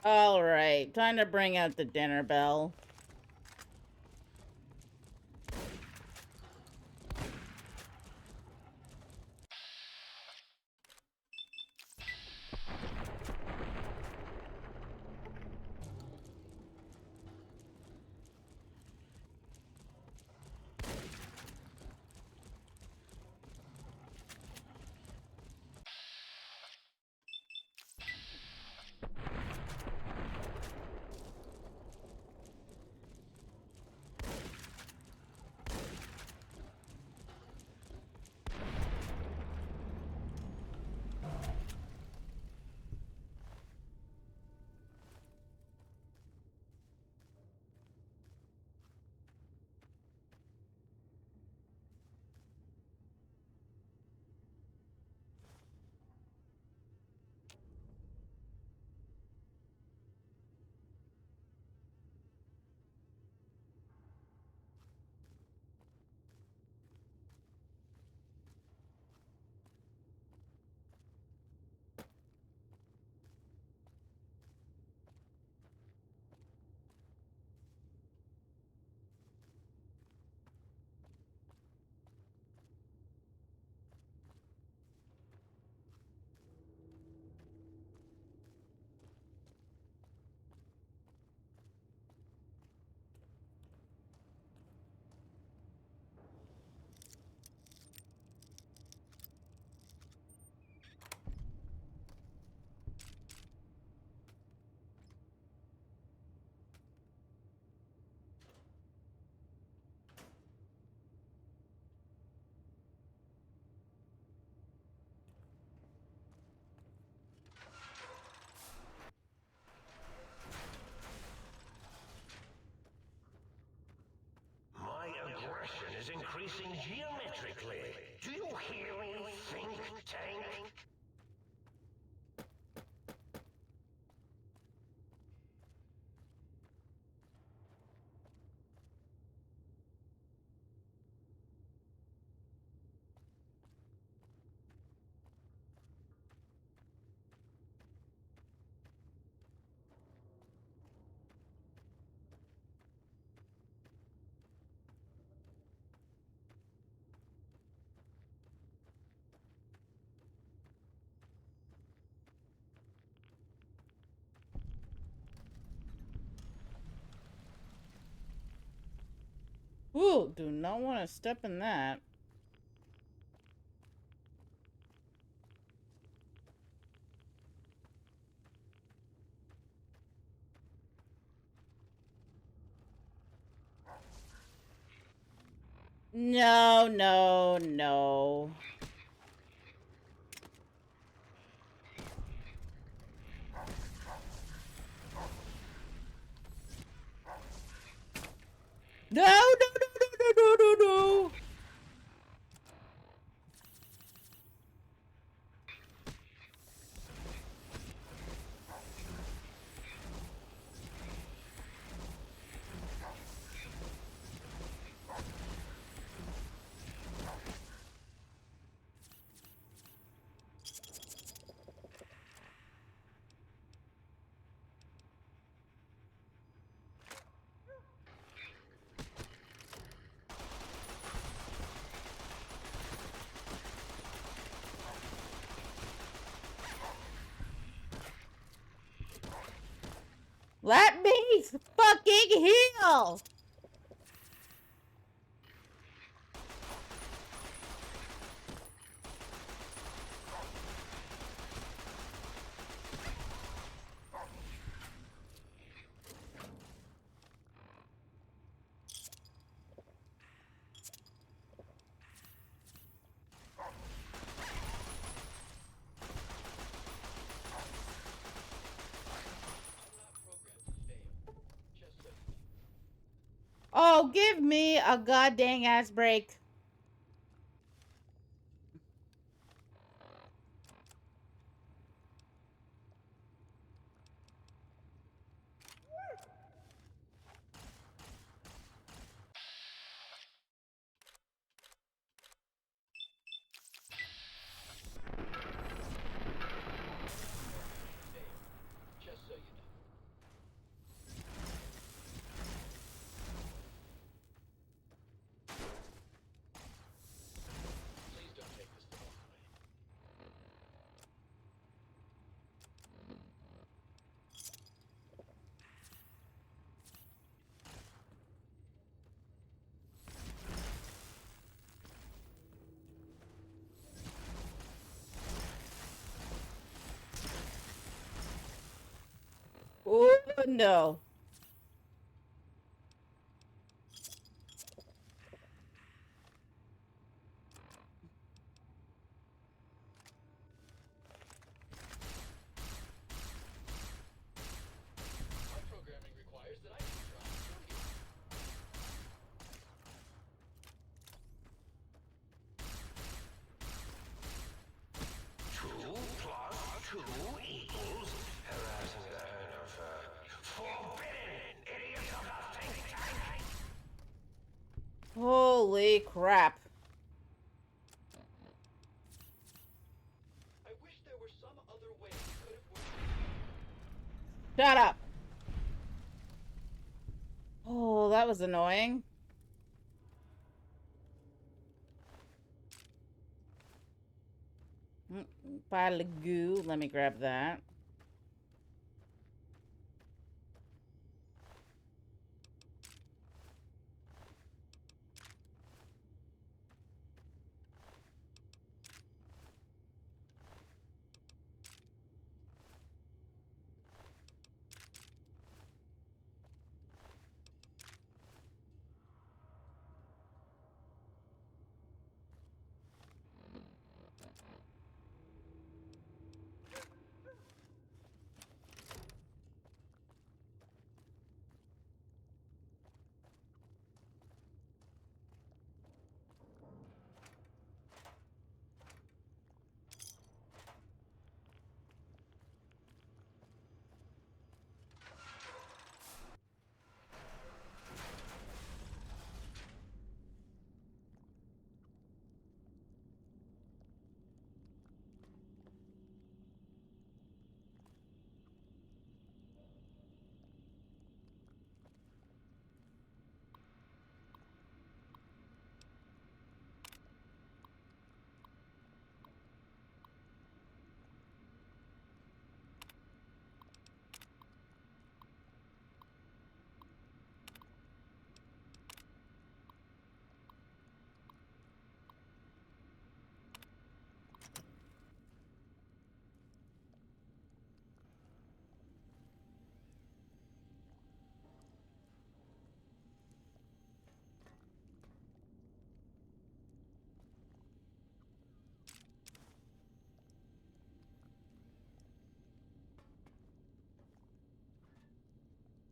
All right, time to bring out the dinner bell. My aggression is increasing geometrically. Do you hear me, think tank? Ooh, do not want to step in that. No, no, no. No, no, no, no, no, no, no. Let me fucking heal! Oh, give me a goddamn ass break. Oh no. Two plus two equals forbidden, idiots of the think tank. Holy crap. I wish there were some other way we could have worked. Shut up. Oh, that was annoying. Pile of goo. Let me grab that.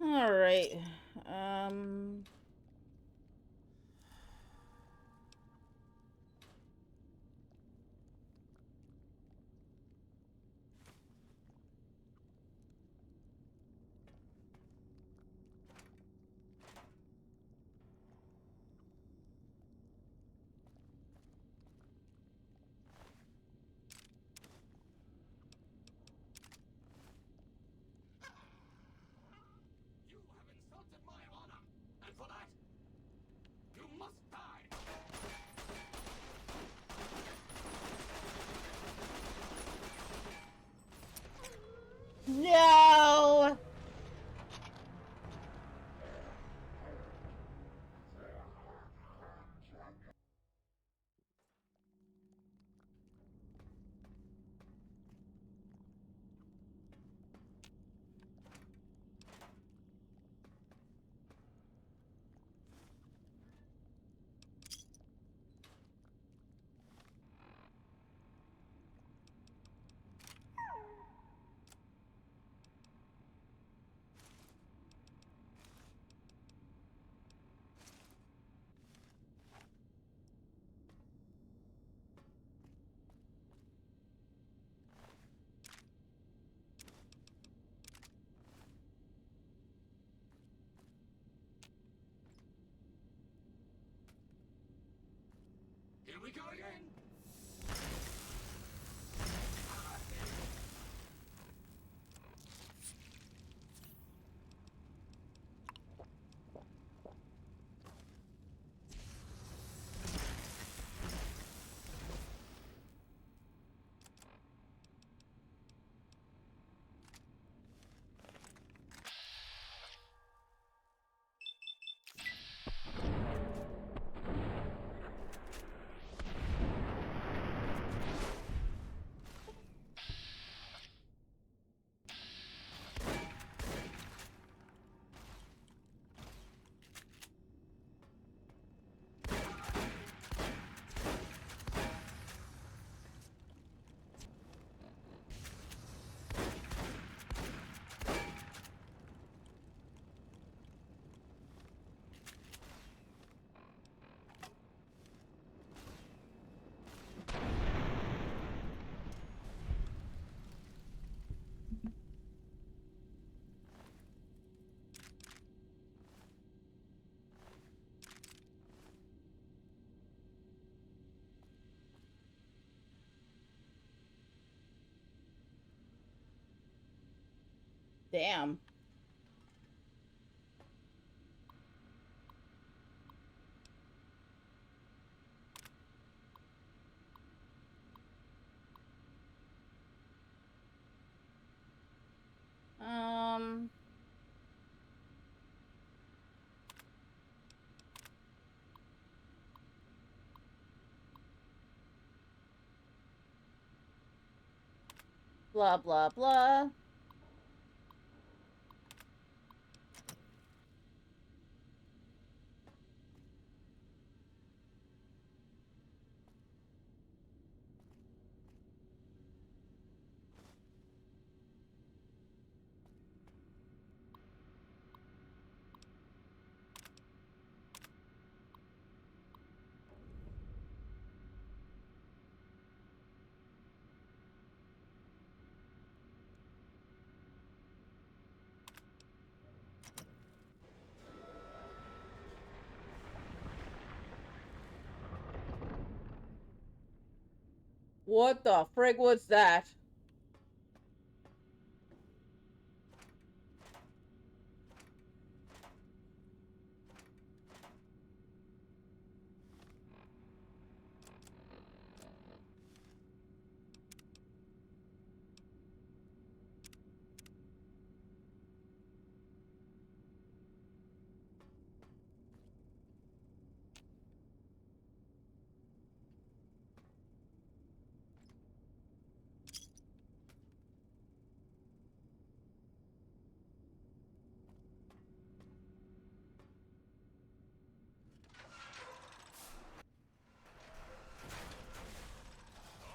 All right. Um. You have insulted my honor, and for that Here we go again! Damn. Um. Blah, blah, blah. What the frig was that?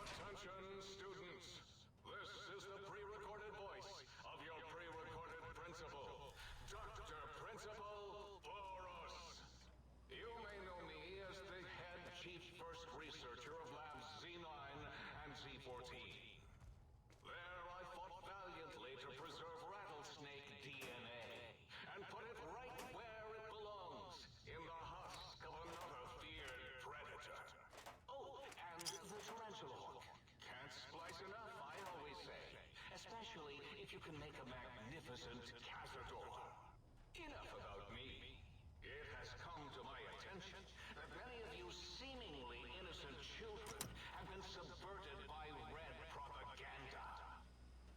Attention, students. This is the pre-recorded voice of your pre-recorded principal, Dr. Principal Boros. You may know me as the head chief first researcher of Labs Z9 and Z14. There I fought valiantly to preserve rattlesnake DNA and put it right where it belongs, in the husk of another feared predator. Oh, and the tarantula hook. Can't splice enough, I always say. Especially if you can make a magnificent cazador. Enough about me. It has come to my attention that many of you seemingly innocent children have been subverted by red propaganda.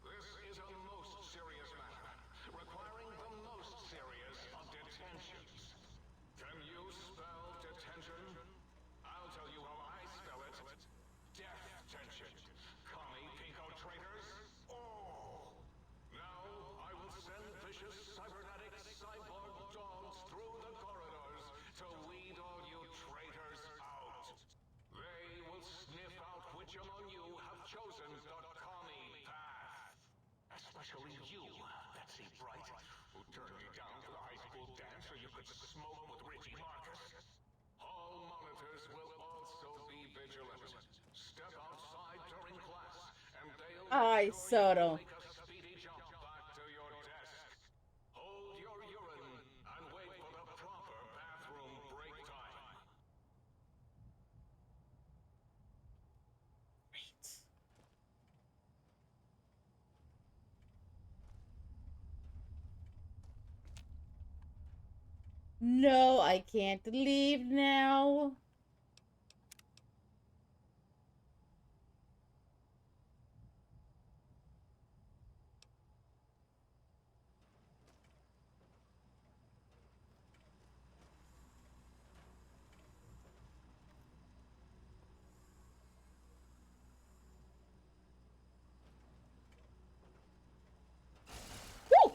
This is a most serious matter, requiring the most serious of detentions. Can you spell detention? I'll tell you how I spell it. Death-tension. Commie pinko traitors? Oh! Now I will send vicious cybernetic cyborg dogs through the corridors to weed all you traitors out. They will sniff out which among you have chosen the commie path. Especially you, Betsy Bright, who turned me down to the high school dance so you could smoke with Richie Marcus. All monitors will also be vigilant. Step outside during class, and they'll Ay, Soto. make a speedy jump back to your desk. Hold your urine and wait for the proper bathroom break time. No, I can't leave now. Woo!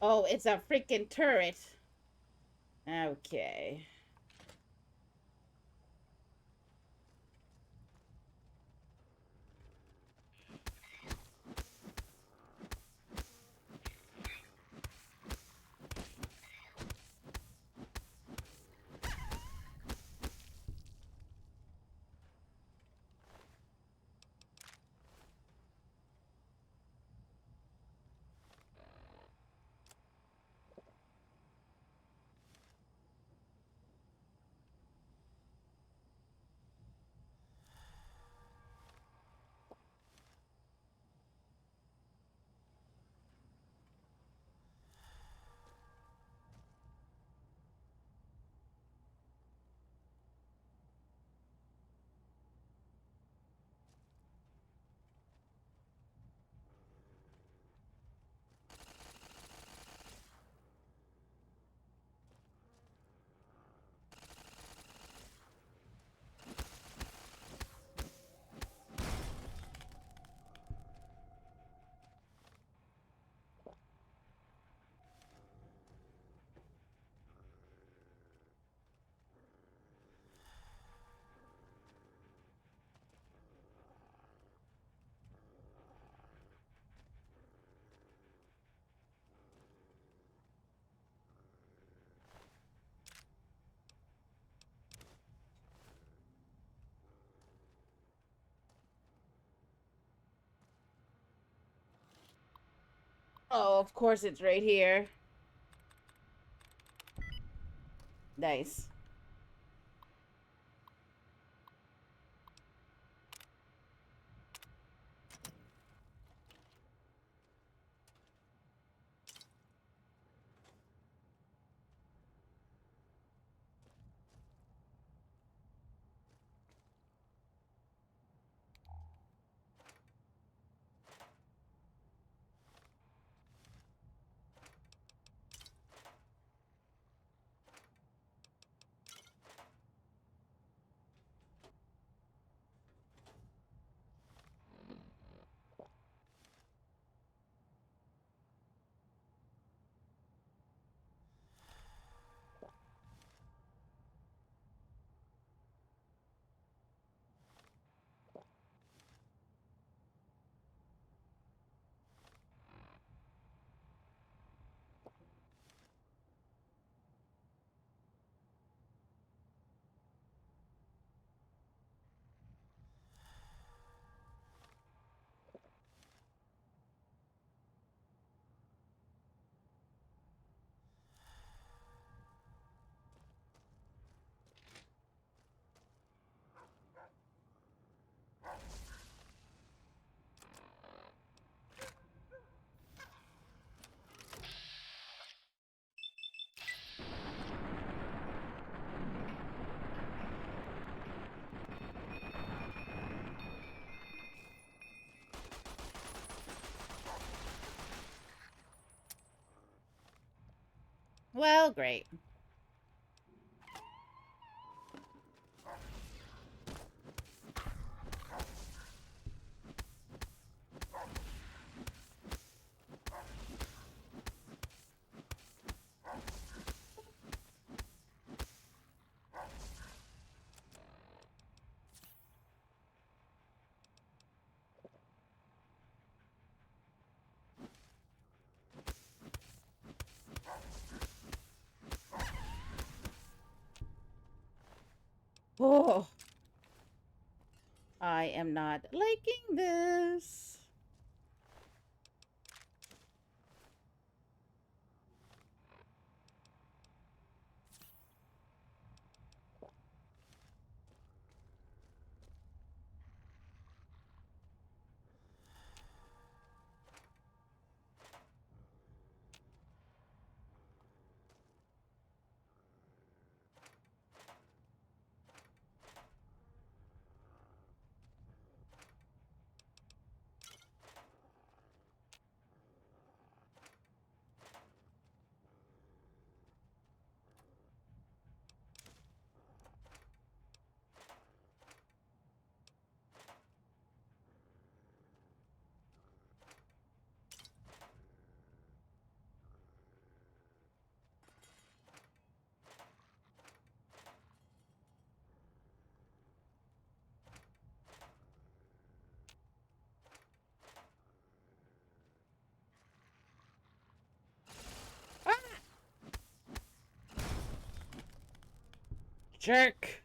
Oh, it's a freaking turret. Okay. Oh, of course it's right here. Nice. Well, great. Oh, I am not liking this. Jerk.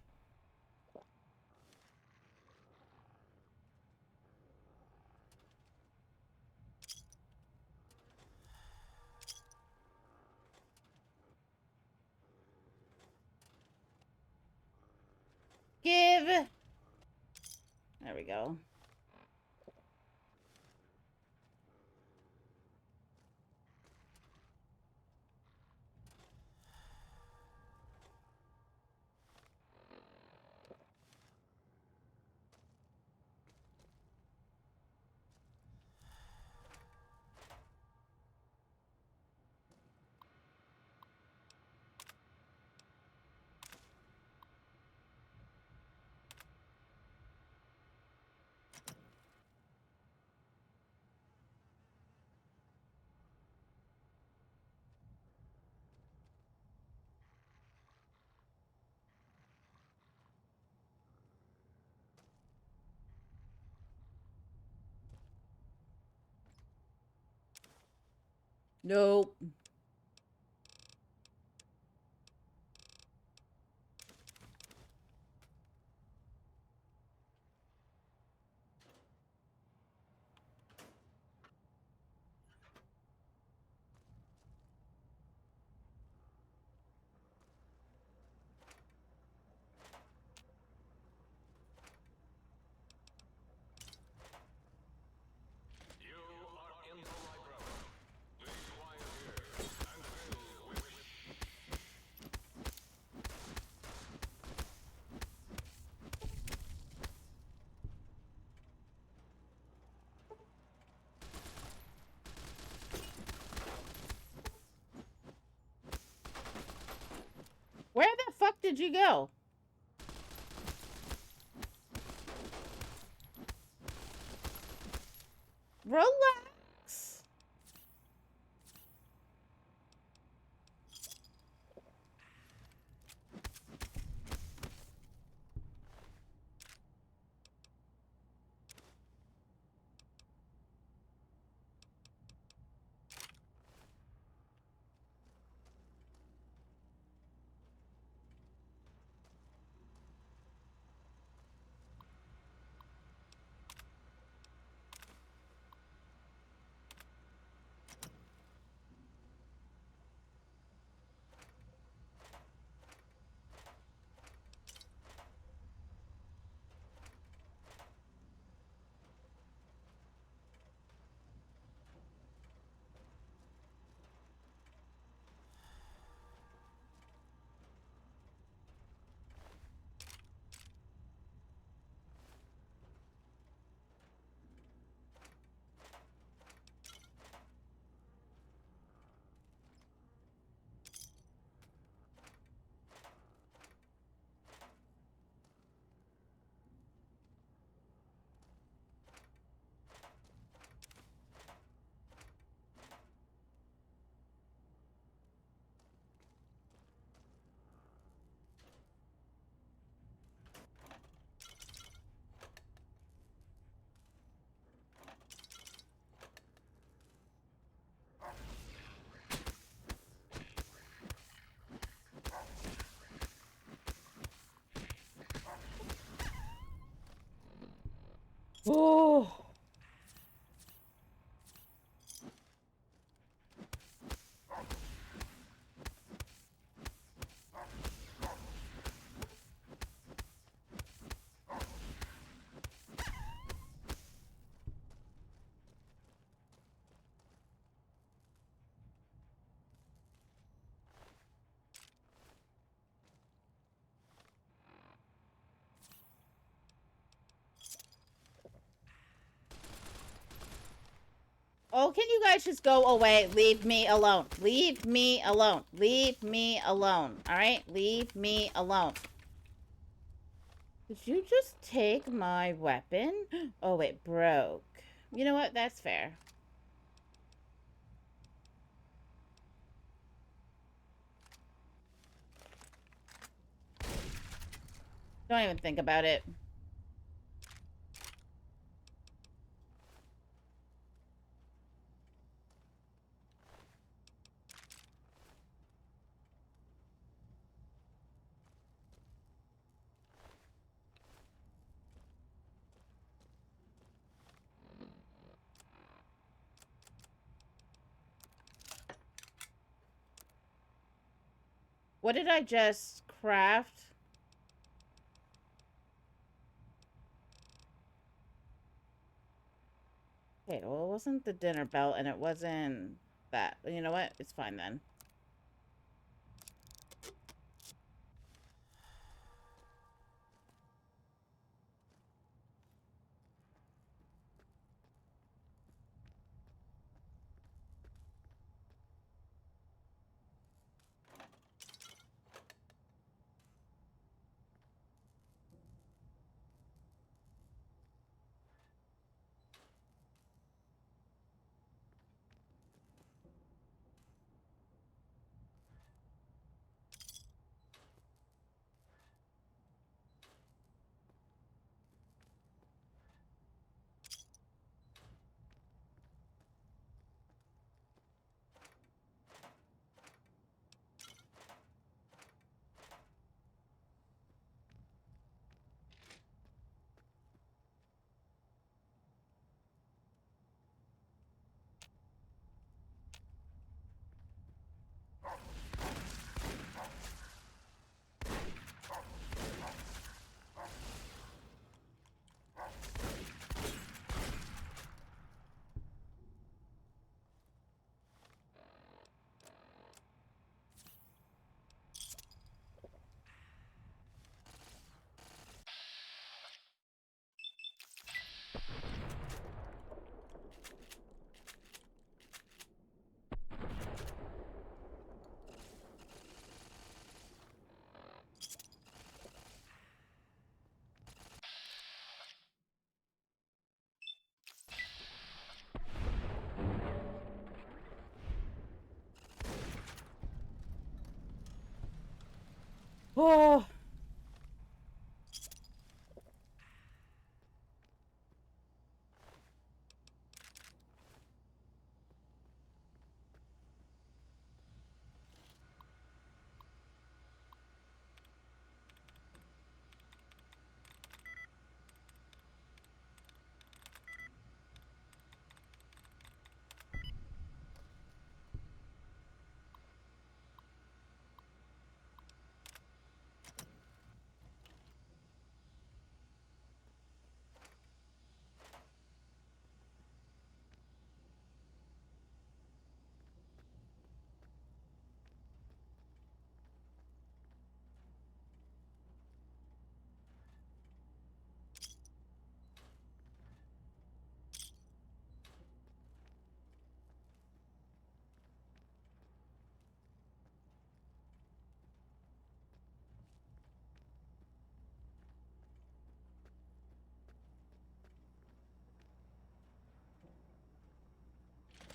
Give. There we go. Nope. Where the fuck did you go? Relax. Oh. Oh, can you guys just go away? Leave me alone. Leave me alone. Leave me alone. All right? Leave me alone. Did you just take my weapon? Oh, it broke. You know what? That's fair. Don't even think about it. What did I just craft? Okay, well, it wasn't the dinner belt, and it wasn't that. You know what? It's fine then. Oh.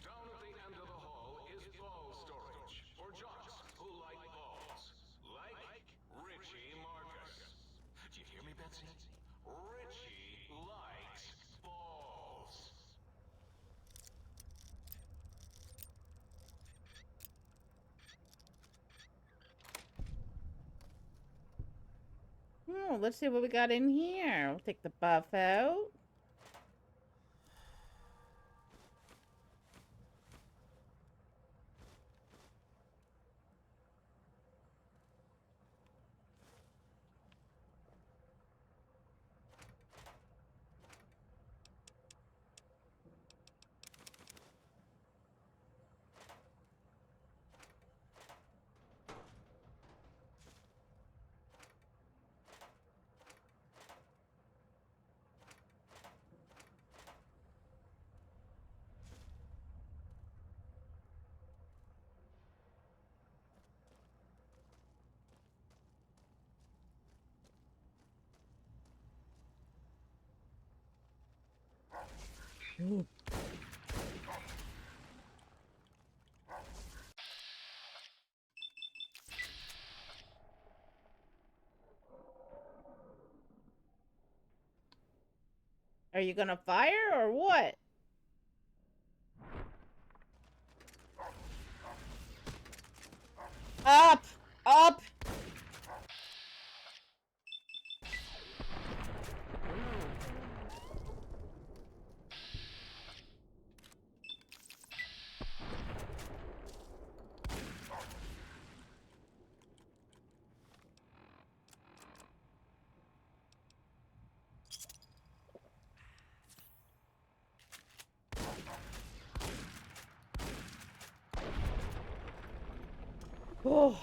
Down at the end of the hall is ball storage for jocks who like balls. Like Richie Marcus. Do you hear me, Betsy? Richie likes balls. Oh, let's see what we got in here. We'll take the buff out. Ooh. Are you gonna fire or what? Up! Up! Oh.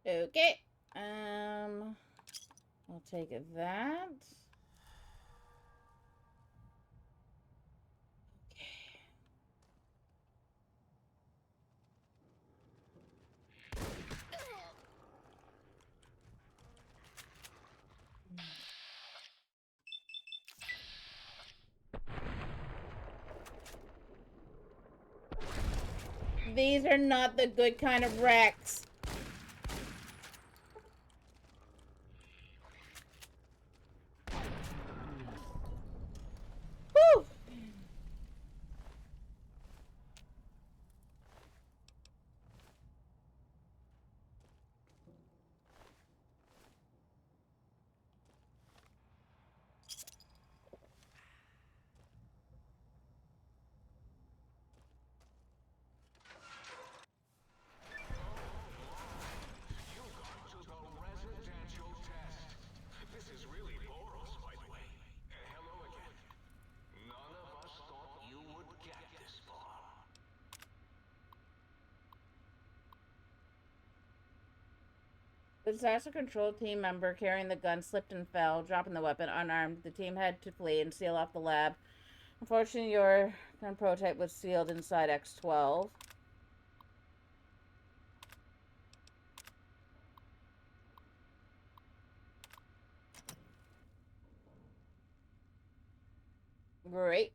Okay. I'll take that. These are not the good kind of wrecks. Whew. Residential test. This is really Boros, by the way. Hello again. None of us thought you would get this far. The disaster control team member carrying the gun slipped and fell, dropping the weapon unarmed. The team had to flee and seal off the lab. Unfortunately, your gun prototype was sealed inside X12. Great.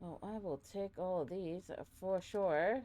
Oh, I will take all of these for sure.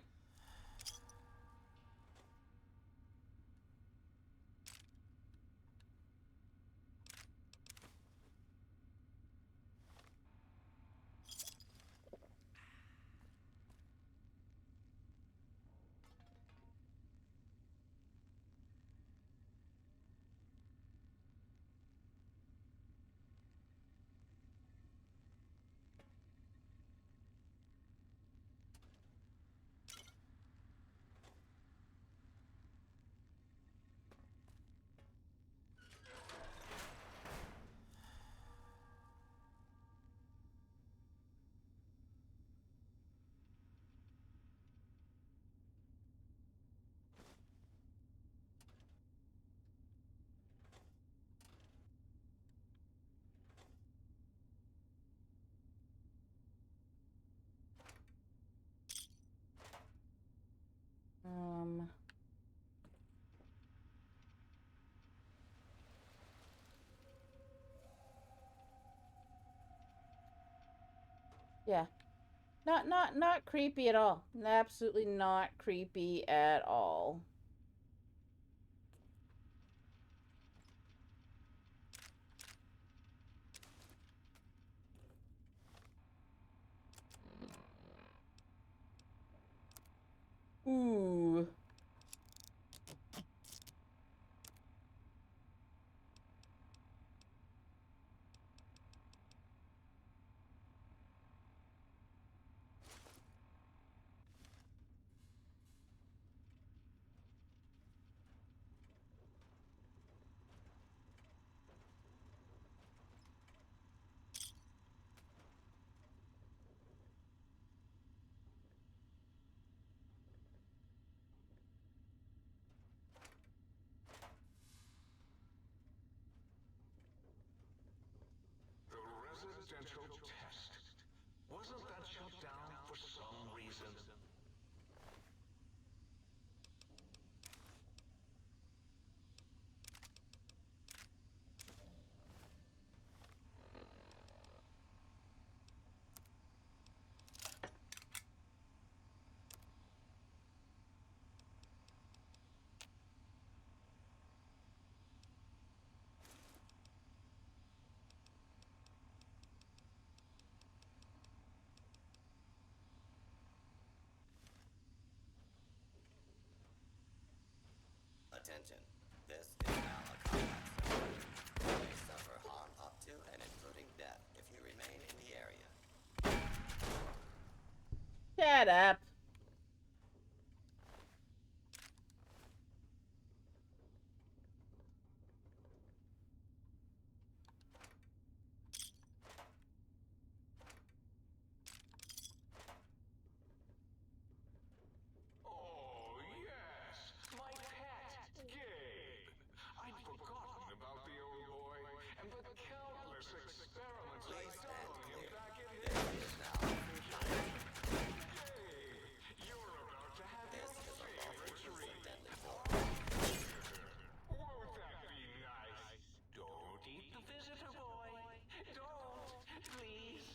Um, yeah. Not creepy at all. Absolutely not creepy at all. Ooh. Attention. This is now a combat zone. You may suffer harm up to and including death if you remain in the area. Shut up. Oh, yes, my pet, Gabe. I'd forgotten about the old boy and the countless experiments I've done on him back in his... Gabe, you're about to have your favorite treat. Won't that be nice? Don't eat the visitor boy. Don't, please.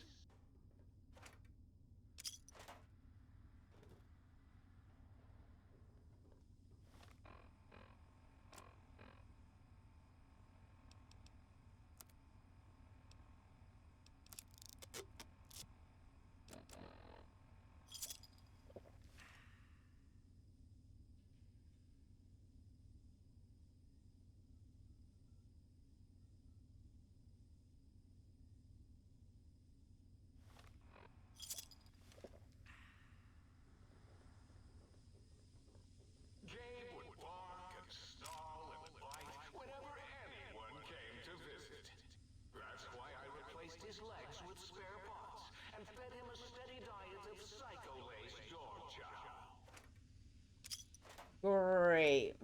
Gabe would bark and snarl and bite whenever anyone came to visit. That's why I replaced his legs with spare parts and fed him a steady diet of psycho-laced dog chow. Great.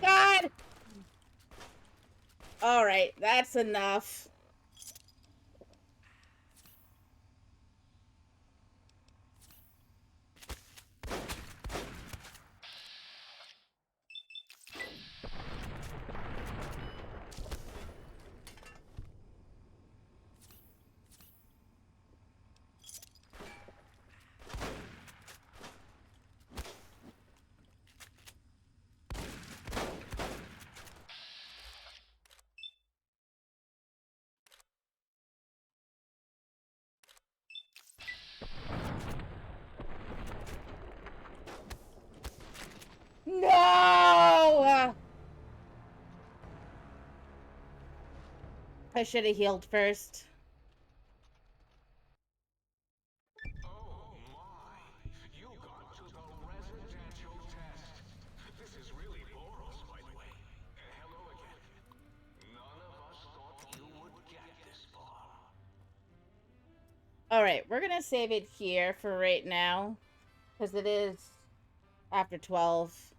God! Alright, that's enough. No! I should have healed first. Alright, we're gonna save it here for right now. Because it is after 12.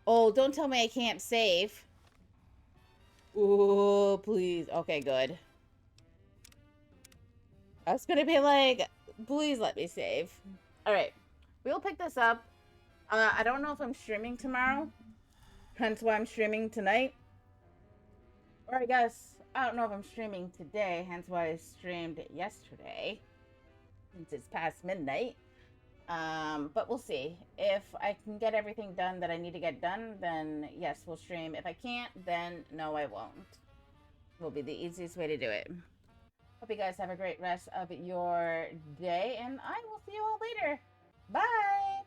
Oh, don't tell me I can't save. Ooh, please. Okay, good. I was gonna be like, please let me save. Alright, we'll pick this up. I don't know if I'm streaming tomorrow. Hence why I'm streaming tonight. Or I guess, I don't know if I'm streaming today. Hence why I streamed yesterday. Since it's past midnight. But we'll see. If I can get everything done that I need to get done, then yes, we'll stream. If I can't, then no, I won't. Will be the easiest way to do it. Hope you guys have a great rest of your day, and I will see you all later. Bye!